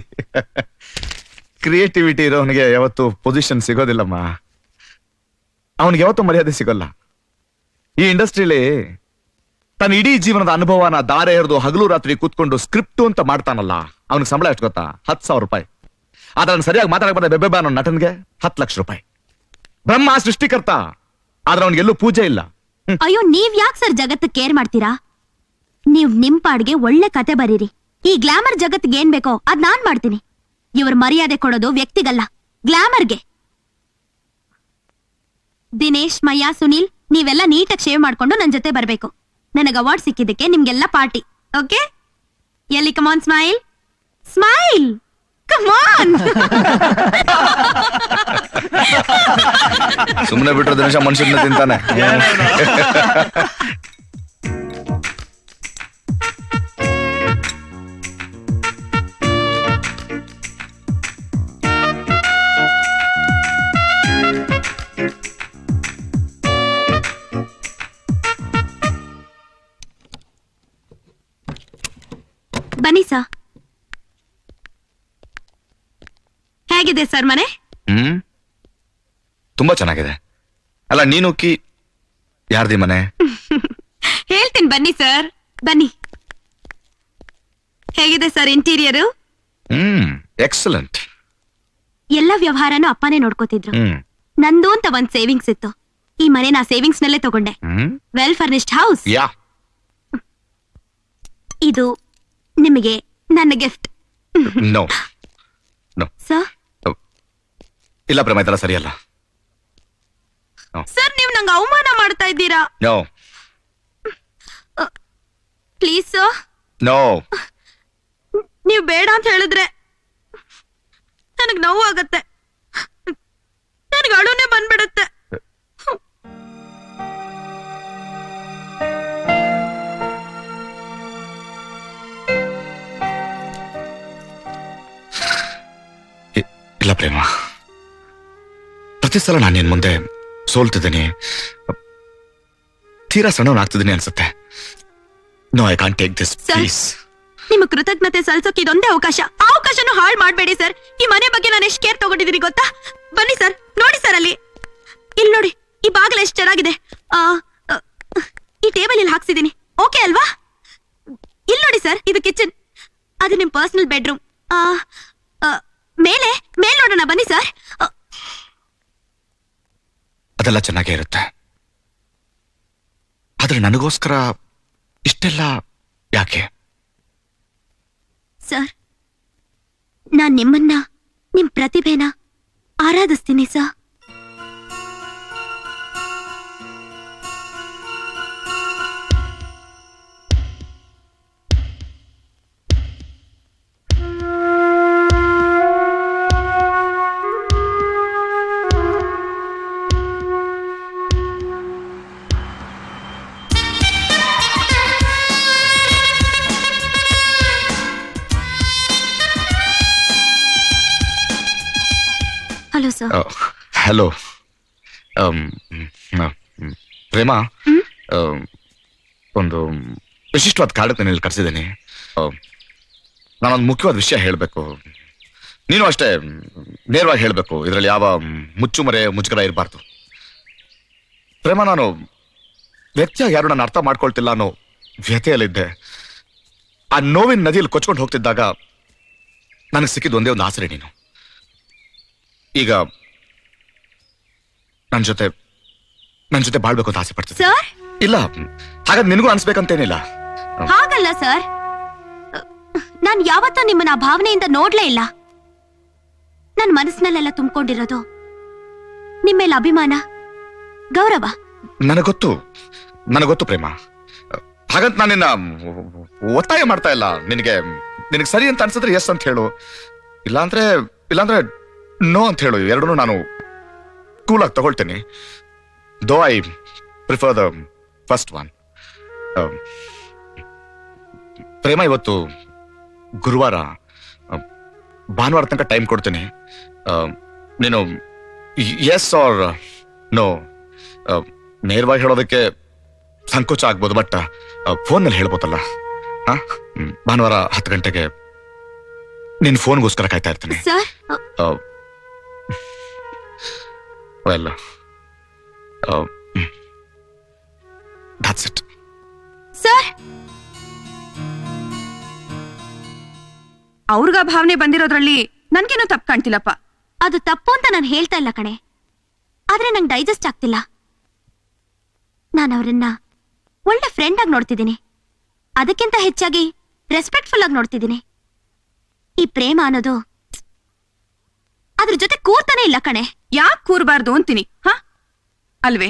ಕ್ರಿಯೇಟಿವಿಟಿ ಇರೋನಿಗೆ ಯಾವತ್ತು ಪೊಸಿಷನ್ ಸಿಗೋದಿಲ್ಲಮ್ಮ. ಅವನಿಗೆ ಯಾವತ್ತೂ ಮರ್ಯಾದೆ ಸಿಗೋಲ್ಲ. ಈ ಇಂಡಸ್ಟ್ರಿಲಿ ತನ್ನ ಇಡೀ ಜೀವನದ ಅನುಭವನ ದಾರೆ ಎರೆದು ಹಗಲು ರಾತ್ರಿ ಕೂತ್ಕೊಂಡು ಸ್ಕ್ರಿಪ್ಟ್ ಅಂತ ಮಾಡ್ತಾನಲ್ಲ, ಅವನಿಗೆ ಸಂಬಳ ಎಷ್ಟು ಗೊತ್ತಾ? 10,000 ರೂಪಾಯಿ. ಆದ್ರೆ ಅವ್ನು ಸರಿಯಾಗಿ ಮಾತಾಡಕ್ ಬಂದ ಬೆಬ್ಬೆ ಅನ್ನೋ ನಟನ್ಗೆ 10 ಲಕ್ಷ ರೂಪಾಯಿ. ಬ್ರಹ್ಮ ಸೃಷ್ಟಿಕರ್ತ, ಆದ್ರೆ ಅವನಿಗೆಲ್ಲೂ ಪೂಜೆ ಇಲ್ಲ. ಅಯ್ಯೋ, ನೀವ್ ಯಾಕೆ ಸರ್ ಜಗತ್ತು ಕೇರ್ ಮಾಡ್ತೀರಾ? ನೀವ್ ನಿಮ್ ಪಾಡ್ಗೆ ಒಳ್ಳೆ ಕತೆ ಬರೀರಿ. ಈ ಗ್ಲಾಮರ್ ಜಗತ್ತಿಗೆ ಏನ್ ಬೇಕೋ ಅದ್ ನಾನ್ ಮಾಡ್ತೀನಿ. ಇವ್ರ ಮರ್ಯಾದೆ ಕೊಡೋದು ವ್ಯಕ್ತಿಗಲ್ಲ, ಗ್ಲಾಮರ್ಗೆ. ದಿನೇಶ್, ಮಯ್ಯ, ಸುನೀಲ್, ನೀವೆಲ್ಲ ನೀಟಾಗಿ ಶೇವ್ ಮಾಡ್ಕೊಂಡು ನನ್ ಜೊತೆ ಬರ್ಬೇಕು. ನನಗೆ ಅವಾರ್ಡ್ ಸಿಕ್ಕಿದ್ದಕ್ಕೆ ನಿಮ್ಗೆಲ್ಲ ಪಾರ್ಟಿ. ಓಕೆ? ಎಲ್ಲಿ? ಕಮಾನ್, ಸ್ಮೈಲ್ ಸ್ಮೈಲ್, ಕಮಾನ್. ಸುಮ್ಮನೆ ಬಿಟ್ಟರೆ ದಿನೇಶ ಮನುಷ್ಯನ ತಿಂತಾನೆ. ಬನ್ನಿ ಸರ್. ಹೇಗಿದೆ ಸರ್ ಮನೆ? ತುಂಬಾ ಚೆನ್ನಾಗಿದೆ. ಅಲ್ಲ, ನೀನು ಯಾರ್ದಿ ಮನೆ? ಹೇಳ್ತೀನಿ ಬನ್ನಿ ಸರ್, ಬನ್ನಿ. ಹೇಗಿದೆ ಸರ್ ಇಂಟೀರಿಯರು? ಎಕ್ಸಲೆಂಟ್. ಎಲ್ಲ ವ್ಯವಹಾರನೂ ಅಪ್ಪನೇ ನೋಡ್ಕೋತಿದ್ರು. ನಂದು ಅಂತ ಒಂದ್ ಸೇವಿಂಗ್ಸ್ ಇತ್ತು. ಈ ಮನೆ ನಾ ಸೇವಿಂಗ್ಸ್ ನಲ್ಲೇ ತಗೊಂಡೆ. Well furnished house. ಯಾ, ಇದು ನಿಮಗೆ ನನ್ನ ಗಿಫ್ಟ್. ನೋ ಸರ್, ಇಲ್ಲ ಪ್ರೇಮ, ಇದೆಲ್ಲ ಸರಿಯಲ್ಲ. ಸರ್ ನೀವು ನಂಗೆ ಅವಮಾನ ಮಾಡ್ತಾ ಇದ್ದೀರಾ. No please sir. ನೋ, ನೀವು ಬೇಡ ಅಂತ ಹೇಳಿದ್ರೆ ನನಗ್ ನೋವು ಆಗತ್ತೆ, ನನಗೆ ಅಳುನೇ ಬಂದ್ಬಿಡುತ್ತೆ. ಇಲ್ಲ ಪ್ರೇಮ, ಪ್ರತಿ ಸಲ ನಾನು ನಿನ್ ಮುಂದೆ ಸೋಲ್ತಿದ್ದೀನಿ, ತೀರಾ ಸಣ್ಣವನಾಗ್ತಿದ್ದೀನಿ ಅನ್ಸುತ್ತೆ. No, I can't take this please. ನಿಮ್ಮ ಕೃತಜ್ಞತೆ ಸಲ್ಸೋಕೆ ಇದೊಂದೇ ಅವಕಾಶ. ಆ ಅವಕಾಶನು ಹಾಳು ಮಾಡಬೇಡಿ ಸರ್. ಈ ಮನೆ ಬಗ್ಗೆ ನಾನು ಎಷ್ಟು ಕೇರ್ ತಗೊಂಡಿದ್ದೀನಿ ಗೊತ್ತಾ? ಬನ್ನಿ ಸರ್, ನೋಡಿ ಸರ್, ಅಲ್ಲಿ ಇಲ್ಲಿ ನೋಡಿ, ಈ ಬಾಗಿಲು ಎಷ್ಟು ಚೆನ್ನಾಗಿದೆ. ಈ ಟೇಬಲ್ ಇಲ್ಲಿ ಹಾಕ್ಸಿದೀನಿ, ಓಕೆ ಅಲ್ವಾ? ಇಲ್ಲಿ ನೋಡಿ ಸರ್, ಇದು ಕಿಚನ್, ಅದು ನಿಮ್ ಪರ್ಸನಲ್ ಬೆಡ್ರೂಮ್. ಮೇಲೆ ನೋಡೋಣ ಬನ್ನಿ ಸರ್. ಅದೆಲ್ಲ ಚೆನ್ನಾಗೇ ಇರುತ್ತೆ, ಆದ್ರೆ ನನಗೋಸ್ಕರ ಇಷ್ಟೆಲ್ಲ ಯಾಕೆ? ಸರ್, ನಾನ್ ನಿಮ್ಮನ್ನ, ನಿಮ್ ಪ್ರತಿಭೆನ ಆರಾಧಿಸ್ತೀನಿ ಸರ್. Hello sir. ಹಲೋ ಪ್ರೇಮ, ಒಂದು ವಿಶಿಷ್ಟವಾದ ಕಾರಣಕ್ಕೆ ನಾನು ಇಲ್ಲಿ ಕರೆಸಿದ್ದೀನಿ. ನಾನೊಂದು ಮುಖ್ಯವಾದ ವಿಷಯ ಹೇಳಬೇಕು, ನೀನು ಅಷ್ಟೇ ನೇರವಾಗಿ ಹೇಳಬೇಕು. ಇದರಲ್ಲಿ ಯಾವ ಮುಚ್ಚುಮರೆ ಇರಬಾರ್ದು. ಪ್ರೇಮ, ನಾನು ವ್ಯಕ್ತಿಯಾಗಿ ಯಾರು ನಾನು ಅರ್ಥ ಮಾಡ್ಕೊಳ್ತಿಲ್ಲ ಅನ್ನೋ ವ್ಯಥೆಯಲ್ಲಿದ್ದೆ. ಆ ನೋವಿನ ನದಿಯಲ್ಲಿ ಕೊಚ್ಕೊಂಡು ಹೋಗ್ತಿದ್ದಾಗ ನನಗೆ ಸಿಕ್ಕಿದ್ದು ಒಂದೇ ಒಂದು ಆಸರೆ ನೀನು. ಈಗ ನನ್ನ ಜೊತೆ ಬಾಳ್ಬೇಕು ಅಂತ ಆಸೆ ಪಡ್ತೀನಿ. ಸರ್, ಇಲ್ಲ, ಹಾಗಾದ್ರೆ ನಿನಗೂ ಅನ್ಸ್ಬೇಕಂತೇನಿಲ್ಲ. ಹಾಗಲ್ಲ ಸರ್, ನಾನ್ ಯಾವತ್ತೂ ನಿಮ್ಮನ್ನ ಆ ಭಾವನೆಯಿಂದ ನೋಡ್ಲೇ ಇಲ್ಲ. ನನ್ನ ಮನಸ್ಸಿನಲ್ಲೆಲ್ಲ ತುಂಬಿಕೊಂಡಿರೋದು ನಿಮ್ಮ ಮೇಲೆ ಅಭಿಮಾನ, ಗೌರವ. ನನಗೊತ್ತು ಪ್ರೇಮ, ಹಾಗಂತ ನಾನು ನಿನ್ನ ಒತ್ತಾಯ ಮಾಡ್ತಾ ಇಲ್ಲ. ನಿನಗೆ ಸರಿ ಅಂತ ಅನ್ಸಿದ್ರೆ ಎಸ್ ಅಂತ ಹೇಳು, ಇಲ್ಲಾಂದ್ರೆ ನೋ ಅಂತ ಹೇಳು. ಎರಡನ್ನೂ ನಾನು ಕೂಲಾಗಿ ತಗೊಳ್ತೇನೆ. Though I prefer the first one. Prema, ಇವತ್ತು ಗುರುವಾರ, ಭಾನುವಾರ ತನಕ ಟೈಮ್ ಕೊಡ್ತೇನೆ. ನೀನು ಎಸ್ ಆರ್ ನೋ ನೇರವಾಗಿ ಹೇಳೋದಕ್ಕೆ ಸಂಕೋಚ ಆಗ್ಬೋದು, ಬಟ್ ಫೋನ್ನಲ್ಲಿ ಹೇಳ್ಬೋದಲ್ಲ. ಭಾನುವಾರ 10 ಗಂಟೆಗೆ ನಿನ್ ಫೋನ್ಗೋಸ್ಕರ ಕಾಯ್ತಾ ಇರ್ತೀನಿ. Well, that's it. ಸರ್, ಅವ್ರಿಗ ಭಾವನೆ ಬಂದಿರೋದ್ರಲ್ಲಿ ನನ್ಗೇನು ತಪ್ಪು ಕಾಣ್ತಿಲ್ಲಪ್ಪ. ಅದು ತಪ್ಪು ಅಂತ ನಾನು ಹೇಳ್ತಾ ಇಲ್ಲ ಕಣೆ, ಆದ್ರೆ ನಂಗೆ ಡೈಜೆಸ್ಟ್ ಆಗ್ತಿಲ್ಲ. ನಾನು ಅವರನ್ನ ಒಳ್ಳೆ ಫ್ರೆಂಡ್ ಆಗಿ ನೋಡ್ತಿದ್ದೀನಿ, ಅದಕ್ಕಿಂತ ಹೆಚ್ಚಾಗಿ ರೆಸ್ಪೆಕ್ಟ್ಫುಲ್ ಆಗಿ ನೋಡ್ತಿದ್ದೀನಿ. ಈ ಪ್ರೇಮ ಅನ್ನೋದು ಅದ್ರ ಜೊತೆ ಕೂರ್ತಾನೆ ಇಲ್ಲ ಕಣೆ. ಯಾಕೆ ಕೂರ್ಬಾರ್ದು ಅಂತೀನಿ? ಅಲ್ವೇ,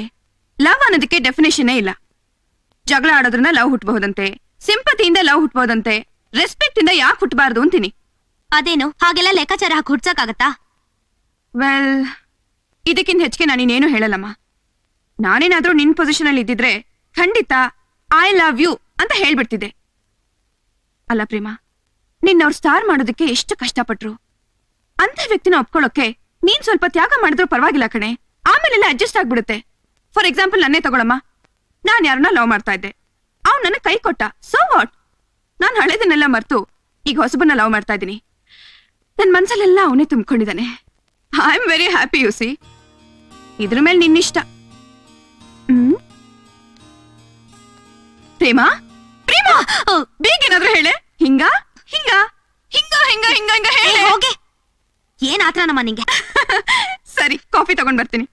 ಲವ್ ಅನ್ನೋದಕ್ಕೆ ಡೆಫಿನೇಷನ್ನೇ ಇಲ್ಲ. ಜಗಳ ಆಡೋದ್ರಿಂದ ಲವ್ ಹುಟ್ಟಬಹುದಂತೆ, ಸಿಂಪತಿಯಿಂದ ಲವ್ ಹುಟ್ಟಬಹುದಂತೆ, ರೆಸ್ಪೆಕ್ಟ್ ಇಂದ ಯಾಕೆ ಹುಟ್ಟಬಾರ್ದು ಅಂತೀನಿ. ಅದೇನು ಹಾಗೆಲ್ಲ ಲೆಕ್ಕಾಚಾರ ಹಾಕಿ ಹುಡ್ಸಕ್ಕಾಗತ್ತಾ? ವೆಲ್, ಇದಕ್ಕಿಂತ ಹೆಚ್ಚಿಗೆ ನಾನಿನ್ನೇನು ಹೇಳಲ್ಲಮ್ಮ. ನಾನೇನಾದ್ರೂ ನಿನ್ ಪೊಸಿಷನ್ ಅಲ್ಲಿ ಇದ್ದಿದ್ರೆ ಖಂಡಿತ ಐ ಲವ್ ಯು ಅಂತ ಹೇಳ್ಬಿಡ್ತಿದ್ದೆ. ಅಲ್ಲ ಪ್ರೇಮ, ನಿನ್ನವ್ರು ಸ್ಟಾರ್ ಮಾಡೋದಕ್ಕೆ ಎಷ್ಟು ಕಷ್ಟಪಟ್ರು. ಅಂತ ವ್ಯಕ್ತಿನ ಒಪ್ಕೊಳ್ಳೋಕೆ ನೀನ್ ಸ್ವಲ್ಪ ತ್ಯಾಗ ಮಾಡಿದ್ರು ಪರವಾಗಿಲ್ಲ ಕಣೆ, ಆಮೇಲೆಲ್ಲ ಅಡ್ಜಸ್ಟ್ ಆಗ್ಬಿಡುತ್ತೆ. ಫಾರ್ ಎಕ್ಸಾಂಪಲ್ ನನ್ನೇ ತಗೊಳಮ್ಮ, ನಾನ್ ಯಾರನ್ನ ಲವ್ ಮಾಡ್ತಾ ಇದ್ದೆ, ಅವ್ನು ನನಗೆ ಕೈ ಕೊಟ್ಟ, ಸೋ ವಾಟ್? ನಾನ್ ಹಳೆದನ್ನೆಲ್ಲ ಮರ್ತು ಈಗ ಹೊಸಬನ್ನ ಲವ್ ಮಾಡ್ತಾ ಇದ್ದೀನಿ. ನನ್ ಮನ್ಸಲ್ಲೆಲ್ಲ ಅವನೇ ತುಂಬಿಕೊಂಡಿದ್ದಾನೆ. I am very happy. You see, ಇದ್ರ ಮೇಲೆ ನಿನ್ನಿಷ್ಟ. ಪ್ರೇಮ, ಪ್ರೇಮ, ಬೇಗೇನಾದ್ರೂ ಹೇಳೆ. ಹಿಂಗ ಹಿಂಗ ಹಿಂಗ ಹಿಂಗ ಹಿಂಗ ಹಿಂಗ ಹೇಳೆ. ಹೋಗೆ, ಏನ್ ಆತ್ರ ನಮ್ಮ ನಿಂಗೆ? ಸರಿ, ಕಾಫಿ ತಗೊಂಡ್ ಬರ್ತೀನಿ.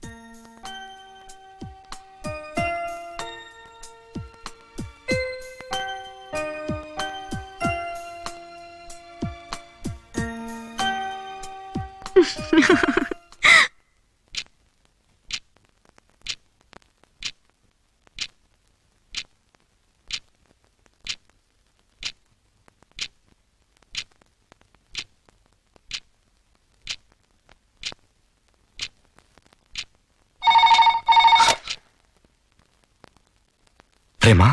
Prema,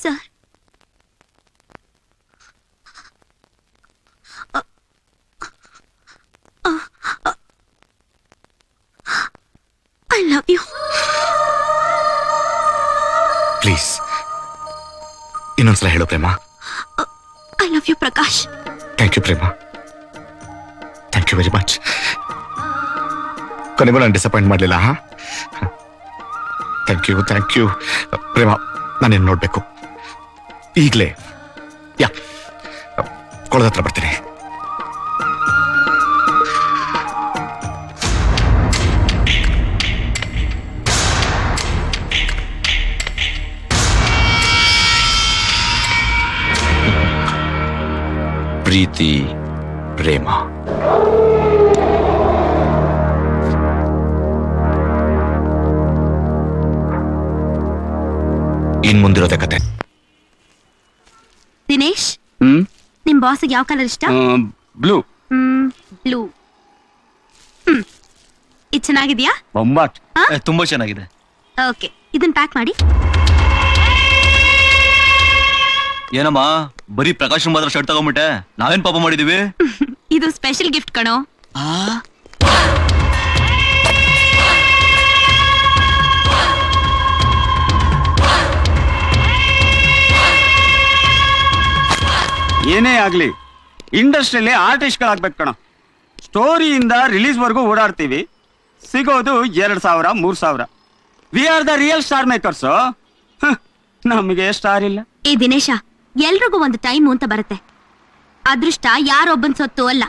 sir, I love you. Please ಇನ್ನೊಂದ್ಸಲ ಹೇಳು Prema. I love you Prakash. Thank you Prema, thank you very much. ಕೊನೆಗೂ ನಾನು ಡಿಸಪಾಯಿಂಟ್ ಮಾಡಲಿಲ್ಲ. ಹಾ, ಥ್ಯಾಂಕ್ ಯು ಪ್ರೇಮ. ನಾನೇನು ನೋಡ್ಬೇಕು ಈಗಲೇ? ಯಾ, ಕೊಳದ ಹತ್ರ ಬರ್ತೀನಿ. ಪ್ರೀತಿ ಪ್ರೇಮ. ಇನ್ ಮುಂದಿರೋದೇ ಕತೆ. ದಿನೇಶ್, ನಿಮ್ ಬಾಸ್ಗೆ ಯಾವ ಕಲರ್ ಇಷ್ಟ? ಬ್ಲೂ. ಬ್ಲೂ. ಇದು ಚೆನ್ನಾಗಿದ್ಯಾ? ಬೊಂಬಾಟ್. ಹಾ? ತುಂಬಾ ಚೆನ್ನಾಗಿದೆ. ಓಕೆ, ಇದನ್ನ ಪ್ಯಾಕ್ ಮಾಡಿ. ಏನಮ್ಮ ಬರೀ ಪ್ರಕಾಶ್ ಮಾತ್ರ ಶರ್ಟ್ ತಗೊಂಡ್ಬಿಟ್ಟೆ, ನಾವೇನ್ ಪಾಪ ಮಾಡಿದೀವಿ? ಇದು ಸ್ಪೆಷಲ್ ಗಿಫ್ಟ್ ಕಣೋ. ಏನೇ ಆಗ್ಲಿ ಇಂಡಸ್ಟ್ರಿಯಲ್ಲಿ ಆರ್ಟಿಸ್ಟ್ಗಳಾಗ್ಬೇಕು ಕಣ. ಸ್ಟೋರಿಯಿಂದ ರಿಲೀಸ್ ವರ್ಗೂ ಓಡಾಡ್ತೀವಿ, ಸಿಗೋದು 2,000 3,000. We are the real star makers. ನಮಗೆ ಸ್ಟಾರ್ ಇಲ್ಲ. ಏ ದಿನೇಶ, ಎಲ್ರಿಗೂ ಒಂದು ಟೈಮು ಅಂತ ಬರುತ್ತೆ. ಅದೃಷ್ಟ ಯಾರೊಬ್ಬನ್ ಸೊತ್ತು ಅಲ್ಲ.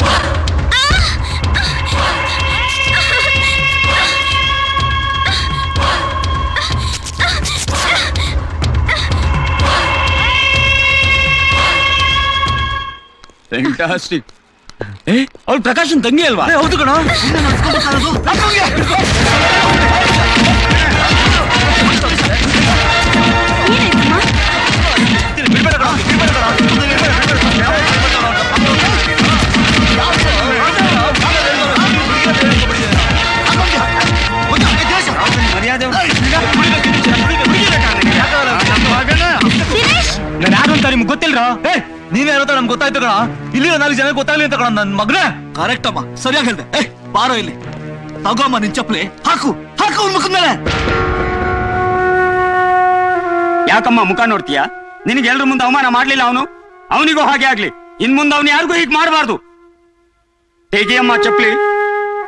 ಫ್ಯಾಂಟಾಸ್ಟಿಕ್. ಅವ್ಳು ಪ್ರಕಾಶನ್ ತಂಗಿ ಅಲ್ವಾ? ಹೌದು ಕಣ. ನಾನು ಯಾರು ಅಂತ ನಿಮ್ಗೆ ಗೊತ್ತಿಲ್ರ? ನೀವೇ ಇರೋದ ನಮ್ಗೆ ಗೊತ್ತಾಯ್ತು ಕಣ. ಇಲ್ಲಿ 4 ಜನ ಗೊತ್ತಾಗ್ಲಿ ಅಂತ ಕಣ ನನ್ ಮಗನೇ. ಕರೆಕ್ಟ್ ಅಮ್ಮ, ಸರಿಯಾಗಿ ಹೇಳ್ದೆ. ಬಾರೋ ಇಲ್ಲಿ, ತಗೋಮ್ಮ ನಿನ್ ಚಪ್ಲಿ, ಹಾಕು ಅವ್ನ ಮುಖದ ಮೇಲೆ. ಯಾಕಮ್ಮ ಮುಖ ನೋಡ್ತೀಯಾ? ನಿನಗೆ ಎಲ್ರ ಮುಂದೆ ಅವಮಾನ ಮಾಡ್ಲಿಲ್ಲ ಅವನು? ಅವನಿಗೂ ಹಾಗೆ ಆಗ್ಲಿ. ಇನ್ ಮುಂದೆ ಅವನು ಯಾರಿಗೂ ಹೀಗೆ ಮಾಡಬಾರ್ದು. ತೆಗಿಯಮ್ಮ ಚಪ್ಲಿ,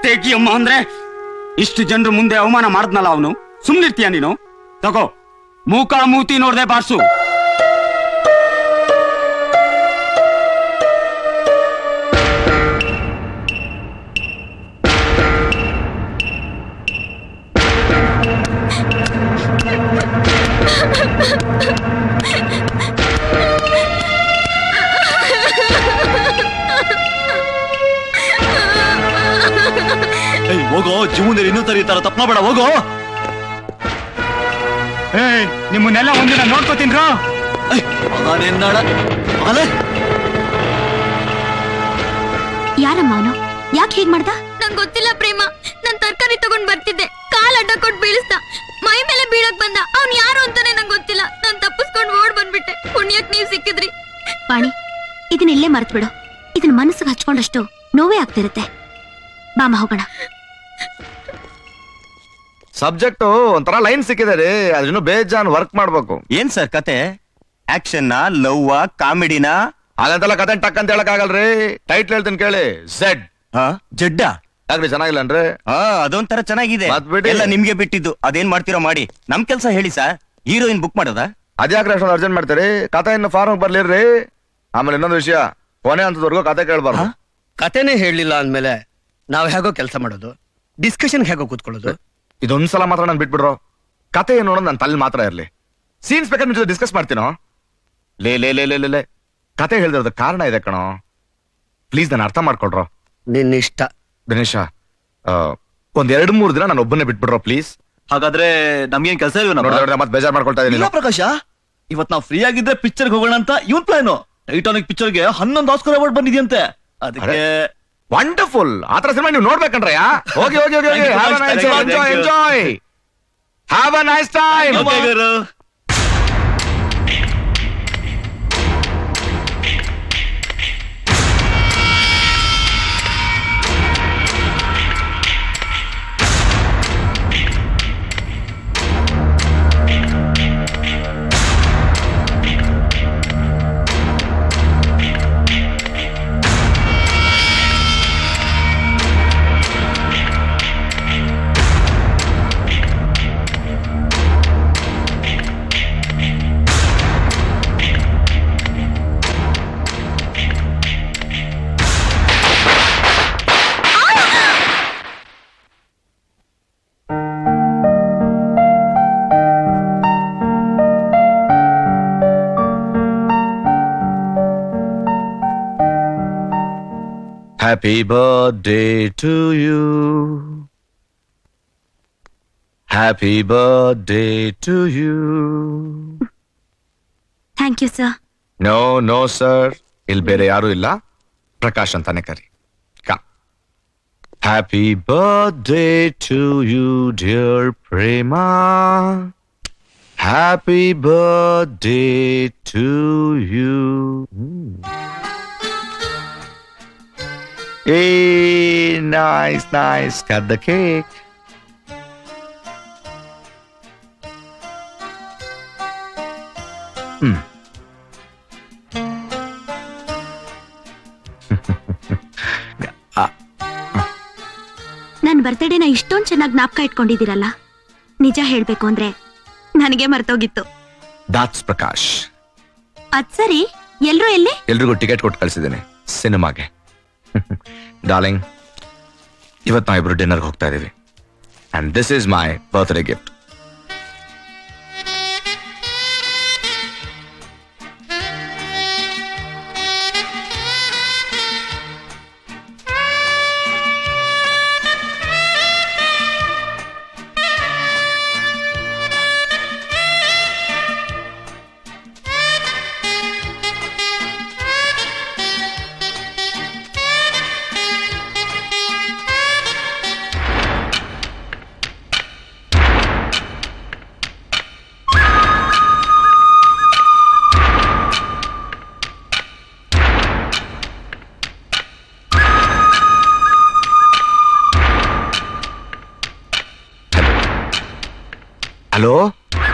ತೆಗಿಯಮ್ಮ ಅಂದ್ರೆ ಇಷ್ಟು ಜನರ ಮುಂದೆ ಅವಮಾನ ಮಾಡಿದ್ನಲ್ಲ ಅವನು. ಸುಮ್ನಿರ್ತೀಯ ನೀನು? ತಗೋ, ಮೂಕ ಮೂತಿ ನೋಡ್ದೆ ಬಾರ್ಸು. ಹೋಗೋ, ಜೀವನದಲ್ಲಿ ಇನ್ನೂ ತರ ತಪ್ಪ ಮಾಡಬೇಡ, ಹೋಗೋ. ನಿಮ್ಮನ್ನೆಲ್ಲ ಒಂದಿನ ನೋಡ್ಕೋತೀನ್ರ. ಯಾರಮ್ಮ ಅವನು? ಯಾಕೆ ಹೀಗ್ ಮಾಡ್ದ? ನಂಗೆ ಗೊತ್ತಿಲ್ಲ ಪ್ರೇಮ. ನಾನ್ ತರಕಾರಿ ತಗೊಂಡ್ ಬರ್ತಿದ್ದೆ, ಕಾಲ್ ಅಡ್ಡ ಕೊಟ್ಟು ಬೀಳಿಸ್ದ, ಮೈ ಮೇಲೆ ಬೀಳಕ್ ಬಂದ. ಅವ್ನ್ ಯಾರು ಅಂತಾನೆ ನಂಗೆ ಗೊತ್ತಿಲ್ಲ. ನಾನ್ ತಪ್ಪಿಸ್ಕೊಂಡು ಓಡ್ ಬಂದ್ಬಿಟ್ಟೆ. ಪುಣ್ಯಕ್ ನೀವ್ ಸಿಕ್ಕಿದ್ರಿ. ವಾಣಿ, ಇದನ್ನೆಲ್ಲೇ ಮರ್ತ್ ಬಿಡು. ಇದನ್ನ ಮನಸ್ಸಿಗೆ ಹಚ್ಕೊಂಡಷ್ಟು ನೋವೇ ಆಗ್ತಿರುತ್ತೆ. ಬಾಮ ಹೋಗೋಣ. ಸಬ್ಜೆಕ್ಟ್ ಒಂಥರ ಲೈನ್ ಸಿಕ್ಕಿದೆ ರೀ, ಅದಿನ್ನು ಬೇಜಾನ್ ವರ್ಕ್ ಮಾಡ್ಬೇಕು. ಏನ್ ಸರ್ ಕತೆ? Action love ಕಾಮಿಡಿನಾ? ಹಾಗಂತೆಲ್ಲ ಕತೆ ಟಕ್ ಅಂತ ಹೇಳಕ್ ಆಗಲ್ರಿ. ಟೈಟ್ಲ್ ಹೇಳ್ತೀನಿ ಕೇಳಿ, ಝೆಡ್. ಜಡ್ಡ ಯಾಕ್ರಿ ಚೆನ್ನಾಗಿಲ್ಲ ಅನ್ರಿ? ಅದೊಂಥರ ಚೆನ್ನಾಗಿದೆ. ಮತ್ತ್ ಬಿಡಿ. ಎಲ್ಲ ನಿಮ್ಗೆ ಬಿಟ್ಟಿದ್ದು. ಅದೇನ್ ಮಾಡ್ತೀರೋ ಮಾಡಿ. ನಮ್ ಕೆಲ್ಸ ಹೇಳಿ ಸರ್. ಹೀರೋಯಿನ್ ಬುಕ್ ಮಾಡೋದಾ? ಅದ್ಯಾಕ್ರಿ ಅಷ್ಟೊಂದು ಅರ್ಜೆಂಟ್ ಮಾಡ್ತೀರಿ? ಕತೆ ಇನ್ನು ಫಾರ್ಮ್ ಬರ್ಲಿರ್ರಿ. ಆಮೇಲೆ ಇನ್ನೊಂದು ವಿಷಯ, ಕೊನೆ ಅಂತದವರೆಗೂ ಕತೆ ಕೇಳ್ಬಾರ್ದು. ಕತೆನೇ ಹೇಳಲಿಲ್ಲ ಅಂದ್ಮೇಲೆ ನಾವ್ ಹೇಗೋ ಕೆಲಸ ಮಾಡೋದು? ಡಿಸ್ಕಷನ್ ಹೇಗೋ ಕೂತ್ಕೊಳ್ಳೋದು? ಇದೊಂದ್ಸಲ ಮಾತ್ರ ನಾನು ಬಿಟ್ಬಿಡ್ರೋ. ಕತೆ ಏನು ಅನ್ನೋದು ನನ್ನ ತಲೆ ಮಾತ್ರ ಇರ್ಲಿ. ಸೀನ್ಸ್ ಬೇಕಾದ್ರೆ ನಿಮ್ ಜೊತೆ ಡಿಸ್ಕಸ್ ಮಾಡ್ತೀನೋ. ಲೇ ಲೇ ಲೇ ಲೇ ಲೇ ಲೇ ಕತೆ ಹೇಳಿದ್ರದ ಕಾರಣ ಇದೆ ಕಣೋ. ಪ್ಲೀಸ್ ನಾನು ಅರ್ಥ ಮಾಡ್ಕೊಳ್ರೋ. ನಿನ್ನ ಇಷ್ಟ. ದಿನೇಶ, ಒಂದ್ 2-3 ದಿನ ನಾನು ಒಬ್ಬನೇ ಬಿಟ್ಬಿಡ್ರೋ ಪ್ಲೀಸ್. ಹಾಗಾದ್ರೆ ನಮ್ಗೇನ್ ಕೆಲಸ ಇಲ್ವೇನೋ? ಮತ್ತೆ ಬೇಜಾರ್ ಮಾಡ್ಕೊಳ್ತಾ ಇಲ್ಲ ಇದೀನಿ. ಪ್ರಕಾಶ, ಇವತ್ ನಾವು ಫ್ರೀ ಆಗಿದ್ರೆ ಪಿಕ್ಚರ್ಗೆ ಹೋಗೋಣ ಅಂತ ಇವನ್ ಪ್ಲಾನು. ಟೈಟಾನಿಕ್ ಪಿಕ್ಚರ್ಗೆ 11 ಆಸ್ಕರ್ ಅವಾರ್ಡ್ ಬಂದಿದೆಯಂತೆ. ಅದಕ್ಕೆ ವಂಡರ್ಫುಲ್. ಆತರ ಸಿನಿಮಾ ನೀವು ನೋಡ್ಬೇಕಂಡ್ರಯ್ಯ. ಹೋಗಿ ಹೋಗಿ ಹೋಗಿ ಹೋಗಿ. Have a nice enjoy enjoy. Have a nice time. Happy birthday to you. Happy birthday to you. Thank you sir. No sir. ಇಲ್ಲಿ ಬೇರೆ ಯಾರು ಇಲ್ಲ. ಪ್ರಕಾಶ್ ಅಂತಾನೆ ಕರಿ. Happy birthday to you, dear Prema. Happy birthday to you. Hey, nice. Cut the cake. ನನ್ನ ಬರ್ತ್ಡೇನ ಇಷ್ಟೊಂದು ಚೆನ್ನಾಗಿ ಜ್ಞಾಪಕ ಇಟ್ಕೊಂಡಿದ್ದೀರಲ್ಲ. ನಿಜ ಹೇಳ್ಬೇಕು ಅಂದ್ರೆ ನನಗೆ ಮರ್ತೋಗಿತ್ತು. That's Prakash. ಅದ್ ಸರಿ, ಎಲ್ರು ಎಲ್ಲಿ? ಎಲ್ರಿಗೂ ಟಿಕೆಟ್ ಕೊಟ್ಟು ಕಳ್ಸಿದ್ದೀನಿ ಸಿನಿಮಾಗೆ. ಡಾರ್ಲಿಂಗ್, ಇವತ್ತು ನಾವು ಇಬ್ರು ಡಿನ್ನರ್ಗೆ ಹೋಗ್ತಾ ಇದೀವಿ. And this is my birthday gift. Hello,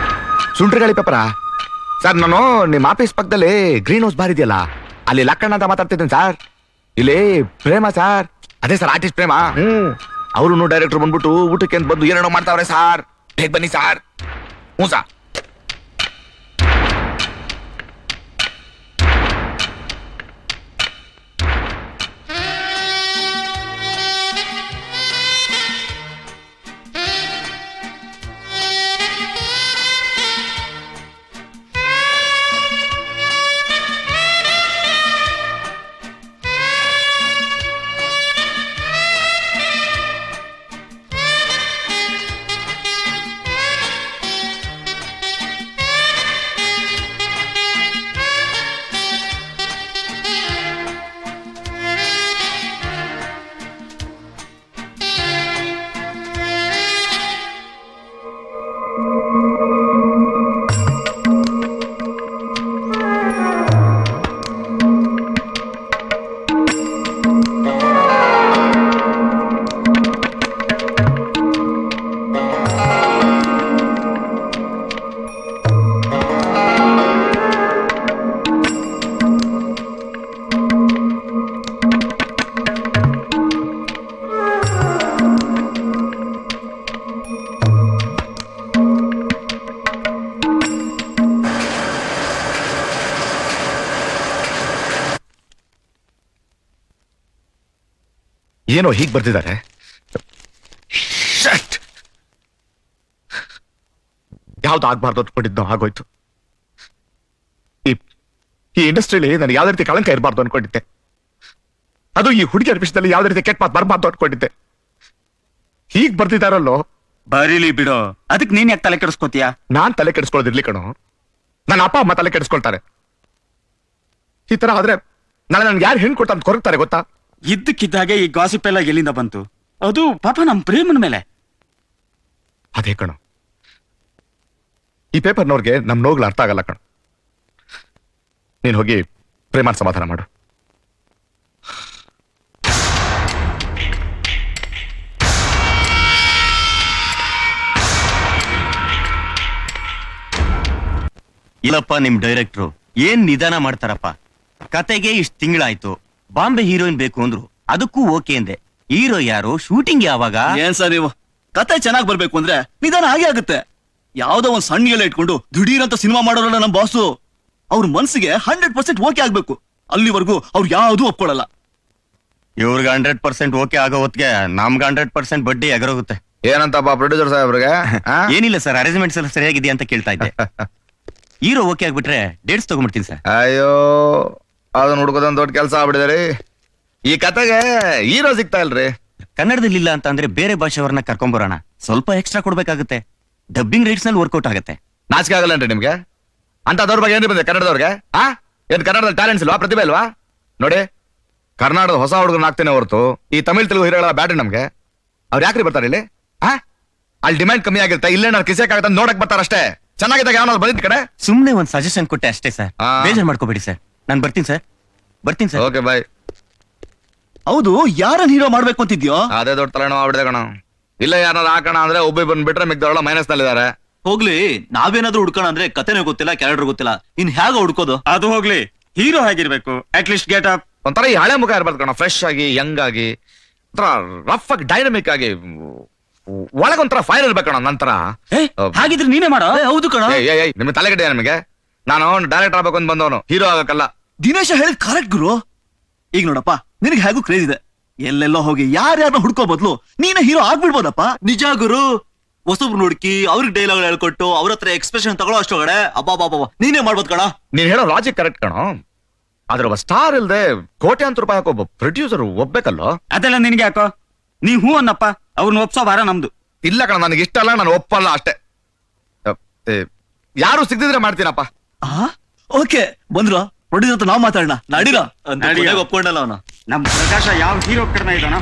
ಸುಂಟ್ರಿಗಾಳಿ ಪೇಪರಾ ಸರ್? ನಾನು ನಿಮ್ಮ ಆಫೀಸ್ ಪಕ್ಕದಲ್ಲಿ ಗ್ರೀನ್ ಹೌಸ್ ಬಾರ್ ಇದೆಯಲ್ಲ, ಅಲ್ಲಿ ಲಕ್ಕಣ್ಣ ಅಂತ ಮಾತಾಡ್ತಿದ್ದೀನಿ ಸರ್. ಇಲ್ಲಿ ಪ್ರೇಮ ಸರ್, ಅದೇ ಸರ್ ಆರ್ಟಿಸ್ಟ್ ಪ್ರೇಮ. ಅವರು ಡೈರೆಕ್ಟರ್ ಬಂದ್ಬಿಟ್ಟು ಊಟಕ್ಕೆ ಅಂತ ಬಂದು ಏನೇನೋ ಮಾಡ್ತಾವ್ರೆ ಸರ್. ಬೇಗ ಬನ್ನಿ ಸರ್. ಹ್ಞೂ ಸರ್. ಏನೋ ಹೀಗ್ ಬರ್ತಿದ್ದಾರೆ. ಯಾವ್ದು ಆಗ್ಬಾರ್ದು ಅನ್ಕೊಂಡಿದ್ದು ಆಗೋಯ್ತು. ಈ ಇಂಡಸ್ಟ್ರಿಯಲ್ಲಿ ನಾನು ಯಾವ್ದೇ ರೀತಿ ಕಳಂಕ ಇರಬಾರ್ದು ಅನ್ಕೊಂಡಿದ್ದೆ. ಅದು ಈ ಹುಡುಗಿಯರ ವಿಷಯದಲ್ಲಿ ಯಾವ್ದೇ ರೀತಿ ಕೆಟ್ಟ ಮಾತು ಬರಬಾರ್ದು ಅನ್ಕೊಂಡಿದ್ದೆ. ಹೀಗ್ ಬರ್ತಿದಾರಲ್ಲೋ. ಬರೀಲಿ ಬಿಡೋ, ಅದಕ್ಕೆ ನೀನ್ ಯಾಕೆ ತಲೆ ಕೆಡಿಸ್ಕೋತೀಯ? ನಾನ್ ತಲೆ ಕೆಡಿಸ್ಕೊಳ್ಳೋದಿರ್ಲಿ ಕಣೋ, ನನ್ನ ಅಪ್ಪ ಅಮ್ಮ ತಲೆ ಕೆಡಿಸ್ಕೊಳ್ತಾರೆ. ಈ ತರ ಆದ್ರೆ ನಾಳೆ ನನ್ಗೆ ಯಾರು ಹೆಣ್ಣು ಕೊಡ್ತಾ ಅಂತ ಕೊರಗ್ತಾರೆ ಗೊತ್ತಾ? ಇದ್ದಕ್ಕಿದ್ದಾಗೆ ಈ ಗಾಸಿಪ್ ಎಲ್ಲ ಎಲ್ಲಿಂದ ಬಂತು? ಅದು ಪಾಪ ನಮ್ ಪ್ರೇಮನ ಮೇಲೆ. ಅದೇ ಕಣೋ, ಈ ಪೇಪರ್ನವ್ರಿಗೆ ನಮ್ ನೋಗ್ಲು ಅರ್ಥ ಆಗಲ್ಲ ಕಣೋ. ನೀನ್ ಹೋಗಿ ಪ್ರೇಮಾನ್ ಸಮಾಧಾನ ಮಾಡು. ಇಲ್ಲಪ್ಪ, ನಿಮ್ ಡೈರೆಕ್ಟ್ರು ಏನ್ ನಿಧಾನ ಮಾಡ್ತಾರಪ್ಪ. ಕತೆಗೆ ಇಷ್ಟ್ ತಿಂಗಳಾಯ್ತು, ಬಾಂಬೆ ಹೀರೋಯಿನ್ ಬೇಕು ಅಂದ್ರು, ಅದಕ್ಕೂ ಓಕೆ ಅಂದೆ. ಹೀರೋ ಯಾರು, ಶೂಟಿಂಗ್ ಯಾವಾಗ? ಏನ್ ಸರ್ ನೀವು, ಕತೆ ಚೆನ್ನಾಗ್ ಬರ್ಬೇಕು ಅಂದ್ರೆ ನಿಧಾನ ಹಾಗೆ ಆಗುತ್ತೆ. ಯಾವ್ದೋ ಒಂದ್ ಸಣ್ಣ ಎಲ್ಲ ಇಟ್ಕೊಂಡು ದಿಢೀರಂತ ಸಿನಿಮಾ ಮಾಡೋರಲ್ಲ ನಮ್ ಬಾಸು. ಅವ್ರ ಮನ್ಸಿಗೆ 100% ಓಕೆ ಆಗ್ಬೇಕು. ಅಲ್ಲಿವರೆಗೂ ಅವ್ರು ಯಾವ್ದು ಒಪ್ಕೊಳ್ಳಲ್ಲ. ಇವ್ರಿಗೆ 100% ಓಕೆ ಆಗೋ ಹೊತ್ತಿಗೆ ನಮ್ಗೆ 100% ಬಡ್ಡಿ ಎಗರೋಗುತ್ತೆ. ಏನಂತಪ್ಪ ಪ್ರೊಡ್ಯೂಸರ್ ಸಾಹೇಬ್ರಿಗೆ? ಏನಿಲ್ಲ ಸರ್, ಅರೇಂಜ್ಮೆಂಟ್ಸ್ ಎಲ್ಲ ಸರಿಯಾಗಿದೆಯಾ ಅಂತ ಕೇಳ್ತಾ ಇದ್ದೆ. ಹೀರೋ ಓಕೆ ಆಗ್ಬಿಟ್ರೆ ಡೇಟ್ಸ್ ತಗೊಂಡ್ಬಿಡ್ತೀನಿ ಸರ್. ಅಯ್ಯೋ, ಅದನ್ನ ಹುಡುಕೋದೊಂದು ದೊಡ್ಡ ಕೆಲಸ ಆಗ್ಬಿಡಿದ್ರಿ. ಈ ಕತೆಗೆ ಹೀರೋ ಸಿಗ್ತಾ ಇಲ್ರಿ. ಕನ್ನಡದಲ್ಲಿ ಇಲ್ಲ ಅಂತ ಅಂದ್ರೆ ಬೇರೆ ಭಾಷೆಯವ್ರನ್ನ ಕರ್ಕೊಂಬರೋಣ, ಸ್ವಲ್ಪ ಎಕ್ಸ್ಟ್ರಾ ಕೊಡ್ಬೇಕಾಗುತ್ತೆ. ಡಬ್ಬಿಂಗ್ ರೈಟ್ಸ್ ನಲ್ಲಿ ವರ್ಕೌಟ್ ಆಗುತ್ತೆ. ನಾಚಿಕೆ ಆಗಲ್ಲನ್ರಿ ನಿಮ್ಗೆ? ಅಂತದವ್ರ ಬಗ್ಗೆ ಏನ್ರಿ ಬಂದೆ ಕನ್ನಡದವ್ರಿಗೆ? ಏನ್ ಕನ್ನಡದಲ್ಲಿ ಟ್ಯಾಲೆಂಟ್ಸ್ ಇಲ್ವಾ, ಪ್ರತಿಭೆ ಇಲ್ವಾ? ನೋಡಿ, ಕರ್ನಾಟಕದ ಹೊಸ ಹುಡುಗನ ಆಗ್ತೇನೆ ಹೊರತು ಈ ತಮಿಳ್ ತೆಲುಗು ಹೀರೋಗಳ ಬ್ಯಾಟ್ರಿ ನಮ್ಗೆ. ಅವ್ರು ಯಾಕ್ರಿ ಬರ್ತಾರೆ ಇಲ್ಲಿ? ಅಲ್ಲಿ ಡಿಮ್ಯಾಂಡ್ ಕಮ್ಮಿ ಆಗಿರುತ್ತೆ, ಇಲ್ಲೇ ನಾವು ಕಿಸೆಕಾಗತ್ತ ನೋಡಕ್ ಬರ್ತಾರಷ್ಟೇ. ಚೆನ್ನಾಗಿದ್ದಾಗ ಯಾವನಾದ್ರು ಬಂದಿದ್ ಕಡೆ ಸುಮ್ನೆ ಒಂದ್ ಸಜೆಷನ್ ಕೊಟ್ಟೆ ಅಷ್ಟೇ ಸರ್, ಬೇಜಾರ್ ಮಾಡ್ಕೋಬೇಡಿ ಸರ್. ನಾನು ಬರ್ತೀನಿ ಸರ್. Okay bye. ಹೌದು, ಯಾರನ್ನ ಹೀರೋ ಮಾಡ್ಬೇಕು ಅಂತಿದ್ಯೋ? ಅದೇ ದೊಡ್ಡ ತಲೆನೋವು ಆಗ್ಬಿಡಿದೆ ಕಣ. ಇಲ್ಲ ಯಾರು ಹಾಕೋಣ ಅಂದ್ರೆ ಒಬ್ಬ ಬಿಟ್ರೆ ಮಿಕ್ದವಳ ಮೈನಸ್ ನಲ್ಲಿದ್ದಾರೆ. ಹೋಗ್ಲಿ, ನಾವೇನಾದ್ರೂ ಹುಡ್ಕೋಣ ಅಂದ್ರೆ ಕತೆನೇ ಗೊತ್ತಿಲ್ಲ, ಕ್ಯಾರೆಕ್ಟರ್ ಗೊತ್ತಿಲ್ಲ, ಇನ್ ಹೇಗ ಹುಡ್ಕೋದು? ಅದು ಹೋಗ್ಲಿ, ಹೀರೋ ಹೇಗಿರ್ಬೇಕು? ಅಟ್ ಲೀಸ್ಟ್ ಗೆಟ್ ಅಪ್ ಒಂಥರ ಈ ಹಳೆ ಮುಖ ಇರ್ಬಾರ್ದು ಕಣ, ಫ್ರೆಶ್ ಆಗಿ, ಯಂಗ್ ಆಗಿ, ಒಂಥರ ರಫ್ ಆಗಿ, ಡೈನಮಿಕ್ ಆಗಿ, ಒಳಗೊಂಥರ ಫೈರ್ ಇರ್ಬೇಕಣ. ನಂತರ ಹಾಗಿದ್ರೆ ನೀನೇ ಮಾಡೋ. ಹೌದು ಕಣ. ನಿಮ್ಗೆ ತಲೆಗಡೆ ನಮಗೆ? ನಾನು ಡೈರೆಕ್ಟರ್ ಆಗ್ಬೇಕು ಅಂತ ಬಂದವನು, ಹೀರೋ ಆಗಕ್ಕಲ್ಲ. ದಿನೇಶ ಹೇಳಿದ್ ಕರೆಕ್ಟ್ ಗುರು. ಈಗ ನೋಡಪ್ಪ, ನಿನಗೆ ಹೇಗೂ ಕ್ರೇಜ್ ಇದೆ. ಎಲ್ಲೆಲ್ಲೋ ಹೋಗಿ ಯಾರ್ಯಾರನ್ನ ಹುಡ್ಕೋ ಬದ್ಲು ನೀನೇ ಹೀರೋ ಆಗ್ಬಿಡ್ಬೋದಪ್ಪ. ನಿಜ ಗುರು. ಹೊಸಬ್ರು ನೋಡ್ಕಿ ಅವ್ರಿಗೆ ಡೈಲಾಗ್ ಹೇಳ್ಕೊಟ್ಟು ಅವ್ರ ಹತ್ರ ಎಕ್ಸ್ಪ್ರೆಷನ್ ತಗೊಳ್ಳೋ ಅಷ್ಟೊಳಗಡೆ ಅಬ್ಬಾ ನೀನೇ ಮಾಡ್ಬೋದ್ ಕಣ. ನೀನ್ ಹೇಳೋ ಲಾಜಿಕ್ ಕರೆಕ್ಟ್ ಕಣೋ. ಆದ್ರೆ ಒಬ್ಬ ಸ್ಟಾರ್ ಇಲ್ದೆ ಕೋಟ್ಯಾಂತರ ರೂಪಾಯಿ ಹಾಕೋ ಒಬ್ಬ ಪ್ರೊಡ್ಯೂಸರ್ ಒಬ್ಬೇಕಲ್ಲೋ. ಅದೆಲ್ಲ ನಿನ್ಗೆ ಯಾಕೋ? ನೀ ಹೂ ಅನ್ನಪ್ಪ, ಅವ್ರನ್ನ ಒಪ್ಸೋ ಭಾರ ನಮ್ದು. ಇಲ್ಲ ಕಣ, ನನಗೆ ಇಷ್ಟ ಅಲ್ಲ, ನಾನು ಒಪ್ಪಲ್ಲ ಅಷ್ಟೇ. ಯಾರು ಸಿಗ್ದಿದ್ರೆ ಮಾಡ್ತೀನಪ್ಪ. ಓಕೆ, ಬಂದ್ರು ಪ್ರೊಡ್ಯೂಸರ್ ಅಂತ ನಾವ್ ಮಾತಾಡೋಣ. ನಡೀರ ಒಪ್ಕೊಂಡಲ್ಲ ಅವನು. ನಮ್ ಪ್ರಕಾಶ ಯಾವ ಹೀರೋ ಕಡಿಮೆ ಇದ್ದಾನ?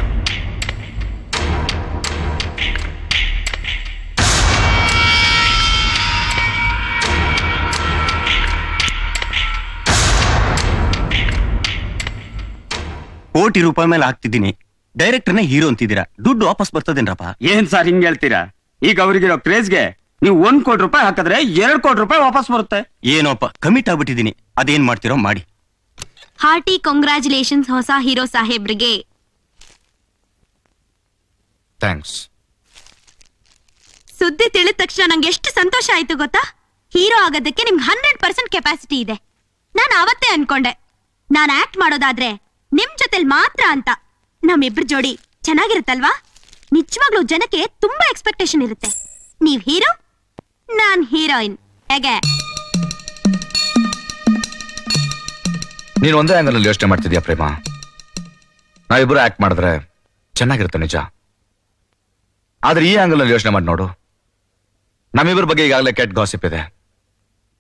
ಕೋಟಿ ರೂಪಾಯಿ ಮೇಲೆ ಹಾಕ್ತಿದ್ದೀನಿ, ಡೈರೆಕ್ಟರ್ನೇ ಹೀರೋ ಅಂತಿದ್ದೀರಾ, ದುಡ್ಡು ವಾಪಸ್ ಬರ್ತದೇನ್ರಪ್ಪ? ಏನ್ ಸರ್ ಹಿಂಗ್ ಹೇಳ್ತೀರಾ? ಈಗ ಅವ್ರಿಗಿರೋ ಕ್ರೇಜ್ಗೆ ನೀವು 1 ಕೋಟಿ ರೂಪಾಯಿ ಹಾಕಿದ್ರೆ 2 ಕೋಟಿ ರೂಪಾಯಿ ವಾಪಸ್ ಬರುತ್ತೆ. ಏನೋಪ್ಪ, ಕಮಿಟ್ ಆಗ್ಬಿಟ್ಟಿದ್ದೀನಿ, ಅದೇನ್ ಮಾಡ್ತಿರೋ ಮಾಡಿ. ಹಾರ್ಟಿ ಕಂಗ್ರಾಚುಲೇಷನ್ಸ್ ಹೊಸ ಹೀರೋ ಸಾಹೇಬ್ರಿಗೆ. ಥ್ಯಾಂಕ್ಸ್. ಸುದ್ದಿ ತಿಳಿದ ತಕ್ಷಣ ನಂಗೆ ಎಷ್ಟು ಸಂತೋಷ ಆಯ್ತು ಗೊತ್ತಾ? ಹೀರೋ ಆಗೋದಕ್ಕೆ ನಿಮ್ಗೆ 100% ಕೆಪಾಸಿಟಿ ಇದೆ. ನಾನು ಅವತ್ತೇ ಅನ್ಕೊಂಡೆ, ನಾನು ಆಕ್ಟ್ ಮಾಡೋದಾದ್ರೆ ನಿಮ್ ಜೊತೆಲ್ ಮಾತ್ರ ಅಂತ. ನಮ್ಮಿಬ್ರು ಜೋಡಿ ಚೆನ್ನಾಗಿರುತ್ತಲ್ವಾ? ನಿಜವಾಗ್ಲೂ ಜನಕ್ಕೆ ತುಂಬಾ ಎಕ್ಸ್ಪೆಕ್ಟೇಷನ್ ಇರುತ್ತೆ. ನೀವ್ ಹೀರೋ, ನಾನ್ ಹೀರೋಯಿನ್. ಹೇಗೆ? ನೀನ್ ಒಂದೇ ಆಂಗಲ್ ಅಲ್ಲಿ ಯೋಚನೆ ಮಾಡ್ತಿದ್ಯಾ ಪ್ರೇಮ? ನಾವಿಬ್ರು ಆಕ್ಟ್ ಮಾಡಿದ್ರೆ ಚೆನ್ನಾಗಿರುತ್ತೆ ನಿಜ. ಆದ್ರೆ ಈ ಆಂಗಲ್ ಅಲ್ಲಿ ಯೋಚನೆ ಮಾಡಿ ನೋಡು, ನಮ್ಮಿಬ್ರ ಬಗ್ಗೆ ಈಗಾಗಲೇ ಕೆಟ್ಟ ಗಾಸಿಪ್ ಇದೆ.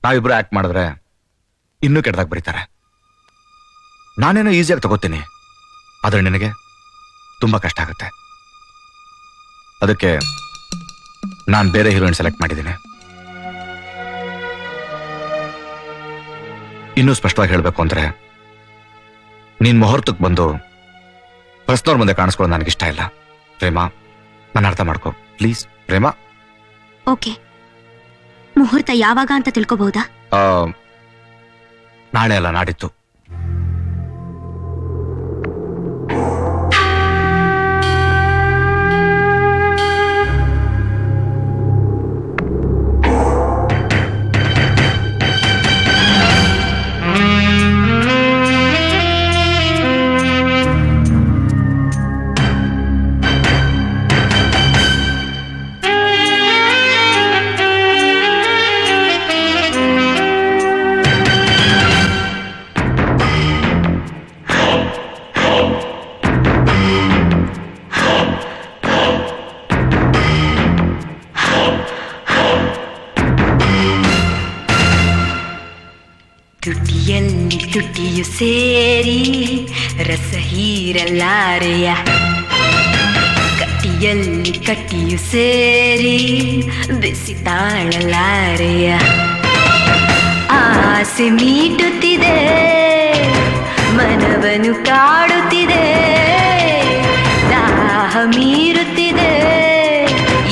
ನಾವಿಬ್ರು ಆಕ್ಟ್ ಮಾಡಿದ್ರೆ ಇನ್ನೂ ಕೆಟ್ಟದಾಗ ಬರೀತಾರೆ. ನಾನೇನೋ ಈಸಿಯಾಗಿ ತಗೋತೀನಿ, ಆದ್ರೆ ನಿನಗೆ ತುಂಬಾ ಕಷ್ಟ ಆಗುತ್ತೆ. ಅದಕ್ಕೆ ನಾನು ಬೇರೆ ಹೀರೋಯಿನ್ ಸೆಲೆಕ್ಟ್ ಮಾಡಿದ್ದೀನಿ. ಇನ್ನೂ ಸ್ಪಷ್ಟವಾಗಿ ಹೇಳ್ಬೇಕು ಅಂದ್ರೆ, ನೀನ್ ಮುಹೂರ್ತಕ್ಕೆ ಬಂದು ಪ್ರಶ್ನವ್ರ ಮುಂದೆ ಕಾಣಿಸ್ಕೊಳ್ಳೋದು ನನಗಿಷ್ಟ ಇಲ್ಲ ಪ್ರೇಮ. ನನ್ನ ಅರ್ಥ ಮಾಡ್ಕೋ ಪ್ಲೀಸ್ ಪ್ರೇಮ. ಓಕೆ, ಮುಹೂರ್ತ ಯಾವಾಗ ಅಂತ ತಿಳ್ಕೊಬಹುದಾ? ನಾಳೆ ಅಲ್ಲ, ನಾಡಿದ್ದು. ಕಟ್ಟಿಯಲ್ಲಿ ತುಟಿಯು ಸೇರಿ ರಸ ಹೀರಲಾರೆಯ ಕಟ್ಟಿಯಲ್ಲಿ ಕಟ್ಟಿಯು ಸೇರಿ ಬಿಸಿ ತಾಳಲಾರೆಯ ಆಸೆ ಮೀಟುತ್ತಿದೆ ಮನವನ್ನು ಕಾಡುತ್ತಿದೆ ದಾಹ ಮೀರುತ್ತಿದೆ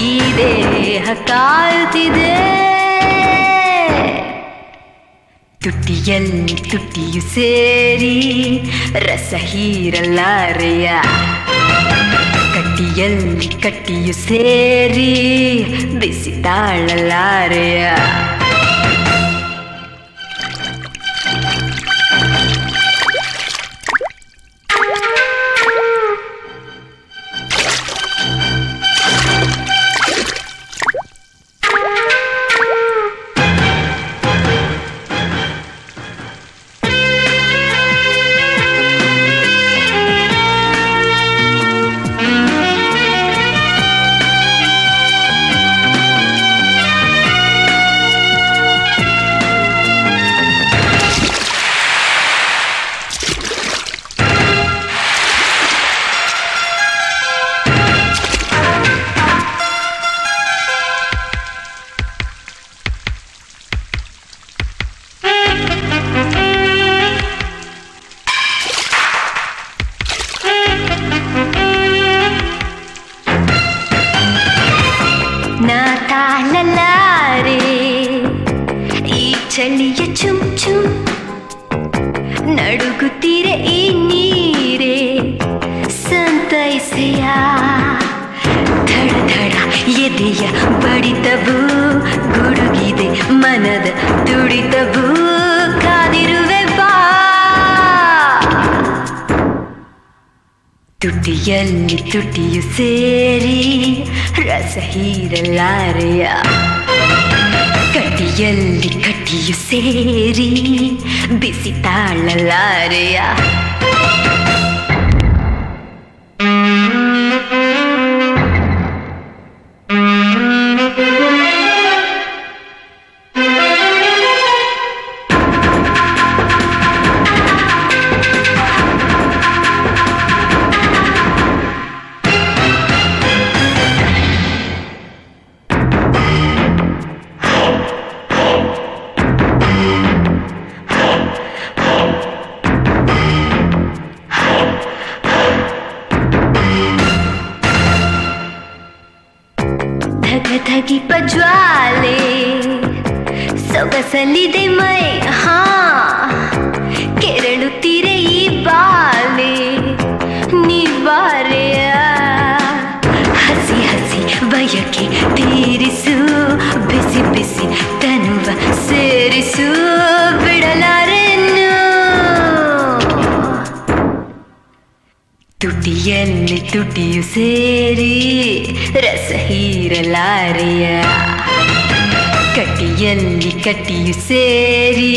ಈ ದೇಹ ಕಾಯುತ್ತಿದೆ ತುಟಿಯಲ್ಲಿ ತುಟಿಯು ಸೇರಿ ರಸ ಹೀರಲಾರೆಯ ಕಟ್ಟಿಯಲ್ಲಿ ಕಟ್ಟಿಯು ಸೇರಿ ಬಿಸಿ ತಾಳಲಾರೆಯ ಚಳಿಯ ಚುಮ್ ಚುಮ್ ನಡುಗುತ್ತೀರೆ ಈ ನೀರೇ ಸಂತೈಸೆಯ ಧಡ ಧಡ ಎದೆಯ ಬಡಿತವು ಗುಡುಗಿದೆ ಮನದ ತುಡಿತವು ಕಾದಿರುವೆ ಬಾ ತುಟಿಯಲ್ಲಿ ತುಟಿಯು ಸೇರಿ ರಸ ಹೀರಲಾರೆಯ ಕಟ್ಟಿಯಲ್ಲಿ ಕಟ್ಟಿಯು ಸೇರಿ ಬಿಸಿ ತಾಳಲಾರೆಯ ಧಗಿಪ ಜ್ವಾಲೆ ಸೊಗಸಲಿದೆ ಮೈ ಹಾ ಕೆರಳುತ್ತೀರೆ ಈ ಬಾಲೆ ನಿವಾರೆಯ ಹಸಿ ಹಸಿ ಬಯಕೆ ತೀರಿಸು ಬಿಸಿ ಬಿಸಿ ತನುವ ಸೇರಿಸು ಬಿಡಲಾರೆನ್ನು ತುಟಿಯಲ್ಲಿ ತುಟಿಯು ಸೇರಿ ರಸ ಹೀರಲಾರೆಯ ಕಟ್ಟಿಯಲ್ಲಿ ಕಟ್ಟಿಯು ಸೇರಿ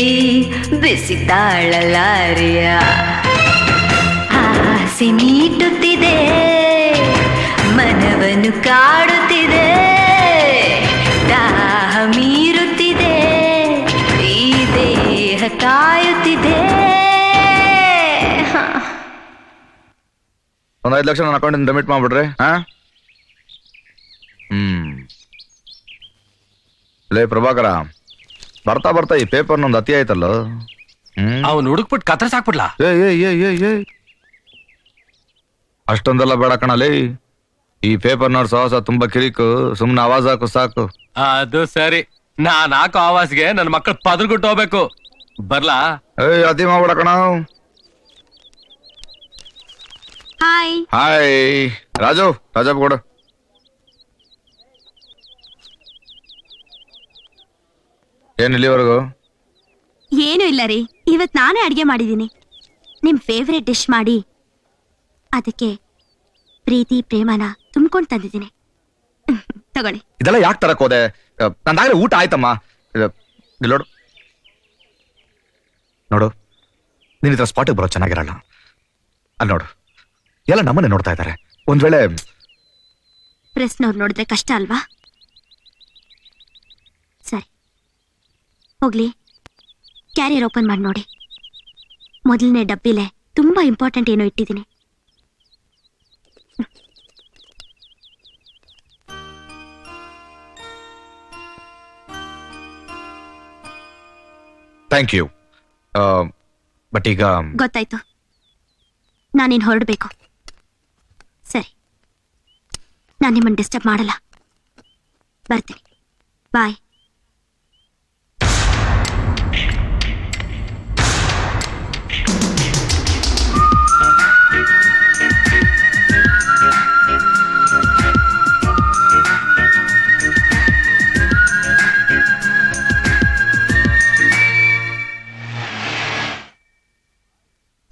ಬಿಸಿ ತಾಳಲಾರೆಯ ಆಸೆ ಮೀಟುತ್ತಿದೆ ಮನವನ್ನು ಕಾಡುತ್ತಿದೆ ದಾಹ ಮೀರುತ್ತಿದೆ ಈ ದೇಹ ಕಾಯುತ್ತಿದೆ ಒಂದ್ 5 ಲಕ್ಷ ನನ್ನ ಅಕೌಂಟಿಂದ ಡೆಬಿಟ್ ಮಾಡ್ಬಿಡ್ರಿ ಲೇ ಪ್ರಭಾಕರ ಬರ್ತಾ ಬರ್ತಾ ಈ ಪೇಪರ್ ನೊಂದು ಅತಿ ಆಯ್ತಲ್ಲ ಅವ್ನು ಹುಡುಕ್ಬಿಟ್ಟು ಕತ್ರ ಸಾಕ್ಬಿಡ್ಲಾ ಅಷ್ಟೊಂದೆಲ್ಲ ಬೇಡ ಕಣಲೇ ಈ ಪೇಪರ್ ನೋಡ್ ಸಹಸ ತುಂಬಾ ಕಿರಿಕು ಸುಮ್ನೆ ಆವಾಜ್ ಹಾಕು ಸಾಕು ಅದು ಸರಿ ನಾನ್ ಹಾಕೋ ಆವಾಜ್ಗೆ ನನ್ನ ಮಕ್ಕಳು ಪದರ್ಗುಟ್ಟು ಹೋಗ್ಬೇಕು ಬರ್ಲಾ ಅತಿ ಮಾಡ್ಬಿಡ ಕಣ ಹಾಯ್ ಹಾಯ್ ರಾಜಪ್ಪ ಕೊಡು ಏನ್ ಇಲ್ಲಿವರೆಗೂ ಏನು ಇಲ್ಲ ರೀ ಇವತ್ ನಾನೇ ಅಡ್ಗೆ ಮಾಡಿದೀನಿ ನಿಮ್ ಫೇವ್ರೆಟ್ ಡಿಶ್ ಮಾಡಿ ಅದಕ್ಕೆ ಪ್ರೀತಿ ಪ್ರೇಮನ ತುಂಬ್ಕೊಂಡ್ ತಂದಿದ್ದೀನಿ ತಗೊಳ್ಳಿ ಇದೆಲ್ಲ ಯಾಕೆ ತರಕ್ ಹೋದೆ ನಂದಾಗ್ಲೇ ಊಟ ಆಯ್ತಮ್ಮ ನೋಡು ನೋಡು ನೀನ್ ಇದ್ರ ಸ್ಪಾಟಿಗೆ ಬರೋ ಚೆನ್ನಾಗಿರಲ್ಲ ಅಲ್ಲಿ ನೋಡು ಎಲ್ಲ ನಮ್ಮನ್ನೇ ನೋಡ್ತಾ ಇದ್ದಾರೆ ಒಂದ್ ವೇಳೆ ಪ್ರೆಸ್ನವ್ರು ನೋಡಿದ್ರೆ ಕಷ್ಟ ಅಲ್ವಾ ಸರಿ ಹೋಗ್ಲಿ ಕ್ಯಾರಿಯರ್ ಓಪನ್ ಮಾಡಿ ನೋಡಿ ಮೊದಲನೇ ಡಬ್ಬಿಲೆ ತುಂಬಾ ಇಂಪಾರ್ಟೆಂಟ್ ಏನೋ ಇಟ್ಟಿದ್ದೀನಿ. Thank you. ಬಟ್ ಈಗ ಗೊತ್ತಾಯ್ತು, ನಾನಿನ್ ಹೊರಡ್ಬೇಕು. ಸರಿ, ನಾನು ನಿಮ್ಮನ್ನು ಡಿಸ್ಟರ್ಬ್ ಮಾಡಲ್ಲ. ಬರ್ತೀನಿ. Bye.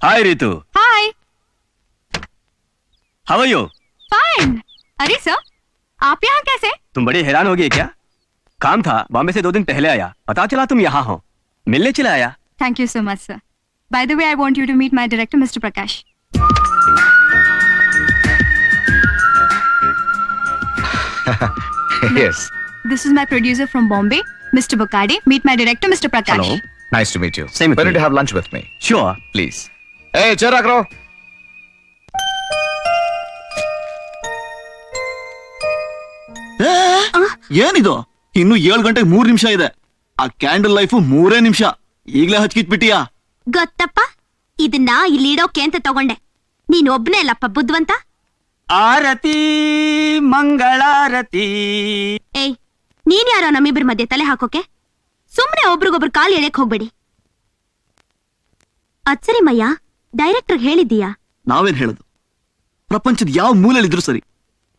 Hi Ritu. Hi. How are you? Fine. अरे सर, आप यहाँ कैसे? तुम बड़ी हैरान हो गई क्या? काम था, बॉम्बे से 2 दिन पहले आया, पता चला तुम यहाँ हो, मिलने चला आया. Thank you so much, sir. By the way, I want you to meet my director, Mr. Prakash. yes. This is my producer from Bombay, Mr. Bokade. Meet my director, Mr. Prakash. Hello. Nice to meet you. Same with When me. did you have lunch with me? Sure. Please. Hey, chair ಹಾಕ್ರೋ. ಏನಿದು? ಇನ್ನು 7 ಗಂಟೆಗೆ 3 ನಿಮಿಷ ಇದೆ. ಆ ಕ್ಯಾಂಡಲ್ ಲೈಫ್ 3 ನಿಮಿಷ. ಈಗ್ಲೇ ಹಚ್ಕಿಟ್ಬಿಟ್ಟಿಯಾ? ಗೊತ್ತಪ್ಪ, ಇದನ್ನ ಇಲ್ಲಿ ಇಡೋಕೆ ಅಂತ ತಗೊಂಡೆ. ನೀನ್ ಒಬ್ನೇ ಅಲ್ಲಪ್ಪ ಬುದ್ಧಿವಂತ. ಆರತಿ ಮಂಗಳಾರತಿ. ಏಯ್, ನೀನ್ ಯಾರೋ ನಮ್ಮಿಬ್ಬರ ಮಧ್ಯೆ ತಲೆ ಹಾಕೋಕೆ? ಸುಮ್ನೆ ಒಬ್ರಿಗೊಬ್ರು ಕಾಲು ಎಳೆಕ್ ಹೋಗ್ಬೇಡಿ. ಅಚ್ಚರಿ ಮಯ್ಯ, ಡೈರೆಕ್ಟರ್ ಹೇಳಿದ್ದೀಯಾ? ನಾವೇನ್ ಹೇಳುದು? ಪ್ರಪಂಚದ ಯಾವ ಮೂಲೆಯಲ್ಲಿದ್ರು ಸರಿ,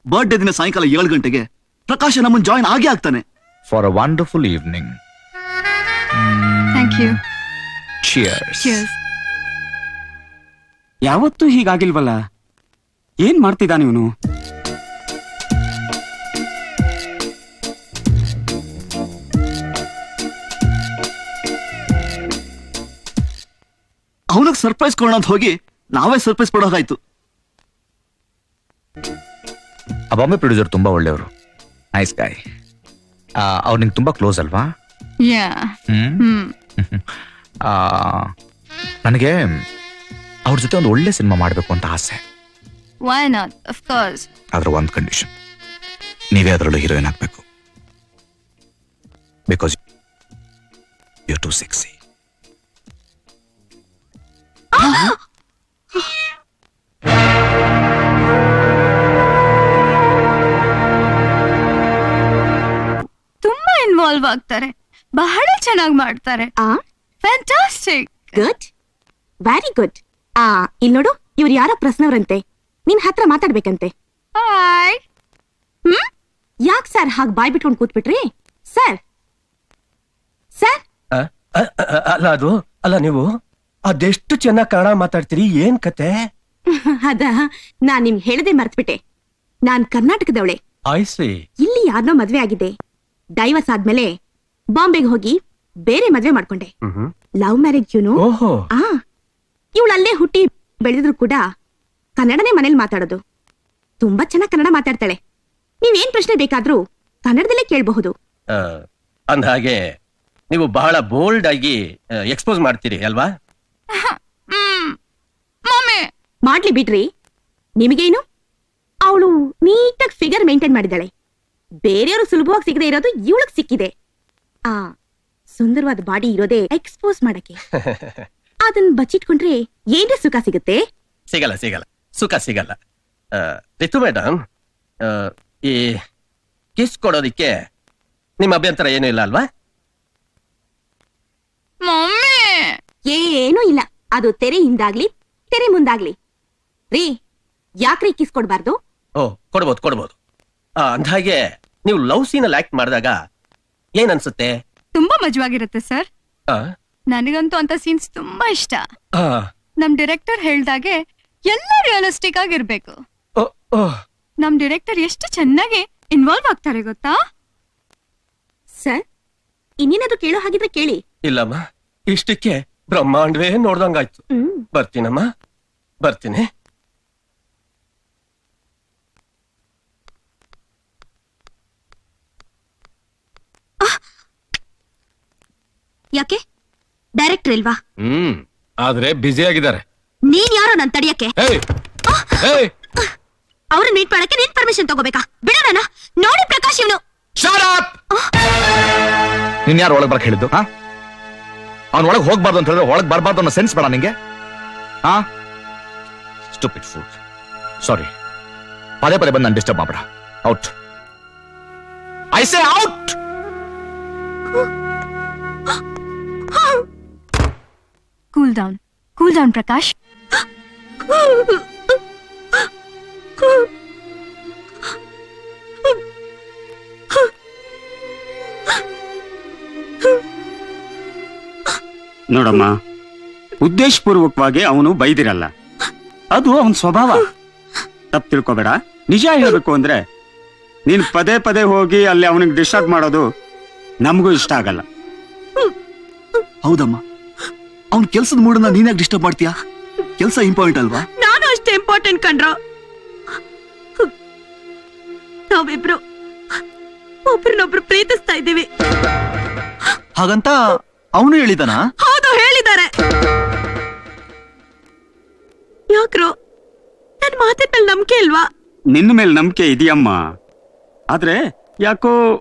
ಬರ್ಡೇ ದಿನ ಸಾಯಂಕಾಲ 7 ಗಂಟೆಗೆ ಪ್ರಕಾಶ ನಮ್ಮನ್ ಜಾಯಿನ್ ಆಗೇ ಆಗ್ತಾನೆ. For a wonderful evening. Thank you. Cheers. ಯಾವತ್ತೂ ಹೀಗಾಗಿಲ್ವಲ್ಲ, ಏನ್ ಮಾಡ್ತಿದ್ದಾನೆ ಇವನು? ಅವನಿಗೆ ಸರ್ಪ್ರೈಸ್ ಕೊಡೋಣ ಅಂತ ಹೋಗಿ ನಾವೇ ಸರ್ಪ್ರೈಸ್ ಕೊಡೋಕಾಯ್ತು. ಆ ಬಾಂಬೆ ಪ್ರೊಡ್ಯೂಸರ್ ತುಂಬಾ ಒಳ್ಳೆಯವರು. ನೈಸ್ ಗಾಯ್. ಅವ್ರು ನಿಂಗೆ ತುಂಬಾ ಕ್ಲೋಸ್ ಅಲ್ವಾ? ನನಗೆ ಅವ್ರ ಜೊತೆ ಒಂದು ಒಳ್ಳೆ ಸಿನಿಮಾ ಮಾಡಬೇಕು ಅಂತ ಆಸೆ. Why not? Of course. ಆದ್ರೆ ಒಂದು ಕಂಡೀಷನ್, ನೀವೇ ಅದರಲ್ಲೂ ಹೀರೋಯಿನ್ ಆಗ್ಬೇಕು. Because you too sexy. ತುಂಬಾ ಇನ್ವಾಲ್ವ್ ಆಗ್ತಾರೆ, ಬಹಳ ಚೆನ್ನಾಗಿ ಮಾಡ್ತಾರೆ. ಫ್ಯಾಂಟಾಸ್ಟಿಕ್. Good, very good. ಇಲ್ಲಿ ನೋಡು, ಇವ್ರು ಯಾರೋ ಪ್ರಶ್ನವ್ರಂತೆ, ನಿನ್ ಹತ್ರ ಮಾತಾಡ್ಬೇಕಂತೆ. ಹಾಯ್. ಯಾಕೆ ಸರ್ ಹಾಗೆ ಬಾಯ್ ಬಿಟ್ಕೊಂಡು ಕೂತ್ಬಿಟ್ರಿ? ಸರ್ ಸರ್ ಅಲ್ಲ ನೀವು ಅದೆಷ್ಟು ಚೆನ್ನಾಗಿ ಕನ್ನಡ ಮಾತಾಡ್ತೀರಿ, ಏನ್ ಕತೆ? ಅದ ನಾನ್ ನಿಮ್ಗೆ ಹೇಳದೆ ಮರ್ತ್ಬಿಟ್ಟೆ. ನಾನ್ ಕರ್ನಾಟಕದವಳೆ. ಆಯ್ಸಿ. ಇಲ್ಲಿ ಯಾರನ್ನೋ ಮದ್ವೆ ಆಗಿದೆ. ಡೈವರ್ಸ್ ಆದ್ಮೇಲೆ ಬಾಂಬೆಗೆ ಹೋಗಿ ಬೇರೆ ಮದ್ವೆ ಮಾಡ್ಕೊಂಡೆ. ಲವ್ ಮ್ಯಾರೇಜ್ ಯೂನು. ಓಹೋ. ಇವಳಲ್ಲೇ ಹುಟ್ಟಿ ಬೆಳೆದ್ರು ಕೂಡ ಕನ್ನಡನೇ ಮನೇಲಿ ಮಾತಾಡೋದು. ತುಂಬಾ ಚೆನ್ನಾಗಿ ಕನ್ನಡ ಮಾತಾಡ್ತಾಳೆ. ನೀವೇನ್ ಪ್ರಶ್ನೆ ಬೇಕಾದ್ರೂ ಕನ್ನಡದಲ್ಲೇ ಕೇಳಬಹುದು. ಅಂದಹಾಗೆ ನೀವು ಬಹಳ ಬೋಲ್ಡ್ ಆಗಿ ಎಕ್ಸ್ಪೋಸ್ ಮಾಡ್ತೀರಿ ಅಲ್ವಾ? ಮಾಡ್ಲಿ ಬಿಡ್ರಿ, ನಿಮಗೇನು? ಅವಳು ನೀಟಾಗಿ ಫಿಗರ್ ಮೇಂಟೈನ್ ಮಾಡಿದಾಳೆ. ಬೇರೆಯವರು ಸುಲಭವಾಗಿ ಸಿಗದೆ ಇರೋದು ಇವಳಿಗೆ ಸಿಕ್ಕಿದೆ. ಸುಂದರವಾದ ಬಾಡಿ ಇರೋದೇ ಎಕ್ಸ್ಪೋಸ್ ಮಾಡಕ್ಕೆ. ಅದನ್ನ ಬಚ್ಚಿಟ್ಕೊಂಡ್ರೆ ಏನ್ರಿ ಸುಖ ಸಿಗುತ್ತೆ? ಸಿಗಲ್ಲ ಸಿಗಲ್ಲ, ಸುಖ ಸಿಗಲ್ಲ. ರಿತು ಮೇಡಮ್, ಈ ಕಿಸ್ ಕೊಡೋದಿಕ್ಕೆ ನಿಮ್ಮ ಅಭ್ಯಂತರ ಏನೂ ಇಲ್ಲ ಅಲ್ವಾ? ಏನೂ ಇಲ್ಲ. ಅದು ತೆರೆ ಹಿಂದಾಗ್ಲಿ ತೆರೆ ಮುಂದಾಗ್ಲಿ. ರೀ, ಯಾಕ್ರಿ ಕಿಸ್ ಕೊಡ್ಬಾರ್ದು? ಓ, ಕೊಡ್ಬೋದು ಕೊಡ್ಬೋದು. ಅಂದ್ಹಾಗೆ ನೀವು ಲವ್ ಸೀನ್ ಅಲ್ಲಿ ಆಕ್ಟ್ ಮಾಡಿದಾಗ ಏನ್ ಅನ್ಸುತ್ತೆ? ತುಂಬಾ ಮಜವಾಗಿರುತ್ತೆ ಸರ್. ನನಗಂತೂ ಅಂತ ಸೀನ್ಸ್ ತುಂಬಾ ಇಷ್ಟ. ನಮ್ ಡೈರೆಕ್ಟರ್ ಹೇಳ್ದಾಗೆ ಎಲ್ಲ ರಿಯಲಿಸ್ಟಿಕ್ ಆಗಿರ್ಬೇಕು. ನಮ್ ಡೈರೆಕ್ಟರ್ ಎಷ್ಟು ಚೆನ್ನಾಗಿ ಇನ್ವಾಲ್ವ್ ಆಗ್ತಾರೆ ಗೊತ್ತಾ? ಸರ್, ಇನ್ನೇನಾದ್ರು ಕೇಳೋ ಹಾಗಿದ್ರೆ ಕೇಳಿ. ಇಲ್ಲಮ್ಮ, ಇಷ್ಟಕ್ಕೆ ಬ್ರಹ್ಮಾಂಡವೇ ನೋಡ್ದಂಗಾಯ್ತು. ಬರ್ತೀನಮ್ಮ, ಬರ್ತೀನಿ. ಯಾಕೆ? ಡೈರೆಕ್ಟರ್ ಇಲ್ವಾ? ಆದ್ರೆ ಬ್ಯುಸಿ ಆಗಿದ್ದಾರೆ. ನೀನ್ ಯಾರೋ ನನ್ ತಡಿಯಕ್ಕೆ? ಏಯ್ ಏಯ್ ಅವ್ರನ್ನ ಮೀಟ್ ಮಾಡಕ್ಕೆ ನೀನ್ ಪರ್ಮಿಷನ್ ತಗೋಬೇಕಾ? ಬಿಡೋಣ. ನೋಡಿ ಪ್ರಕಾಶ್, ಇವನು ನೀನ್ ಯಾರು ಒಳಗ್ ಬರಕ್ ಹೇಳಿದ್ದು? ಅವ್ನ ಒಳಗ್ ಹೋಗ್ಬಾರ್ದು ಅಂತ ಹೇಳಿದ್ರೆ ಒಳಗ್ ಬರ್ಬಾರ್ದು ಅನ್ನೋ ಸೆನ್ಸ್ ಬೇಡ ನಿಂಗೆ? Stupid pool. ಸಾರಿ, ಪದೇ ಪದೇ ಬಂದು ನಾನು ಡಿಸ್ಟರ್ಬ್ ಮಾಡ್ಬೇಡ. Out, I say out. Cool down Prakash. ನೋಡಮ್ಮ, ಉದ್ದೇಶಪೂರ್ವಕವಾಗಿ ಅವನು ಬೈದಿರಲ್ಲ, ಅದು ಅವನ ಸ್ವಭಾವ. ತಪ್ಪು ತಿಳ್ಕೊಬೇಡ. ನಿಜ ಹೇಳ್ಬೇಕು ಅಂದ್ರೆ ನೀನ್ ಪದೇ ಪದೇ ಹೋಗಿ ಅಲ್ಲಿ ಅವನಿಗೆ ಡಿಸ್ಟರ್ಬ್ ಮಾಡೋದು ನಮಗೂ ಇಷ್ಟ ಆಗಲ್ಲ. ಹೌದಮ್ಮ, ಅವ್ನ್ ಕೆಲ್ಸದ ಮೂಡನ್ನ ನೀನ್ಯಾಕೆ ಡಿಸ್ಟರ್ಬ್ ಮಾಡ್ತೀಯಾ? ಕೆಲ್ಸ ಇಂಪಾರ್ಟೆಂಟ್ ಅಲ್ವಾ? ನಾನು ಅಷ್ಟೇ ಇಂಪಾರ್ಟೆಂಟ್ ಕಣ್ರ. ನಾವಿಬ್ರು ಒಬ್ರನ್ನೊಬ್ರು ಪ್ರೀತಿಸ್ತಾ ಇದ್ದೀವಿ. ಹಾಗಂತ ಅವನು ಹೇಳಿದಾನ? ಹೌದು, ಹೇಳಿದ್ದಾರೆ. ಯಾಕ್ರೋ ನನ್ ಮಾತಿನ ಮೇಲೆ ನಂಬಿಕೆ ಇಲ್ವಾ? ನಿನ್ನ ಮೇಲೆ ನಂಬಿಕೆ ಇದೆಯಮ್ಮ, ಆದ್ರೆ ಯಾಕೋ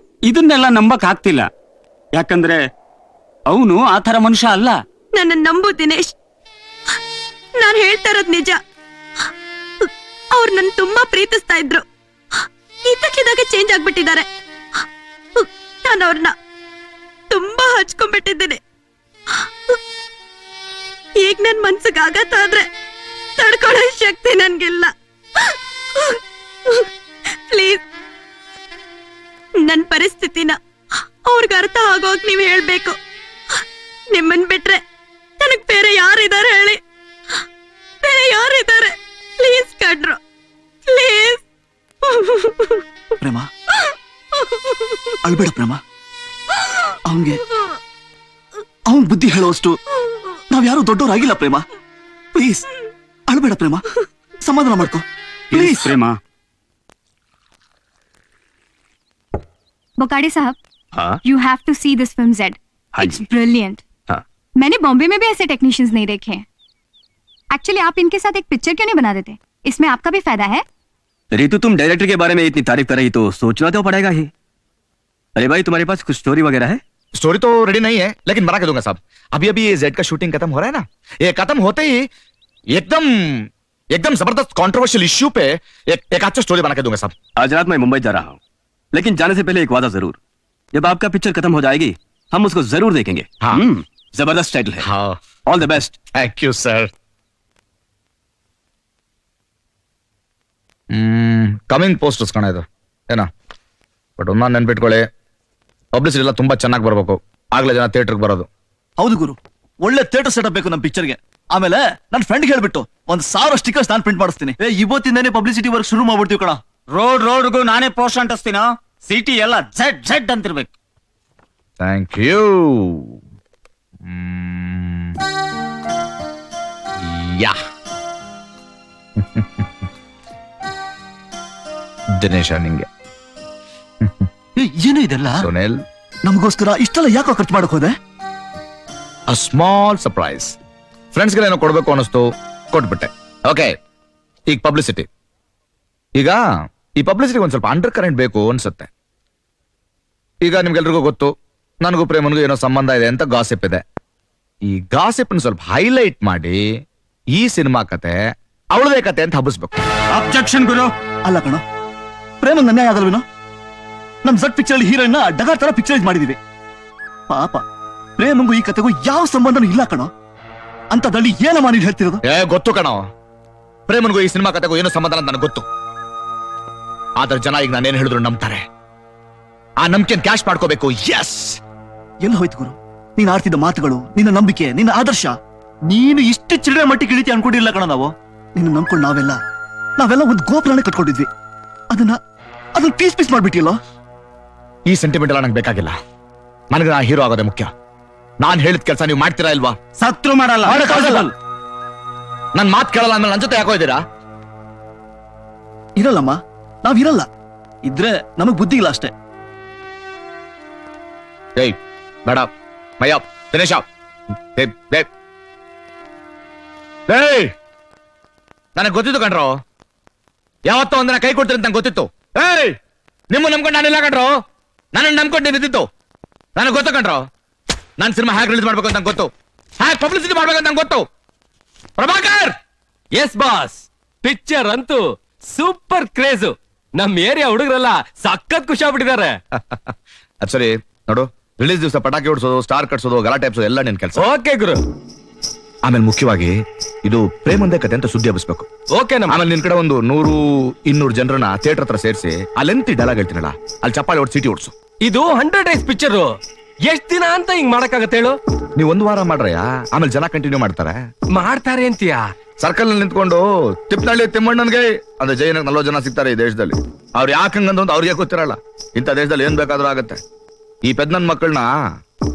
ಇದನ್ನೆಲ್ಲ ನಂಬಕ್ ಆಗ್ತಿಲ್ಲ. ಯಾಕಂದ್ರೆ ಅವನು ಆ ಥರ ಮನುಷ್ಯ ಅಲ್ಲ. ನನ್ನ ನಂಬು ದಿನೇಶ್, ನಾನ್ ಹೇಳ್ತಾ ಇರೋದ್ ನಿಜ. ಅವ್ರು ನನ್ ತುಂಬಾ ಪ್ರೀತಿಸ್ತಾ ಇದ್ರು. ಇದ್ದಕ್ಕಿದ್ದಾಗ ಚೇಂಜ್ ಆಗ್ಬಿಟ್ಟಿದ್ದಾರೆ. ನಾನು ಅವ್ರನ್ನ ತುಂಬಾ ಹಚ್ಕೊಂಡ್ಬಿಟ್ಟಿದ್ದೀನಿ. ಈಗ ನನ್ ಮನ್ಸಿಗೆ ಆಘಾತ ಆದ್ರೆ ತಡ್ಕೊಳ್ಳೋ ಶಕ್ತಿ ನನ್ಗಿಲ್ಲ. ಪ್ಲೀಸ್ ನನ್ ಪರಿಸ್ಥಿತಿನ ಅವ್ರಿಗೆ ಅರ್ಥ ಆಗೋಗ್ ನೀವ್ ಹೇಳ್ಬೇಕು. ನಿಮ್ಮನ್ ಬಿಟ್ರೆ ನನಗ್ ಬೇರೆ ಯಾರಿದ್ದಾರೆ ಹೇಳಿ? ಬೇರೆ ಯಾರಿದ್ದಾರೆ? Please ಕಡ್ರು, please. ಪ್ರೇಮ, ಅಳ್ಬೇಡ ಪ್ರೇಮ. ಅವನ್ ಬುದ್ಧಿ ಹೇಳೋಷ್ಟು ನಾವ್ಯಾರು ದೊಡ್ಡವರಾಗಿಲ್ಲ ಪ್ರೇಮ. ಪ್ಲೀಸ್ ಅಳ್ಬೇಡ ಪ್ರೇಮ, ಸಮಾಧಾನ ಮಾಡ್ಕೋ ಪ್ಲೀಸ್. ಪ್ರೇಮ. बोकाडे साहब, you have to see this film Z. It's brilliant. मैंने बॉम्बे में भी ऐसे टेक्नीशियंस नहीं देखे हैं. एक्चुअली आप इनके साथ एक पिक्चर क्यों नहीं बना देते? इसमें आपका भी फायदा है. रितु, तुम डायरेक्टर के बारे में इतनी तारीफ कर रही तो सोचना तो पड़ेगा ही. अरे भाई, तुम्हारे पास कुछ स्टोरी वगैरह है? स्टोरी तो रेडी नहीं है, लेकिन बना के दूंगा साहब. अभी अभी ये जेड का शूटिंग खत्म हो रहा है ना. ये खत्म होते ही एकदम जबरदस्त कंट्रोवर्शियल इश्यू पे एक अच्छा स्टोरी बना के दूंगा साहब. आज रात मैं मुंबई जा रहा हूँ, लेकिन जाने से पहले एक वादा जरूर. जब आपका पिक्चर खत्म हो जाएगी हम उसको जरूर देखेंगे. हाँ. जबरदस्त टाइटल है. All the best. Thank you sir. Coming posters ಕಣ ಇದು ಏನಾ. ಬಟ್ ಒಂದ್ ನೆನ್ಪಿಟ್ಕೊಳ್ಳಿ, ಪಬ್ಲಿಸಿಟಿ ಎಲ್ಲ ತುಂಬಾ ಚೆನ್ನಾಗಿ ಬರ್ಬೇಕು, ಆಗ್ಲೇ ಜನ ಥಿಯೇಟರ್ಗೆ ಬರೋದು. ಹೌದು ಗುರು, ಒಳ್ಳೆ ಥಿಯೇಟರ್ ಸೆಟಪ್ ಬೇಕು ನಮ್ ಪಿಕ್ಚರ್ಗೆ. ಆಮೇಲೆ ನನ್ನ ಫ್ರೆಂಡ್ ಹೇಳ್ಬಿಟ್ಟು 1000 ಸ್ಟಿಕರ್ಸ್ ನಾನು ಪ್ರಿಂಟ್ ಮಾಡಿಸ್ತೀನಿ. ಇವತ್ತಿಂದಾನೆ ಪಬ್ಲಿಸಿಟಿ ವರ್ಕ್ ಶುರು ಮಾಡ್ಬಿಡ್ತೀವಿ ಕಣ. ರೋಡ್ಗೂ ನಾನೇ ಪೋಸ್ಟ್ ಅಂಟಿಸ್ತೀನ. ಸಿಟಿ ಎಲ್ಲ ಝೆಡ್ ಝೆಡ್ ಅಂತಿರ್ಬೇಕು. Thank you. ಯಾ ದಿನೇಶ, ನಿಂಗೆ ಏನು ಇದೆಲ್ಲ? ಸುನಿಲ್, ನಮಗೋಸ್ಕರ ಇಷ್ಟೆಲ್ಲ ಯಾಕೋ ಖರ್ಚು ಮಾಡಕ್ ಹೋದೆ? A small surprise. ಫ್ರೆಂಡ್ಸ್ಗೆ ಏನೋ ಕೊಡ್ಬೇಕು ಅನ್ನಿಸ್ತು, ಕೊಟ್ಬಿಟ್ಟೆ. ಓಕೆ, ಈಗ ಪಬ್ಲಿಸಿಟಿ. ಈಗ ಈ ಪಬ್ಲಿಸಿಟಿ ಒಂದ್ ಸ್ವಲ್ಪ ಅಂಡರ್ ಕರೆಂಟ್ ಬೇಕು ಅನ್ಸುತ್ತೆ. ಈಗ ನಿಮ್ಗೆಲ್ರಿಗೂ ಗೊತ್ತು, ನನಗೂ ಪ್ರೇಮನಿಗೂ ಏನೋ ಸಂಬಂಧ ಇದೆ ಅಂತ ಗಾಸಿಪ್ ಇದೆ. ಈ ಗಾಸಿಪ್ ಸ್ವಲ್ಪ ಹೈಲೈಟ್ ಮಾಡಿ ಈ ಸಿನಿಮಾ ಕತೆ ಅವಳದೇ ಕತೆ ಅಂತ ಹಬ್ಬಿಸ್ಬೇಕು. ಅಬ್ಜೆಕ್ಷನ್ ಗುರು. ಅಲ್ಲ ಕಣ, ಪ್ರೇಮಂಗ್ ಅನ್ಯಾಯ ಆಗಲ್ವೇನೋ? ನಮ್ ಝಡ್ ಪಿಕ್ಚರ್ ಅಲ್ಲಿ ಹೀರೋಯಿನ್ ಡಗಾರ್ ತರ ಪಿಕ್ಚರೈಸ್ ಮಾಡಿದೀವಿ. ಪಾಪ ಪ್ರೇಮಂಗೂ ಈ ಕತೆಗೂ ಯಾವ ಸಂಬಂಧನೂ ಇಲ್ಲ ಕಣೋ. ಅಂತದಲ್ಲಿ ಏನಮ್ಮ ನೀನ್ ಹೇಳ್ತಿರೋದು? ಗೊತ್ತು ಕಣೋ, ಪ್ರೇಮನಿಗೂ ಈ ಸಿನಿಮಾ ಕತೆಗೂ ಏನೋ ಸಂಬಂಧ ಅಂತ ನನಗೆ ಗೊತ್ತು. ಆದ್ರೆ ಜನ ಈಗ ನಾನೇನ್ ಹೇಳಿದ್ರು ನಂಬ್ತಾರೆ. ಆ ನಂಬಿಕೆನ್ ಕ್ಯಾಶ್ ಮಾಡ್ಕೋಬೇಕು. ಎಸ್. ಎಲ್ಲಿ ಹೋಯ್ತು ಗುರು ನೀನ್ ಆಡ್ತಿದ್ದ ಮಾತುಗಳು, ನಿನ್ನ ನಂಬಿಕೆ, ನಿನ್ನ ಆದರ್ಶ? ನೀನು ಇಷ್ಟು ಚಿಲ್ಲರೆ ಮಟ್ಟಿಗೆ ಇಳಿತಿ ಅನ್ಕೊಂಡಿಲ್ಲ ಕಣ ನಾವು. ನಿನ್ನ ನಂಬ್ಕೊಂಡು ನಾವೆಲ್ಲ ಒಂದು ಗೋಪುರನೇ ಕಟ್ಕೊಂಡಿದ್ವಿ. ಅದನ್ನ ಪೀಸ್ ಮಾಡ್ಬಿಟ್ಟಿಲ್ಲ. ಈ ಸೆಂಟಿಮೆಂಟ್ ಎಲ್ಲ ನಂಗೆ ಬೇಕಾಗಿಲ್ಲ. ನನಗೆ ನಾ ಹೀರೋ ಆಗೋದೇ ಮುಖ್ಯ. ನಾನ್ ಹೇಳಿದ ಕೆಲಸ ನೀವು ಮಾಡ್ತೀರಾ ಇಲ್ವಾ? ಸತ್ರು ಮಾಡಲ್ಲ. ನನ್ ಮಾತು ಕೇಳಲ್ಲ ಅಂದ್ರೆ ನನ್ ಜೊತೆ ಯಾಕೋ ಇದ್ದೀರಾ? ಇರಲ್ಲಮ್ಮ, ನಾವಿರಲ್ಲ. ಇದ್ರೆ ನಮಗ್ ಬುದ್ಧಿ ಇಲ್ಲ ಅಷ್ಟೇ. ಏಯ್ ಬೇಡ, ಮಯ್ಯ, ದಿನೇಶ, ಏಯ್ ನನಗೆ ಗೊತ್ತಿತ್ತು ಕಣ್ರೋ, ಯಾವತ್ತೋ ಒಂದಿನ ಕೈ ಕೊಡ್ತೀರಿ ಅಂತ ನಂಗೆ ಗೊತ್ತಿತ್ತು. ಏಯ್ ನಿಮ್ಮ ನಂಬ್ಕೊಂಡು ನಾನಿಲ್ಲ ಕಣ್ರೋ, ನನ್ನ ನಂಬ್ಕೊಂಡು ನಿಂತಿತ್ತು. ನನಗೆ ಗೊತ್ತು ಕಣ್ರೋ, ನಾನು ಸಿನಿಮಾ ಹ್ಯಾಕ್ ರಿಲೀಸ್ ಮಾಡ್ಬೇಕು ಅಂತ ನಂಗೆ ಗೊತ್ತು, ಹ್ಯಾಕ್ ಪಬ್ಲಿಸಿಟಿ ಮಾಡ್ಬೇಕು ಅಂತ ನಂಗೆ ಗೊತ್ತು. ಪ್ರಭಾಕರ್, ಎಸ್ ಬಾಸ್, ಪಿಕ್ಚರ್ ಅಂತೂ ಸೂಪರ್ ಕ್ರೇಜ್. ನಮ್ ಏರಿಯಾ ಹುಡುಗರೆಲ್ಲ ಸಖತ್ ಖುಷಿ ಆಗ್ಬಿಟ್ಟಿದ್ದಾರೆ. ಅದ್ ಸರಿ ನೋಡು, ರಿಲೀಸ್ ದಿವಸ ಪಟಾಕಿ ಹೊಡ್ಸೋದು, ಸ್ಟಾರ್ ಕಟ್ಸೋದು, ಗಲಾಟೆ ಎಬ್ಸೋದು ಎಲ್ಲ ನಿನ್ ಕೆಲಸ. ಓಕೆ ಗುರು. ಆಮೇಲೆ ಮುಖ್ಯವಾಗಿ ಇದು ಪ್ರೇಮಂದೇ ಕತೆ ಅಂತ ಸುದ್ದಿ ಹಬ್ಬಿಸ್ಬೇಕು. ಓಕೆ. ಆಮೇಲೆ ನಿನ್ ಕಡೆ ಒಂದು 100-200 ಜನರನ್ನ ಥಿಯೇಟರ್ ಹತ್ರ ಸೇರಿಸಿ ಅಲ್ಲೆಂತಿ ಡೈಲಾಗ್ ಹೇಳ್ತೀನಲ್ಲ, ಅಲ್ಲಿ ಚಪ್ಪಾಳೆ ಹೊಡ್ಸಿ ಚೀಟಿ ಹೊಡ್ಸು. ಇದು 100 ಡೇಸ್ ಪಿಕ್ಚರ್. ಎಷ್ಟ್ ದಿನ ಅಂತ ಹಿಂಗ್ ಮಾಡಕ್ಕಾಗತ್ತೆ ಹೇಳು? ನೀವ್ 1 ವಾರ ಮಾಡ್ರಯ್ಯ, ಆಮೇಲೆ ಜನ ಕಂಟಿನ್ಯೂ ಮಾಡ್ತಾರೆ ಅಂತೀಯಾ? ಸರ್ಕಲ್ ನಲ್ಲಿ ನಿಂತ್ಕೊಂಡು ತಿಪ್ಪನಹಳ್ಳಿ ತಿಮ್ಮಣ್ಣನ್ಗೆ ಅಂದ್ರೆ ಜೈನ 40 ಜನ ಸಿಗ್ತಾರೆ ಈ ದೇಶದಲ್ಲಿ. ಅವ್ರು ಯಾಕೆ ಹಂಗಂತ ಅವ್ರಿಗೆ ಗೊತ್ತಿರಲ್ಲ. ಇಂಥ ದೇಶದಲ್ಲಿ ಏನ್ ಬೇಕಾದ್ರೂ ಆಗತ್ತೆ. ಈ ಪೆದ್ನನ್ ಮಕ್ಕಳನ್ನ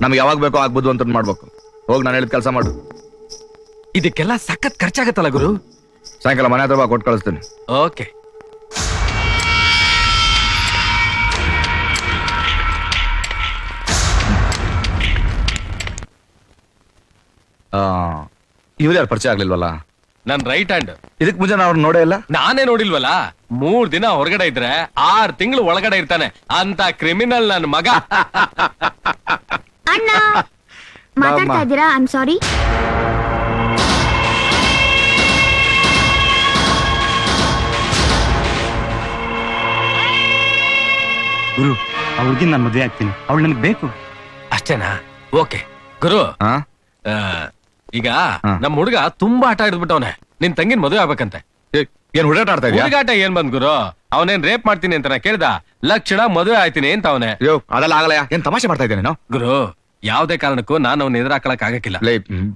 ನಮ್ಗೆ ಯಾವಾಗ ಬೇಕೋ ಆಗ್ಬೋದು ಅಂತ ಮಾಡ್ಬೇಕು. ಹೋಗಿ ನಾನು ಹೇಳಿದ ಕೆಲಸ ಮಾಡು. ಇದಕ್ಕೆಲ್ಲ ಸಖತ್ ಖರ್ಚಾಗತ್ತಲ್ಲ ಗುರು? ಸಾಯಂಕಾಲ ಮನೆ ಹತ್ರ ಕೊಟ್ಟು ಕಳಿಸ್ತೀನಿ. ಓಕೆ. ಇವ್ರು ಯಾರು ಪರಿಚಯ ಆಗ್ಲಿಲ್ವಲ್ಲ? ನನ್ ರೈಟ್ ಹ್ಯಾಂಡ್. ಇದಕ್ ಮುಂಚೆ ನಾವು ನೋಡೇ ಇಲ್ಲ. ನಾನೇ ನೋಡಿಲ್ವಲ್ಲ. 3 ದಿನ ಹೊರಗಡೆ ಇದ್ರೆ 6 ತಿಂಗಳು ಒಳಗಡೆ ಇರ್ತಾನೆ ಅಂತ ಕ್ರಿಮಿನಲ್ ನನ್ ಮಗ. ಅಣ್ಣ ಮಾತಾಡ್ತಾ ಇದ್ದೀರಾ? I am sorry. ಗುರು, ಆ ಹುಡುಗಿನ ನಾನು ಮದುವೆ ಆಗ್ತೀನಿ. ಅವಳು ನನಗೆ ಬೇಕು. ಅಷ್ಟೇನಾ? ಓಕೆ ಗುರು. ಈಗ ನಮ್ ಹುಡುಗ ತುಂಬಾ ಆಟ ಹಿಡಿದ್ಬಿಟ್ಟವನೆ. ನಿನ್ ತಂಗಿನ ಮದುವೆ ಆಗ್ಬೇಕಂತೆ. ಏನ್ ಹುಡುಗಾಟ ಆಡ್ತಾ ಇದೀಯ? ಹುಡುಗಾಟ ಏನ್ ಬಂದ್ ಗುರು? ಅವನೇನ್ ರೇಪ್ ಮಾಡ್ತೀನಿ ಅಂತ ಕೇಳ್ದ. ಲಕ್ಷಣ ಮದುವೆ ಆಯ್ತೀನಿ ಅಂತ ಅವನೇ. ಅದೆಲ್ಲ ಆಗಲ್ಲ. ಏನ್ ತಮಾಷೆ ಮಾಡ್ತಾ ಇದ್ದೇನೆ ಗುರು? ಯಾವ್ದೇ ಕಾರಣಕ್ಕೂ ನಾನು ಅವ್ನ ಎದುರಾಕಳಕ್ ಆಗಕ್ಕಿಲ್ಲ.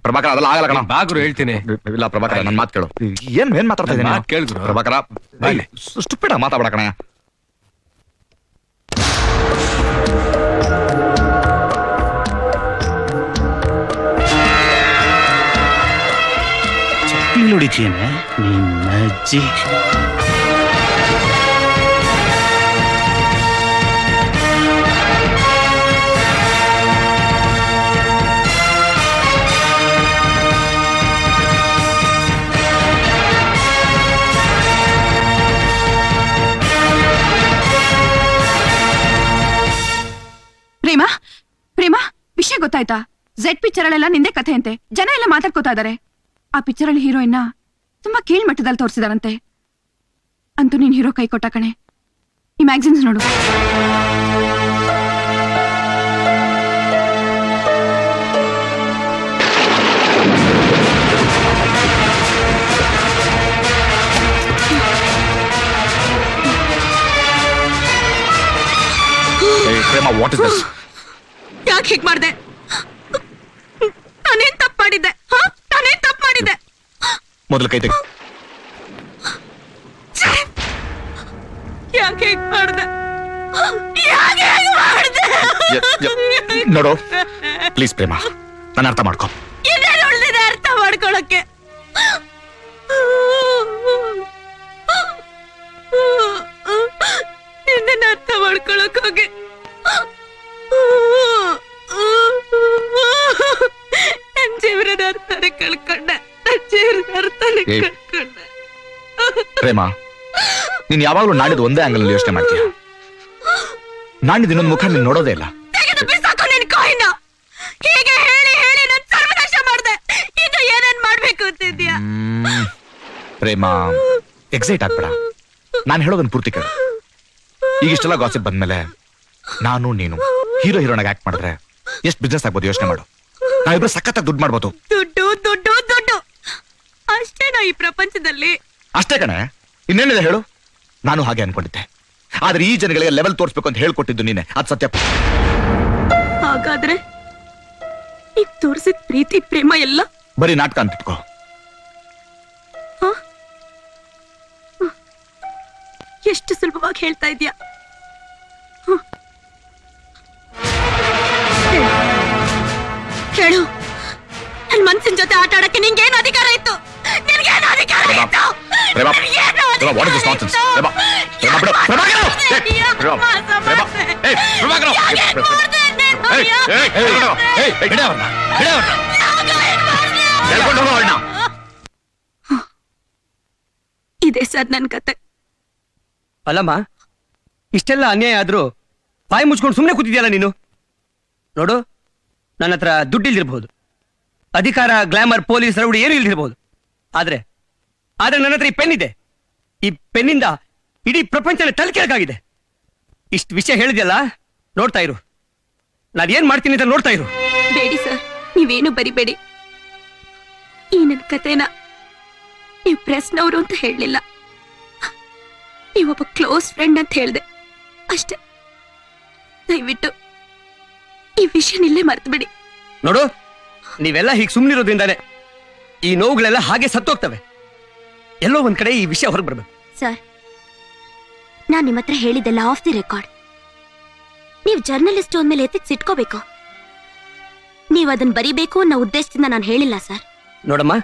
ಪ್ರಭಾಕರ, ಅದೆಲ್ಲ ಆಗಲ್ಲ ಕಣ. ಬಾ ಗುರು, ಹೇಳ್ತೀನಿ. ಇಲ್ಲ ಪ್ರಭಾಕರ, ನನ್ ಮಾತು ಕೇಳು. ಏನ್ ಮಾತಾಡ್ತಾ ಇದ್ದೀನಿ? ಮಾತು ಕೇಳು ಗುರು. ಪ್ರಭಾಕರ, ಸ್ಟುಪಿಡ್ ಮಾತಾಡ ಕಣ. ಹೊಡಿತೀಯನೆ ನಿನ್ನ ಅಜ್ಜಿ. ಪ್ರೇಮ, ಪ್ರೇಮ, ವಿಷಯ ಗೊತ್ತಾಯ್ತಾ? ಝೆಡ್ ಪಿಕ್ಚರ್ ಅಲ್ಲೆಲ್ಲ ನಿಂದೆ ಕಥೆ ಅಂತೆ. ಜನ ಎಲ್ಲ ಮಾತಾಡ್ಕೋತಾ ಇದಾರೆ. ಆ ಪಿಕ್ಚರ್ ಅಲ್ಲಿ ಹೀರೋಯಿನ್ನ ತುಂಬಾ ಕೀಳ್ಮಟ್ಟದಲ್ಲಿ ತೋರಿಸಿದಾರಂತೆ. ಅಂತೂ ನೀನ್ ಹೀರೋ ಕೈ ಕೊಟ್ಟ ಕಣೆ. ಈ ಮ್ಯಾಗಝಿನ್ಸ್ ನೋಡು. ಪ್ರೇಮ, ವಾಟ್ ಇಸ್ ದಿಸ್? ಯಾಕೆ ಹೀಗ್ ಮಾಡ್ದೆ? ನಾನೇನ್ ತಪ್ಪು ಮಾಡಿದ್ದೆ? ನಾನೇನ್ ತಪ್ಪು ಮಾಡಿದ್ದೆ? ಮೊದಲು ಕೈ ತೆಗಿ. ಯಾಕೆ ಹೀಗ್ ಮಾಡ್ದೆ? ಯಾಕೆ ಹೀಗ್ ಮಾಡ್ದೆ? ನೋಡು ಪ್ಲೀಸ್ ಪ್ರೇಮ, ನನ್ನ ಅರ್ಥ ಮಾಡ್ಕೊ. ಇನ್ನೇನು ಉಳಿದಿದೆ ಅರ್ಥ ಮಾಡ್ಕೊಳಕ್ಕೆ? ಇನ್ನೇನು ಅರ್ಥ ಮಾಡ್ಕೊಳಕ್ ಹೋಗಿ ನನ್ ಜೀವನದ ಅರ್ಥನೇ ಕಳ್ಕೊಂಡೆ. ನನ್ ಜೀವನದ ಅರ್ಥನೇ ಕಳ್ಕೊಂಡೆ. ಪ್ರೇಮ, ನೀನ್ ಯಾವಾಗ್ಲೂ ನಾಡಿದ್ದು ಒಂದೇ ಆಂಗಲ್ ಯೋಚನೆ ಮಾಡ್ತೀಯ. ನಾಡಿದ್ದು ಇನ್ನೊಂದು ಮುಖ ನೀನ್ ನೋಡೋದೇ ಇಲ್ಲ. ತೆಗೆದು ಬಿಸಾಕು ನಿನ್ ಕಾಯಿನ. ಹೀಗೆ ಹೇಳಿ ಹೇಳಿ ನನ್ ಸರ್ವನಾಶ ಮಾಡ್ದೆ. ಇನ್ನು ಏನೇನ್ ಮಾಡ್ಬೇಕು ಅಂತಿದ್ಯಾ? ಪ್ರೇಮ, ಎಕ್ಸೈಟ್ ಆಗ್ಬೇಡ. ನಾನು ಹೇಳೋದನ್ನ ಪೂರ್ತಿ ಕೇಳು. ಈಗ ಇಷ್ಟೆಲ್ಲ ಗಾಸಿಪ್ ಬಂದ್ಮೇಲೆ ನಾನು ನೀನು ಹೀರೋ ಹೀರೋನಾಗ ಆಕ್ಟ್ ಮಾಡಿದ್ರೆ ಎಷ್ಟು ಬಿಸ್ನೆಸ್ ಆಗ್ಬೋದು ಯೋಚನೆ ಮಾಡು. ನಾವಿಬ್ರು ಸಖತ್ತಾಗಿ ದುಡ್ಡು ಮಾಡ್ಬೋದು. ದುಡ್ಡು ದುಡ್ಡು ದುಡ್ಡು ಅಷ್ಟೇನಾ ಈ ಪ್ರಪಂಚದಲ್ಲಿ? ಅಷ್ಟೇ ಕಣೆ, ಇನ್ನೇನಿದೆ ಹೇಳು. ನಾನು ಹಾಗೆ ಅನ್ಕೊಂಡಿದ್ದೆ. ಆದ್ರೆ ಈ ಜನಗಳಿಗೆ ಲೆವೆಲ್ ತೋರಿಸ್ಬೇಕು ಅಂತ ಹೇಳ್ಕೊಟ್ಟಿದ್ದು ನೀನೆ, ಅದ್ ಸತ್ಯ. ಹಾಗಾದ್ರೆ ಈಗ ತೋರಿಸಿದ ಪ್ರೀತಿ ಪ್ರೇಮ ಎಲ್ಲ ಬರೀ ನಾಟಕ ಅಂತ ಇಟ್ಕೋ. ಎಷ್ಟು ಸುಲಭವಾಗಿ ಹೇಳ್ತಾ ಇದ್ಯಾ? ಹೇಳು, ನನ್ ಮನ್ಸಿನ ಜೊತೆ ಆಟ ಆಡಕ್ಕೆ ನಿಂಗೇನು ಅಧಿಕಾರ ಇತ್ತು? ನಿನ್ಗೇನು ಅಧಿಕಾರ ಇತ್ತು? ಹೀಗಿದೆ ಸರ್ ನನ್ ಕತೆ. ಅಲ್ಲಮ್ಮ, ಇಷ್ಟೆಲ್ಲ ಅನ್ಯಾಯ ಆದ್ರೂ ಬಾಯಿ ಮುಚ್ಕೊಂಡು ಸುಮ್ಮನೆ ಕೂತಿದ್ಯಲ್ಲ ನೀನು. ನೋಡು, ನನ್ನ ಹತ್ರ ದುಡ್ಡಿಲ್ದಿರ್ಬಹುದು, ಅಧಿಕಾರ, ಗ್ಲಾಮರ್, ಪೊಲೀಸ್, ರೌಡಿ ಏನು ಇಲ್ದಿರ್ಬಹುದು. ಆದ್ರೆ ನನ್ನ ಹತ್ರ ಈ ಪೆನ್ ಇದೆ. ಈ ಪೆನ್ನಿಂದ ಇಡೀ ಪ್ರಪಂಚನ ತಲೆಕೆಳಗಾಗಿದೆ. ಇಷ್ಟು ವಿಷಯ ಹೇಳಿದ್ಯಲ್ಲ, ನೋಡ್ತಾ ಇರು, ನಾನೇನ್ ಮಾಡ್ತೀನಿ ಅಂತ ನೋಡ್ತಾ ಇರು. ಬೇಡಿ ಸರ್, ನೀವೇನು ಬರಿಬೇಡಿ. ಈ ನನ್ನ ಕತೆನ ನೀವು ಪ್ರೆಸ್ನವರು ಅಂತ ಹೇಳಲಿಲ್ಲ, ನೀವೊಬ್ಬ ಕ್ಲೋಸ್ ಫ್ರೆಂಡ್ ಅಂತ ಹೇಳ್ದೆ ಅಷ್ಟೇ. ದಯವಿಟ್ಟು ಈ ವಿಷಯ ಇಲ್ಲೇ ಮರ್ತು ಬಿಡಿ. ನೋಡು, ನೀವೆಲ್ಲ ಹೀಗೆ ಸುಮ್ಮನಿರೋದ್ರಿಂದಾನೆ ಈ ನೋವುಗಳೆಲ್ಲ ಹಾಗೆ ಸತ್ತೋಗ್ತವೆ. ಎಲ್ಲೋ ಒಂದ್ ಕಡೆ ಈ ವಿಷಯ ಹೊರಗೆ ಬರ್ಬೇಕು. ಸರ್, ನಾನ್ ನಿಮ್ಮ ಹತ್ರ ಹೇಳಿದ್ದೆಲ್ಲ ಆಫ್ ದಿ ರೆಕಾರ್ಡ್. ನೀವು ಜರ್ನಲಿಸ್ಟ್ ಅಂದ್ಮೇಲೆ ಎತ್ತಿಗೆ ಸಿಟ್ಕೋಬೇಕು. ನೀವು ಅದನ್ನ ಬರಿಬೇಕು ಅನ್ನೋ ಉದ್ದೇಶದಿಂದ ನಾನು ಹೇಳಿಲ್ಲ ಸರ್. ನೋಡಮ್ಮ,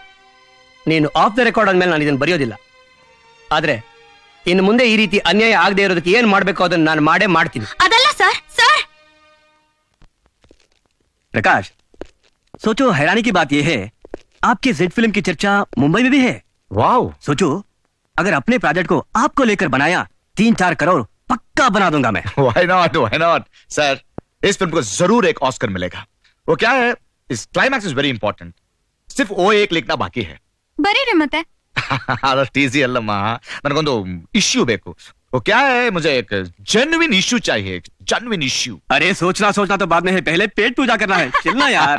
ನೀನು ಆಫ್ ದ ರೆಕಾರ್ಡ್ ಅಂದ್ಮೇಲೆ ನಾನು ಇದನ್ನು ಬರೆಯೋದಿಲ್ಲ. ಆದ್ರೆ ಇನ್ನು ಮುಂದೆ ಈ ರೀತಿ ಅನ್ಯಾಯ ಆಗದೆ ಇರೋದಕ್ಕೆ ಏನ್ ಮಾಡ್ಬೇಕು ಅದನ್ನ ನಾನು ಮಾಡೇ ಮಾಡ್ತೀನಿ. ಅದಲ್ಲ ಸರ್. ಸರ್ प्रकाश, सोचो हैरानी की बात यह है, आपके जेड फिल्म की चर्चा मुंबई में भी है. वाओ. सोचो, अगर अपने प्रोजेक्ट को आपको लेकर बनाया 3-4 करोड़ पक्का बना दूंगा मैं. Why not? Why not? Sir, इस फिल्म को जरूर एक ऑस्कर मिलेगा. वो क्या है, इस क्लाइमैक्स इज वेरी इंपॉर्टेंट. सिर्फ वो एक लिखना बाकी है. ಬರೀರಿ ಮತ್ತೆ. ಅದಷ್ಟು ಈಸಿ ಅಲ್ಲಮ್ಮ, ನನಗೊಂದು ಇಶ್ಯೂ ಬೇಕು. वो क्या है, मुझे एक जेन्युइन इश्यू चाहिए. Genuine issue. अरे सोचना तो बाद में है, पहले पेट पूजा करना है. चलना यार.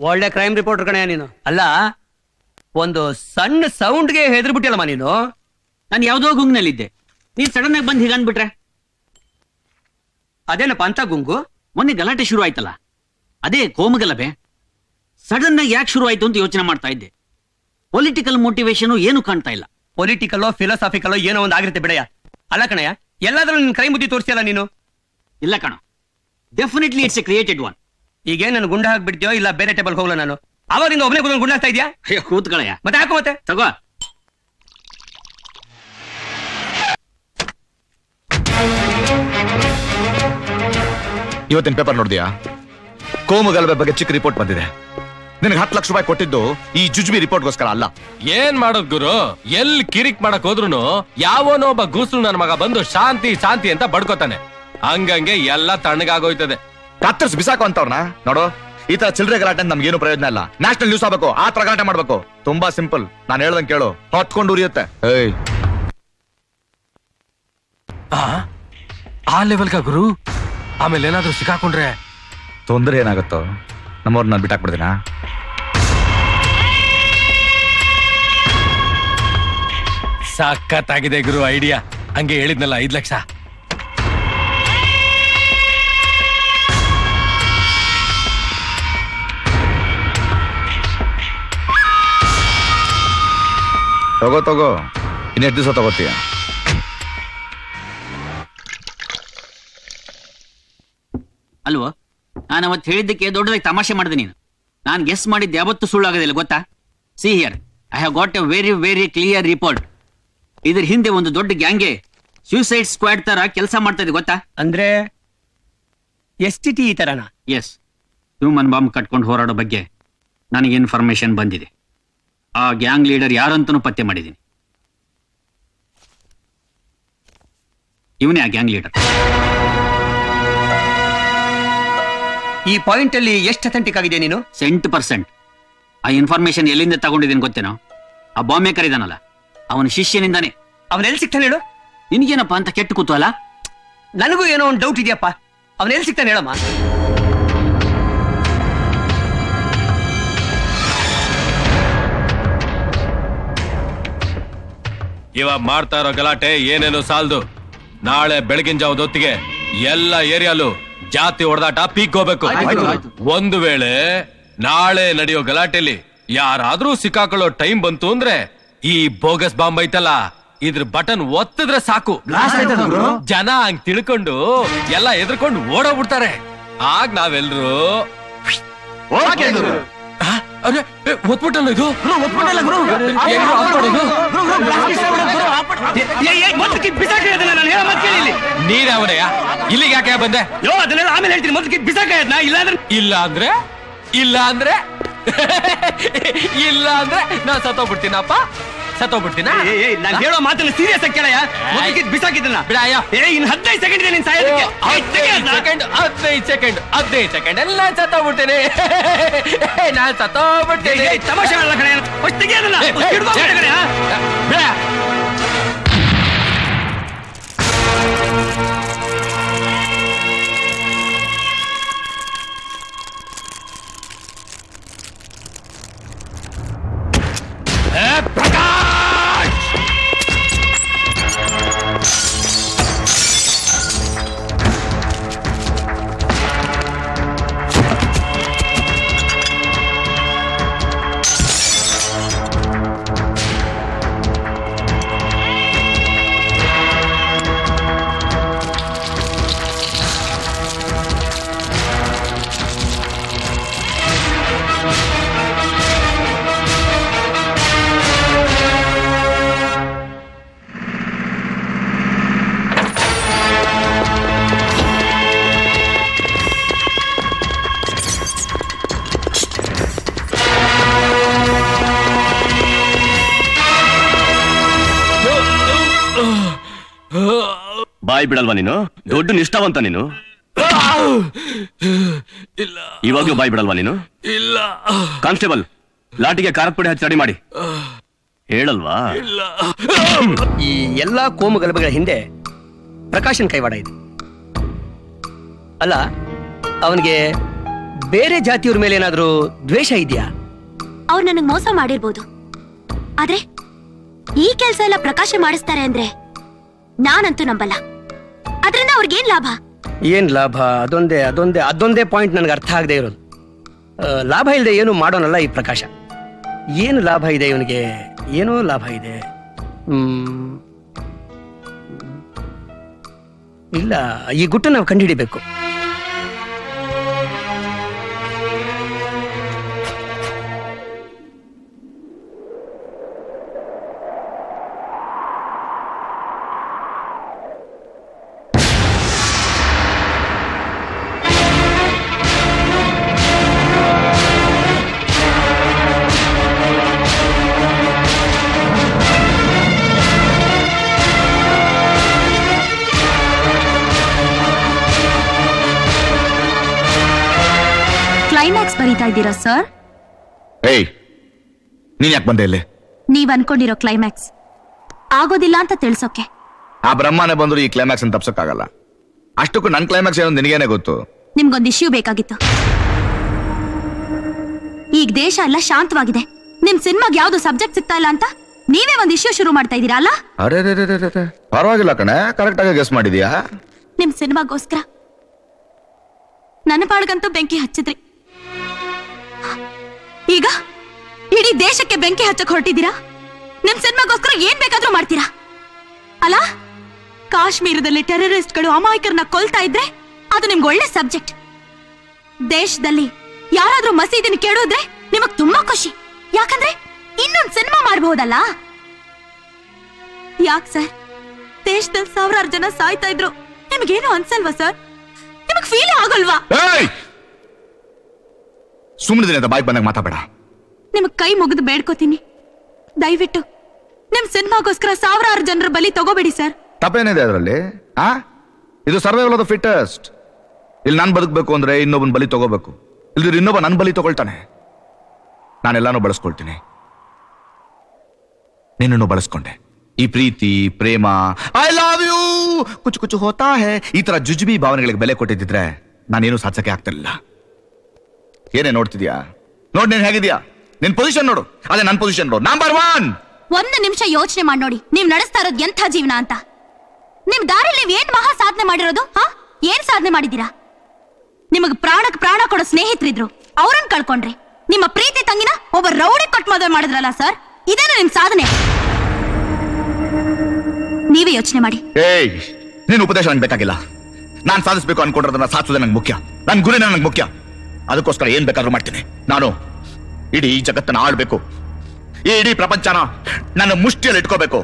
ಒಳ್ಳೆ ಕ್ರೈಮ್ ರಿಪೋರ್ಟರ್ ಕಣೆ ನೀನು. ಅಲ್ಲ, ಒಂದು ಸಣ್ಣ ಸೌಂಡ್ಗೆ ಹೆದರ್ಬಿಟ್ಟಿಲ್ಲಮ್ಮ ನೀನು. ನಾನು ಯಾವ್ದೋ ಗುಂಗ್ನಲ್ಲಿದ್ದೆ, ನೀನ್ ಸಡನ್ ಆಗಿ ಬಂದು ಹೀಗನ್ಬಿಟ್ರೆ. ಅದೇನಪ್ಪ ಅಂತ ಗುಂಗು? ಮೊನ್ನೆ ಗಲಾಟೆ ಶುರು ಆಯ್ತಲ್ಲ, ಅದೇ ಕೋಮಗಲಭೆ. ಸಡನ್ ಆಗಿ ಯಾಕೆ ಶುರು ಆಯ್ತು ಅಂತ ಯೋಚನೆ ಮಾಡ್ತಾ ಇದ್ದೆ. ಪೊಲಿಟಿಕಲ್ ಮೋಟಿವೇಶನ್ ಏನು ಕಾಣ್ತಾ ಇಲ್ಲ. ಪೊಲಿಟಿಕಲ್ಲೋ ಫಿಲಾಸಾಫಿಕಲ್ಲೋ ಏನೋ ಒಂದು ಆಗಿರುತ್ತೆ ಬಿಡಯ್ಯ. ಅಲ್ಲ ಕಣಯ್ಯ, ಎಲ್ಲಾದ್ರೂ ನಿನ್ ಕೈ ಮುದ್ದಿ ತೋರಿಸಿಯಲ್ಲ ನೀನು. ಇಲ್ಲ ಕಣ, definitely it's A created one. ಈಗೇನು ನಾನು ಗುಂಡ ಹಾಕ್ಬಿಡ್ತೀಯೋ ಇಲ್ಲ ಬೇರೆ ಟೇಬಲ್ ಹೋಗಲ್ಲ ನಾನು. ಅವರಿಂದ ಒಬ್ಬನೇ ಕೂತ್ಕೊಂಡು ಗುಂಡ ಹಾಕ್ತಾ ಇದೆಯಾ? ಕೂತ್ಗಳಯ್ಯ. ಮತ್ತೆ ಹಾಕು, ಮತ್ತೆ ತಗೋ. ಇವತ್ತಿನ ಪೇಪರ್ ನೋಡಿದ್ಯಾ? ಕೋಮುಗಲಭೆ ಬಗ್ಗೆ ಚಿಕ್ಕ ರಿಪೋರ್ಟ್ ಬಂದಿದೆ. ನಿನಗೆ 10 ಲಕ್ಷ ರೂಪಾಯಿ ಕೊಟ್ಟಿದ್ದು ಈ ಜುಜ್ಬಿ ರಿಪೋರ್ಟ್ಗೋಸ್ಕರ ಅಲ್ಲ. ಏನ್ ಮಾಡೋದ್ ಗುರು, ಎಲ್ಲಿ ಕಿರಿಕ್ ಮಾಡಕ್ ಹೋದ್ರು ಯಾವನೋ ಒಬ್ಬ ಗೂಸ್ರು ನನ್ನ ಮಗ ಬಂದು ಶಾಂತಿ ಶಾಂತಿ ಅಂತ ಬಡ್ಕೋತಾನೆ. ಹಂಗಂಗೆ ಎಲ್ಲ ತಣ್ಣಗಾಗೋಯ್ತದೆ. ಕತ್ತರ್ಸ್ ಬಿಸಾಕು ಅಂತವ್ರನ್ನ ನೋಡು. ಈ ತರ ಚಿಲ್ಲರೆ ಗಲಾಟೆ ನಮ್ಗೇನು ಪ್ರಯೋಜನ ಇಲ್ಲ. ನ್ಯಾಷನಲ್ ನ್ಯೂಸ್ ಆಗ್ಬೇಕು, ಆ ತರ ಗಲಾಟೆ ಮಾಡ್ಬೇಕು. ತುಂಬಾ ಸಿಂಪಲ್. ನಾನು ಹೇಳ್ದಂಗೆ ಕೇಳು, ಹೊತ್ಕೊಂಡು ಉರಿಯುತ್ತೆ. ಆ ಲೆವೆಲ್ಗ ಗುರು? ಆಮೇಲೆ ಏನಾದ್ರೂ ಸಿಕ್ಕಾಕೊಂಡ್ರೆ ತೊಂದ್ರೆ ಏನಾಗುತ್ತೋ? ನಮ್ಮವ್ರನ್ನ ಬಿಟ್ಟಾಕ್ಬಿಡ್ತೀನಾ? ಸಖತ್ತಾಗಿದೆ ಗುರು ಐಡಿಯಾ. ಹಂಗೆ ಹೇಳಿದ್ನಲ್ಲ 5 ಲಕ್ಷ. ತಗೋ. ಇನ್ನೆಷ್ಟು ದಿವಸ ತಗೋತೀಯ? ಅಲ್ವೋ, ನಾನು ಅವತ್ತು ಹೇಳಿದ್ದಕ್ಕೆ ದೊಡ್ಡದಾಗಿ ತಮಾಷೆ ಮಾಡಿದೆ ನೀನು. ನಾನು ಗೆಸ್ ಮಾಡಿದ್ದು ಯಾವತ್ತೂ ಸುಳ್ಳಾಗೋದಿಲ್ಲ ಗೊತ್ತಾ? See here, I have got A very very clear report. ಇದ್ರ ಹಿಂದೆ ಒಂದು ದೊಡ್ಡ ಗ್ಯಾಂಗೆ ಸೂಸೈಡ್ ಸ್ಕ್ವಾಡ್ ತರ ಕೆಲಸ ಮಾಡ್ತಾ ಇದೆ ಗೊತ್ತಾ? ಅಂದ್ರೆ STT ಈ ತರನಾ? ಎಸ್, ಹ್ಯೂಮನ್ ಬಾಂಬ್ ಕಟ್ಕೊಂಡು ಹೋರಾಡೋ ಬಗ್ಗೆ ನನಗೆ ಇನ್ಫಾರ್ಮೇಶನ್ ಬಂದಿದೆ. ಆ ಗ್ಯಾಂಗ್ ಲೀಡರ್ ಯಾರಂತನೂ ಪತ್ತೆ ಮಾಡಿದ್ದೀನಿ. ಇವನೇ ಆ ಗ್ಯಾಂಗ್ ಲೀಡರ್. ಈ ಪಾಯಿಂಟ್ ಅಲ್ಲಿ ಎಷ್ಟು ಅಥೆಂಟಿಕ್ ಆಗಿದೆ ನೀನು? 100%. ಆ ಇನ್ಫಾರ್ಮೇಶನ್ ಎಲ್ಲಿಂದ ತಗೊಂಡಿದ್ದೀನಿ ಗೊತ್ತೇನೋ? ಆ ಬಾಂಬ್ ಮೇಕರ್ ಇದಾನಲ್ಲ, ಅವನ ಶಿಷ್ಯನಿಂದಾನೆ. ಅವನೆಲ್ಲಿ ಸಿಗ್ತಾನೆ ಹೇಳು? ನಿನ್ಗೇನಪ್ಪ ಅಂತ ಕೆಟ್ಟು ಕೂತಲ್ಲ? ನನಗೂ ಏನೋ ಒಂದು ಡೌಟ್ ಇದೆಯಪ್ಪ. ಅವನೆಲ್ಲಿ ಸಿಗ್ತಾನೆ ಹೇಳಮ್ಮ? ಇವಾಗ ಮಾಡ್ತಾ ಇರೋ ಗಲಾಟೆ ಏನೇನು ಸಾಲದು. ನಾಳೆ ಬೆಳಗಿನ ಜಾವದ ಹೊತ್ತಿಗೆ ಎಲ್ಲ ಏರಿಯಾಲು ಜಾತಿ ಹೊಡೆದಾಟ ಪೀಕ್ ಹೋಗ್ಬೇಕು. ಒಂದು ವೇಳೆ ನಾಳೆ ನಡೆಯೋ ಗಲಾಟೆಲಿ ಯಾರಾದ್ರೂ ಸಿಕ್ಕಾಕೊಳ್ಳೋ ಟೈಮ್ ಬಂತು ಅಂದ್ರೆ ಈ ಬೋಗಸ್ ಬಾಂಬ್ ಐತಲ್ಲ, ಇದ್ರ ಬಟನ್ ಒತ್ತಿದ್ರೆ ಸಾಕು, ಜನ ಹಂಗ್ ತಿಳ್ಕೊಂಡು ಎಲ್ಲ ಎದ್ರಕೊಂಡು ಓಡೋಗ್ಬಿಡ್ತಾರೆ. ಆಗ ನಾವೆಲ್ರು ಒತ್ಬಿಟ್ಟಲ್ಲ ಇದು ನೀರವನಯ್ಯ, ಇಲ್ಲಿಗೆ ಯಾಕೆ ಬಂದೆ? ಯೋ ಅದನ್ನೆಲ್ಲ ಆಮೇಲೆ ಹೇಳ್ತೀನಿ, ಮೊದಲು ಬಿಸಾಕಾಯದ್ನ. ಇಲ್ಲ ಅಂದ್ರೆ ಇಲ್ಲ ಅಂದ್ರೆ ನಾ ಸತ್ತೋಗ್ಬಿಡ್ತೀನಪ್ಪ, ಸತ್ತೋಗ್ಬಿಡ್ತೀನ. ನಾನು ಹೇಳೋ ಮಾತನ್ನ ಸೀರಿಯಸ್ ಆಗಿ ಕೇಳಯ್ಯ. ಮೊದಲು ಬಿಸಾಕಿದ್ದನ್ನ ಬಿಡಯ್ಯ. ಇನ್ನು 15 ಸೆಕೆಂಡ್ ಇದೆ ನಿನ್ ಸಾಯೋದಕ್ಕೆ. 15 ಸೆಕೆಂಡ್ ಎಲ್ಲ ಸತ್ತೋಗ್ಬಿಡ್ತೀನಿ. ನಾನ್ ಸತ್ತೋಗ್ಬಿಡ್ತೀನಿ. ತಮಾಷೆ ಮಾಡಲ್ಲ ಕಣೆ. ಫಸ್ಟ್ ತೆಗಿ ಅದನ್ನ. ಹಿಡ್ಕೊಂಡ್ಬಿಟ್ಟೆ ಕಣೆ. ಬಿಡ. ಬಾಯ್ ಬಿಡಲ್ವಾ ನೀನು? ದೊಡ್ಡ ನಿಷ್ಠಾವಂತ ನೀನು. ಇಲ್ಲ, ಇವಾಗ್ಲೂ ಬಾಯ್ ಬಿಡಲ್ವಾ ನೀನು? ಇಲ್ಲ. ಕಾನ್ಸ್ಟೇಬಲ್, ಲಾಟಿಗೆ ಖಾರದ ಪುಡಿ ಹಚ್ಚಿ ರೆಡಿ ಮಾಡಿ. ಹೇಳಲ್ವಾ? ಈ ಎಲ್ಲಾ ಕೋಮು ಗಲಭೆಗಳ ಹಿಂದೆ ಪ್ರಕಾಶನ್ ಕೈವಾಡ ಇದೆ. ಅಲ್ಲ, ಅವನಿಗೆ ಬೇರೆ ಜಾತಿಯವ್ರ ಮೇಲೆ ಏನಾದ್ರೂ ದ್ವೇಷ ಇದೆಯಾ? ಅವ್ರು ನನಗ್ ಮೋಸ ಮಾಡಿರ್ಬೋದು, ಆದ್ರೆ ಈ ಕೆಲ್ಸ ಎಲ್ಲ ಪ್ರಕಾಶ ಮಾಡಿಸ್ತಾರೆ ಅಂದ್ರೆ ನಾನಂತೂ ನಂಬಲ್ಲ. ಅದ್ರಿಂದ ಅವ್ರಿಗೇನ್ ಲಾಭ? ಏನ್ ಲಾಭ? ಅದೊಂದೇ ಪಾಯಿಂಟ್ ನನಗೆ ಅರ್ಥ ಆಗದೆ ಇರೋದು. ಲಾಭ ಇಲ್ಲದೆ ಏನು ಮಾಡೋನಲ್ಲ ಈ ಪ್ರಕಾಶ. ಏನು ಲಾಭ ಇದೆ ಇವನಿಗೆ? ಏನೋ ಲಾಭ ಇದೆ. ಇಲ್ಲ, ಈ ಗುಟ್ಟು ನಾವು ಕಂಡುಹಿಡಿಬೇಕು. ಕ್ಲೈಮ್ಯಾಕ್ಸ್ ಬರೀತಾ ಇದ್ದೀರಾ ಸರ್? ಏಯ್, ನೀನ್ ಯಾಕೆ ಬಂದೆ ಇಲ್ಲಿ? ನೀವ್ ಅನ್ಕೊಂಡಿರೋ ಕ್ಲೈಮ್ಯಾಕ್ಸ್ ಆಗೋದಿಲ್ಲ ಅಂತ ತಿಳ್ಸೋಕೆ. ಆ ಬ್ರಹ್ಮನೇ ಬಂದ್ರು ಈ ಕ್ಲೈಮ್ಯಾಕ್ಸ್ ಅನ್ನು ತಪ್ಸಕ್ಕಾಗಲ್ಲ. ಅಷ್ಟಕ್ಕೂ ನನ್ ಕ್ಲೈಮ್ಯಾಕ್ಸ್ ಏನೋ ನಿನಗೇನೆ ಗೊತ್ತು. ನಿಮ್ಗೊಂದು ಇಶ್ಯೂ ಬೇಕಾಗಿತ್ತು. ಈಗ ದೇಶ ಎಲ್ಲ ಶಾಂತವಾಗಿದೆ, ನಿಮ್ ಸಿನಿಮಾಗ್ ಯಾವ್ದು ಸಬ್ಜೆಕ್ಟ್ ಸಿಗ್ತಾ ಇಲ್ಲ ಅಂತ ನೀವೇ ಒಂದ್ ಇಶ್ಯೂ ಶುರು ಮಾಡ್ತಾ ಇದೀರಾ ಅಲ್ಲ? ಅರೆ ಪರವಾಗಿಲ್ಲ ಕಣೆ, ಕರೆಕ್ಟ್ ಆಗಿ ಗೆಸ್ ಮಾಡಿದ್ಯಾ. ನಿಮ್ ಸಿನಿಮಾಗೋಸ್ಕರ ನನ್ನ ಪಾಳ್ಗಂತೂ ಬೆಂಕಿ ಹಚ್ಚಿದ್ರಿ, ಈಗ ಇಡೀ ದೇಶಕ್ಕೆ ಬೆಂಕಿ ಹಚ್ಚಕ್ ಹೊರಟಿದ್ದೀರಾ. ನಿಮ್ ಸಿನಿಮಾಗೋಸ್ಕರ ಏನ್ ಬೇಕಾದ್ರೂ ಮಾಡ್ತೀರಾ ಅಲ್ಲ? ಕಾಶ್ಮೀರದಲ್ಲಿ ಟೆರರಿಸ್ಟ್ಗಳು ಅಮಾಯಕರನ್ನ ಕೊಲ್ತಾ ಇದ್ರೆ ಅದು ನಿಮ್ಗೆ ಒಳ್ಳೆ ಸಬ್ಜೆಕ್ಟ್. ದೇಶದಲ್ಲಿ ಯಾರಾದ್ರೂ ಮಸೀದಿನ ಕೆಡೋದ್ರೆ ನಿಮಗ್ ತುಂಬಾ ಖುಷಿ, ಯಾಕಂದ್ರೆ ಇನ್ನೊಂದ್ ಸಿನಿಮಾ ಮಾಡಬಹುದಲ್ಲ. ಯಾಕ್ ಸರ್, ದೇಶದಲ್ಲಿ ಸಾವಿರಾರು ಜನ ಸಾಯ್ತಾ ಇದ್ರು, ನಿಮಗೇನು ಅನ್ಸಲ್ವಾ ಸರ್? ನಿಮಗ್ ಫೀಲ್ ಆಗಲ್ವಾ? ಸುಮ್ಮನೆ ಅಂತ ಬಾಯ್ ಬಂದಾಗ ಮಾತಾಡಬೇಡ. ನಿಮಗ್ ಕೈ ಮುಗಿದು ಬೇಡ್ಕೋತೀನಿ, ದಯವಿಟ್ಟು ನಿಮ್ ಸಿನಿಮಾಗೋಸ್ಕರ ಸಾವಿರಾರು ಜನರ ಬಲಿ ತಗೋಬೇಡಿ ಸರ್. ತಪ್ಪೇನಿದೆ ಅದರಲ್ಲಿ? ಇದು ಸರ್ವೈವಲ್ ಆಫ್ ದ ಫಿಟ್ಟೆಸ್ಟ್. ಇಲ್ಲಿ ನಾನ್ ಬದುಕಬೇಕು ಅಂದ್ರೆ ಇನ್ನೊಬ್ಬನ ಬಲಿ ತಗೋಬೇಕು, ಇಲ್ದಿದ್ರೆ ಇನ್ನೊಬ್ಬ ನನ್ ಬಲಿ ತಗೊಳ್ತಾನೆ. ನಾನೆಲ್ಲಾನು ಬಳಸ್ಕೊಳ್ತೀನಿ, ನಿನ್ನನ್ನು ಬಳಸ್ಕೊಂಡೆ. ಈ ಪ್ರೀತಿ, ಪ್ರೇಮ, ಐ ಲವ್ ಯು, ಕುಚು ಕುಚು ಹೋತಾ ಹೇ, ಈ ತರ ಜುಜುಬಿ ಭಾವನೆಗಳಿಗೆ ಬೆಲೆ ಕೊಟ್ಟಿದ್ದಿದ್ರೆ ನಾನೇನು ಸಾಧಿಸಕ್ಕೆ ಆಗ್ತಿರ್ಲಿಲ್ಲ. ಏನೇ ನೋಡ್ತಿದ್ಯಾ? ನೋಡ್, ನೀನ್ ಹೇಗಿದ್ಯಾ? ನಿನ್ ಪೊಸಿಷನ್ ನೋಡು, ಅದೇ ನನ್ ಪೊಸಿಷನ್ ನೋಡು. ನಂಬರ್ 1. ಒಂದು ನಿಮಿಷ ಯೋಚನೆ ಮಾಡಿ ನೋಡಿ, ನೀವ್ ನಡೆಸ್ತಾ ಇರೋದು ಎಂಥ ಜೀವನ ಅಂತ. ನಿಮ್ ದಾರಿಲಿ ನೀವ್ ಏನ್ ಮಹಾ ಸಾಧನೆ ಮಾಡಿರೋದು? ಏನ್ ಸಾಧನೆ ಮಾಡಿದೀರಾ? ನಿಮಗ್ ಪ್ರಾಣಕ್ ಪ್ರಾಣ ಕೊಡೋ ಸ್ನೇಹಿತರಿದ್ರು, ಅವ್ರನ್ನ ಕಳ್ಕೊಂಡ್ರಿ. ನಿಮ್ಮ ಪ್ರೀತಿ ತಂಗಿನ ಒಬ್ಬ ರೌಡಿ ಕೊಟ್ಟು ಮದುವೆ ಮಾಡಿದ್ರಲ್ಲ ಸರ್, ಇದೇನು ನಿಮ್ ಸಾಧನೆ? ನೀವೇ ಯೋಚನೆ ಮಾಡಿ. ಏಯ್, ನೀನ್ ಉಪದೇಶ ನಂಗೆ ಬೇಕಾಗಿಲ್ಲ. ನಾನ್ ಸಾಧಿಸ್ಬೇಕು ಅನ್ಕೊಂಡಿರೋದನ್ನ ಸಾಧಿಸೋದೇ ನಂಗೆ ಮುಖ್ಯ. ನನ್ ಗುರಿನ ನಂಗೆ ಮುಖ್ಯ. ಅದಕ್ಕೋಸ್ಕರ ಏನ್ ಬೇಕಾದ್ರೂ ಮಾಡ್ತೀನಿ. ನಾನು ಇಡೀ ಜಗತ್ತನ್ನ ಆಳ್ಬೇಕು, ಈ ಇಡೀ ಪ್ರಪಂಚನ ನನ್ನ ಮುಷ್ಟಿಯಲ್ಲಿ ಇಟ್ಕೋಬೇಕು.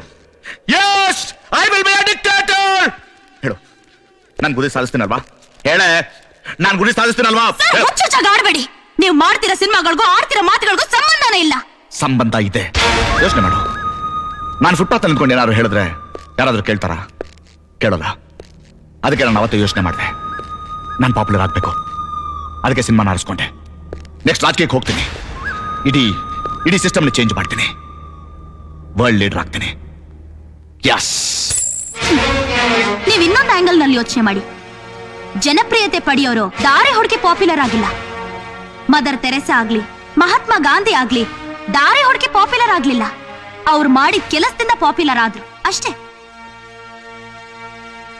Yes, I will be a dictator. ಹೇಳು, ನಾನು ಗುರಿ ಸಾಧಿಸ್ತೀನಲ್ವಾ? ಹೇಳೆ, ನಾನು ಗುರಿ ಸಾಧಿಸ್ತೀನಲ್ವಾ? ಆಡಬೇಡಿ. ನೀವು ಮಾಡ್ತಿರೋ ಸಿನಿಮಾಗಳಿಗೂ ಆಡ್ತಿರೋ ಮಾತುಗಳಿಗೂ ಸಂಬಂಧನೇ ಇಲ್ಲ. ಸಂಬಂಧ ಇದೆ. ಯೋಚನೆ ಮಾಡು. ನಾನು ಫುಟ್ಪಾತ್ ನಿಂತ್ಕೊಂಡು ಏನಾದ್ರು ಹೇಳಿದ್ರೆ ಯಾರಾದ್ರೂ ಕೇಳ್ತಾರ? ಕೇಳೋಲ್ಲ. ಅದಕ್ಕೆ ನಾನು ಅವತ್ತು ಯೋಚನೆ ಮಾಡಿದೆ, ನಾನು ಪಾಪ್ಯುಲರ್ ಆಗ್ಬೇಕು. ಅದಕ್ಕೆ ಸಿನಿಮಾ ಆರಿಸ್ಕೊಂಡೆ. ನೆಕ್ಸ್ಟ್ ರಾಜಕೀಯಕ್ಕೆ ಹೋಗ್ತೀನಿ. ಇಡೀ ಸಿಸ್ಟಮ್ನ ಚೇಂಜ್ ಮಾಡ್ತೀನಿ. ವರ್ಲ್ಡ್ ಲೀಡರ್ ಆಗ್ತೀನಿ. ಯಸ್. ನೀವು ಇನ್ನೊಂದು ಆಂಗಲ್ ನಲ್ಲಿ ಯೋಚನೆ ಮಾಡಿ. ಜನಪ್ರಿಯತೆ ಪಡೆಯೋರು ದಾರಿ ಹುಡುಕಿ ಪಾಪ್ಯುಲರ್ ಆಗಿಲ್ಲ. ಮದರ್ ತೆರೆಸಾ ಆಗ್ಲಿ, ಮಹಾತ್ಮ ಗಾಂಧಿ ಆಗ್ಲಿ ದಾರಿ ಹುಡುಕಿ ಪಾಪ್ಯುಲರ್ ಆಗ್ಲಿಲ್ಲ. ಅವ್ರು ಮಾಡಿದ ಕೆಲಸದಿಂದ ಪಾಪ್ಯುಲರ್ ಆದ್ರು ಅಷ್ಟೇ.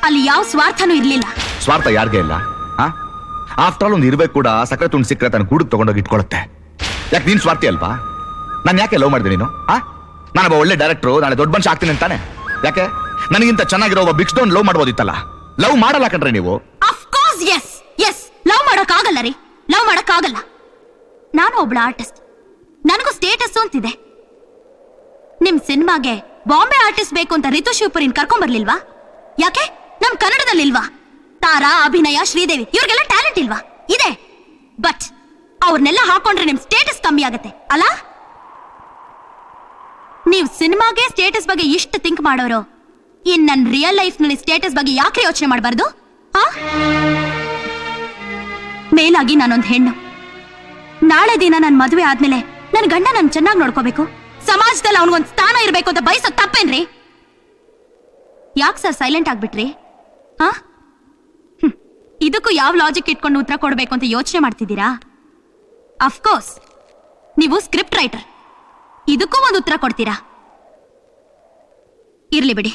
ಅಲ್ಲಿ ಯಾವ ಸ್ವಾರ್ಥನೂ ಇರ್ಲಿಲ್ಲ. ಸ್ವಾರ್ಥ ಯಾರಿಗೆ ಇಲ್ಲ? ಆಫ್ಟರ್ ಆಲ್ ಒಂದು ಇರ್ಬೇಕು ಕೂಡ ಸಕ್ಕರೆ ತುಂಡು ಸಿಕ್ಕರೆ ತನ್ನ ಗೂಡಿಗೆ ತಗೊಂಡೋಗಿ ಇಟ್ಕೊಳತ್ತೆ. ಯಾಕೆ ನೀನ್ ಸ್ವಾರ್ಥಿ ಅಲ್ವಾ? ನಾನು ಯಾಕೆ ಲವ್ ಮಾಡಿದೆ ನೀನು? ನಾನೊಬ್ಬ ಒಳ್ಳೆ ಡೈರೆಕ್ಟ್ರು, ನಾಳೆ ದೊಡ್ಡ ಮನುಷ್ಯ ಆಗ್ತೀನಿ ಅಂತಾನೆ. ಯಾಕೆ ನನಗಿಂತ ಚೆನ್ನಾಗಿರೋ ಒಬ್ಬ ಬಿಗ್ ಸ್ಟೋನ್ ಲವ್ ಮಾಡ್ಬೋದಿತ್ತಲ್ಲ. ಲವ್ ಮಾಡಲ್ಲ ಕಣ್ರಿ ನೀವು. ಅಫ್ಕೋರ್ಸ್ ಎಸ್ ಎಸ್ ಲವ್ ಮಾಡಕ್ ಆಗಲ್ಲ ರೀ. ಲವ್ ಮಾಡಕ್ ಆಗಲ್ಲ. ನಾನು ಒಬ್ಳ ಆರ್ಟಿಸ್ಟ್, ನನಗೂ ಸ್ಟೇಟಸ್ ಅಂತಿದೆ. ನಿಮ್ ಸಿನಿಮಾಗೆ ಬಾಂಬೆ ಆರ್ಟಿಸ್ಟ್ ಬೇಕು ಅಂತ ರಿತು ಶಿವಪುರಿನ್ ಕರ್ಕೊಂಡ್ ಬರ್ಲಿಲ್ವಾ? ಯಾಕೆ ನಮ್ ಕನ್ನಡದಲ್ಲಿಲ್ವಾ? ತಾರಾ, ಅಭಿನಯ, ಶ್ರೀದೇವಿ ಇವ್ರಿಗೆಲ್ಲ ಟ್ಯಾಲೆಂಟ್ ಇಲ್ವಾ? ಇದೆ. ಬಟ್ ಅವ್ರನ್ನೆಲ್ಲ ಹಾಕೊಂಡ್ರೆ ನಿಮ್ ಸ್ಟೇಟಸ್ ಕಮ್ಮಿ ಆಗತ್ತೆ ಅಲ್ಲ? ನೀವ್ ಸಿನಿಮಾಗೆ ಸ್ಟೇಟಸ್ ಬಗ್ಗೆ ಇಷ್ಟು ಥಿಂಕ್ ಮಾಡೋರು, ಇನ್ ನನ್ ರಿಯಲ್ ಲೈಫ್ ನಲ್ಲಿ ಸ್ಟೇಟಸ್ ಬಗ್ಗೆ ಯಾಕೆ ಯೋಚನೆ ಮಾಡಬಾರ್ದು? ಮೇಲಾಗಿ ನಾನೊಂದ್ ಹೆಣ್ಣು. ನಾಳೆ ದಿನ ನನ್ ಮದುವೆ ಆದ್ಮೇಲೆ ನನ್ ಗಂಡ ನನ್ ಚೆನ್ನಾಗಿ ನೋಡ್ಕೋಬೇಕು, ಸಮಾಜದಲ್ಲಿ ಅವನಿಗೊಂದ್ ಸ್ಥಾನ ಇರ್ಬೇಕು ಅಂತ ಬಯಸೋ ತಪ್ಪೇನ್ರಿ? ಯಾಕೆ ಸರ್ ಸೈಲೆಂಟ್ ಆಗ್ಬಿಟ್ರಿ? ಇದಕ್ಕೂ ಯಾವ ಲಾಜಿಕ್ ಇಟ್ಕೊಂಡು ಉತ್ತರ ಕೊಡ್ಬೇಕು ಅಂತ ಯೋಚನೆ ಮಾಡ್ತಿದ್ದೀರಾ? ಅಫ್ಕೋರ್ಸ್ ನೀವು ಸ್ಕ್ರಿಪ್ಟ್ ರೈಟರ್, ಇದಕ್ಕೂ ಒಂದು ಉತ್ತರ ಕೊಡ್ತೀರಾ? ಇರ್ಲಿ ಬಿಡಿ,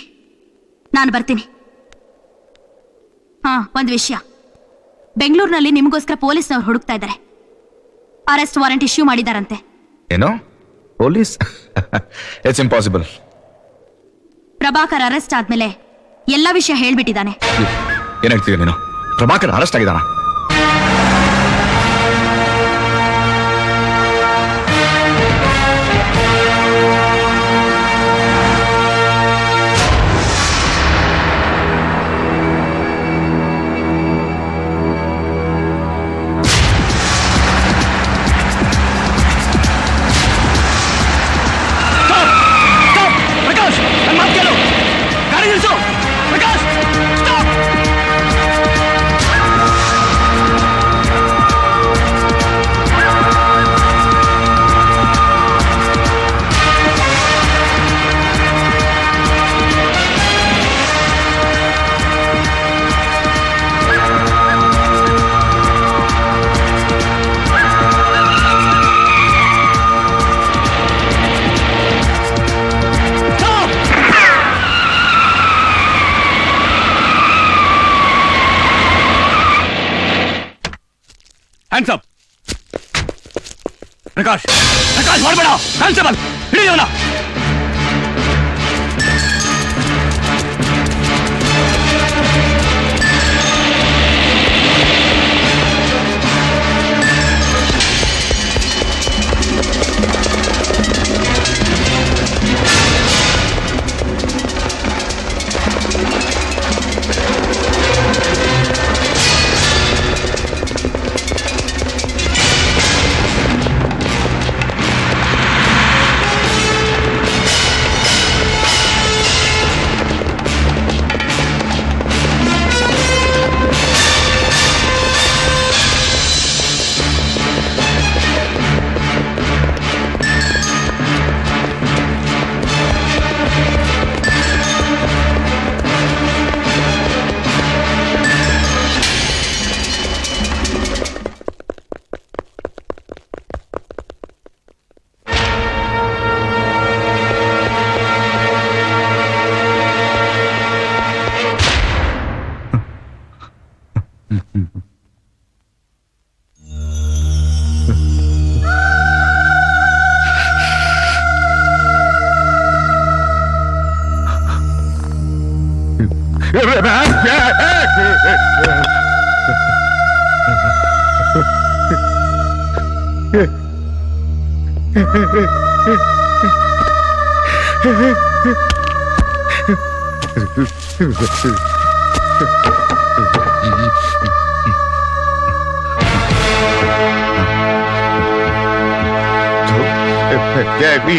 ನಾನು ಬರ್ತೀನಿ. ಒಂದು ವಿಷಯ, ಬೆಂಗಳೂರಿನಲ್ಲಿ ನಿಮಗೋಸ್ಕರ ಪೊಲೀಸ್ನವ್ರು ಹುಡುಕ್ತಾ ಇದ್ದಾರೆ. ಅರೆಸ್ಟ್ ವಾರೆಂಟ್ ಇಶ್ಯೂ ಮಾಡಿದಾರಂತೆ. ಏನೋ police? It's impossible. Prabhakar arrest ಆದ್ಮೇಲೆ ಎಲ್ಲ ವಿಷಯ ಹೇಳ್ಬಿಟ್ಟಿದ್ದಾನೆ. ಏನ್ ಹೇಳ್ತೀಯ ನೀನು? ಪ್ರಭಾಕರ್ ಅರೆಸ್ಟ್ ಆಗಿದಾನ? Hands up! ಪ್ರಕಾಶ್ ಮಾಡಬೇಡ! ಕಾನ್ಸ್ಟೇಬಲ್ ಹಿಡಿಯೋಣ!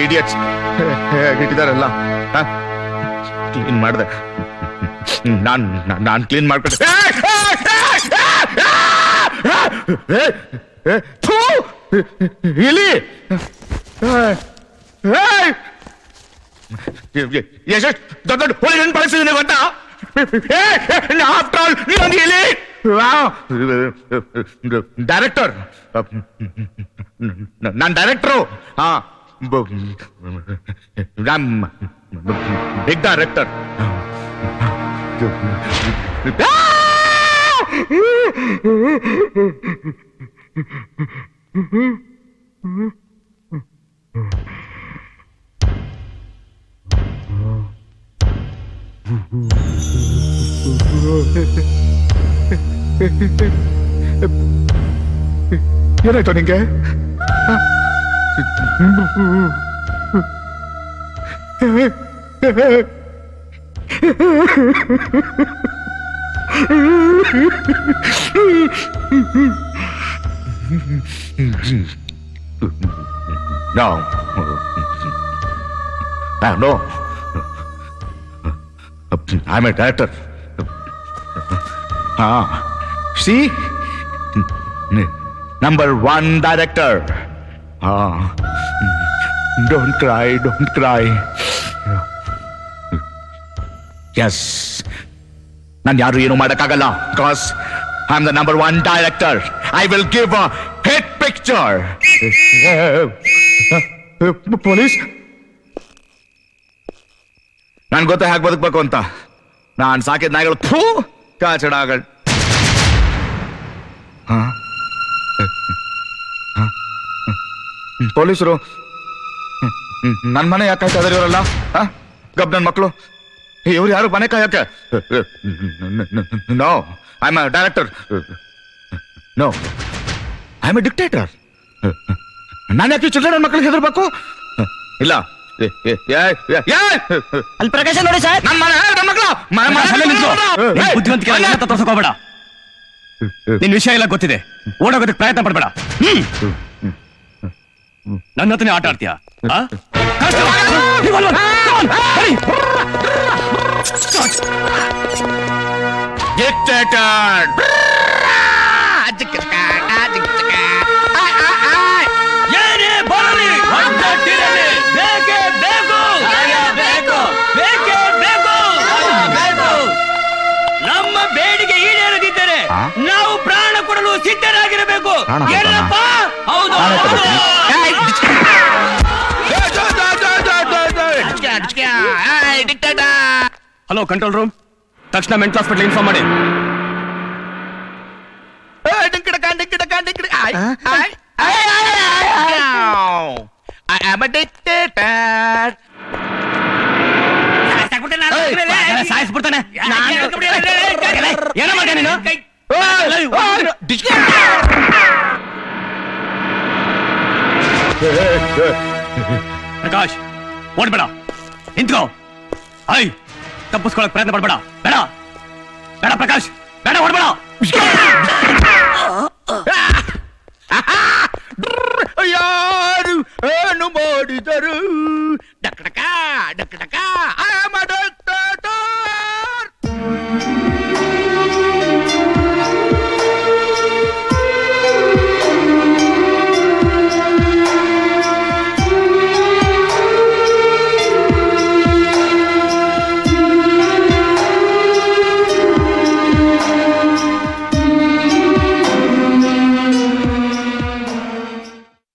ಇಡಿಯಟ್ಸ್ ಇಟ್ಟಿದಾರಲ್ಲ ಕ್ಲೀನ್ ಮಾಡ್ದೆ ನಾನ್ ಕ್ಲೀನ್ ಮಾಡ್ಕೊಂಡೆ ಇಲ್ಲಿ ಎಷ್ಟು ದೊಡ್ಡ ದೊಡ್ಡ ಹೋಳಿಗೆ ಬಳಸಿದ್ದೀನಿ ಗೊತ್ತಾ ಆಫ್ಟರ್ ಆಲ್ ನೀನೊಂದು ಇಲ್ಲಿ ಡೈರೆಕ್ಟರ್ ನಾನ್ ಡೈರೆಕ್ಟ್ರು ಹಾ ಬಿಗ್ ಡೈರೆಕ್ಟರ್ ಏನಾಯ್ತು ನಿಂಗೆ No. No. I'm a director. See? Number 1 director. Don't cry, don't cry. Yes. ನಾನು ಯಾರು ಏನು ಮಾಡಕ್ಕಾಗಲ್ಲ because I'm the number 1 director. I will give a hit picture. Police ನನ್ ಗೊತ್ತ ಹೇಗೆ ಬದುಕಬೇಕು ಅಂತ ನಾನ್ ಸಾಕಿದ ನಾಯಿಗಳು ಥೂ ಕಾಚಡಾಗಳು ಪೊಲೀಸರು ನನ್ ಮನೆ ಯಾಕೆ ಕಾಯ್ತಾ ಇದಾರೆ ಇವರಲ್ಲ ಗಬ್ ನನ್ ಮಕ್ಕಳು ಇವ್ರು ಯಾರು ಮನೆ ಕಾಯಕ್ಕೆ no I am a director no I am a dictator ನಾನು ಯಾಕೆ ಚಿಲ್ಡ್ರನ್ ಮಕ್ಕಳಿಗೆ ಹೆದರ್ಬೇಕು ಇಲ್ಲ ಅಲ್ಲಿ ಪ್ರಕಾಶ ನೋಡಿ ಸರ್ ನನ್ನ ಮಕ್ಕಳು ಬುದ್ಧಿವಂತಿಕೆ ತೋರ್ಸಕೋಬೇಡ ನಿನ್ ವಿಷಯ ಎಲ್ಲ ಗೊತ್ತಿದೆ ಓಡೋಗೋದಕ್ಕೆ ಪ್ರಯತ್ನ ಪಡ್ಬೇಡ ನನ್ನ ಹತ್ರನೇ ಆಟ ಆಡ್ತೀಯ ನಮ್ಮ ಬೇಡಿಕೆ ಈಡೇರದಿದ್ದರೆ ನಾವು ಪ್ರಾಣ ಕೊಡಲು ಸಿದ್ಧರಾಗಿರಬೇಕು. ಹೌದು ಹಲೋ ಕಂಟ್ರೋಲ್ ರೂಮ್, ತಕ್ಷಣ ಮೆಂಟಲ್ ಹಾಸ್ಪಿಟಲ್ ಇನ್ಫಾರ್ಮ್ ಮಾಡಿ. ಸಾಯಿಸ್ಬಿಡ್ತಾನೆ. ಏನೋ ಮಾಡ್ಯ ನೀನು? ಪ್ರಕಾಶ್ ಓಡ್ಬೇಡ, ನಿಂತ್ಕೋ. ಐ ತಪ್ಪಿಸ್ಕೊಳಕ್ ಪ್ರಯತ್ನ ಪಡ್ಬೇಡ. ಬೇಡ ಬೇಡ ಪ್ರಕಾಶ್, ಬೇಡ ಓಡ್ಬೇಡ.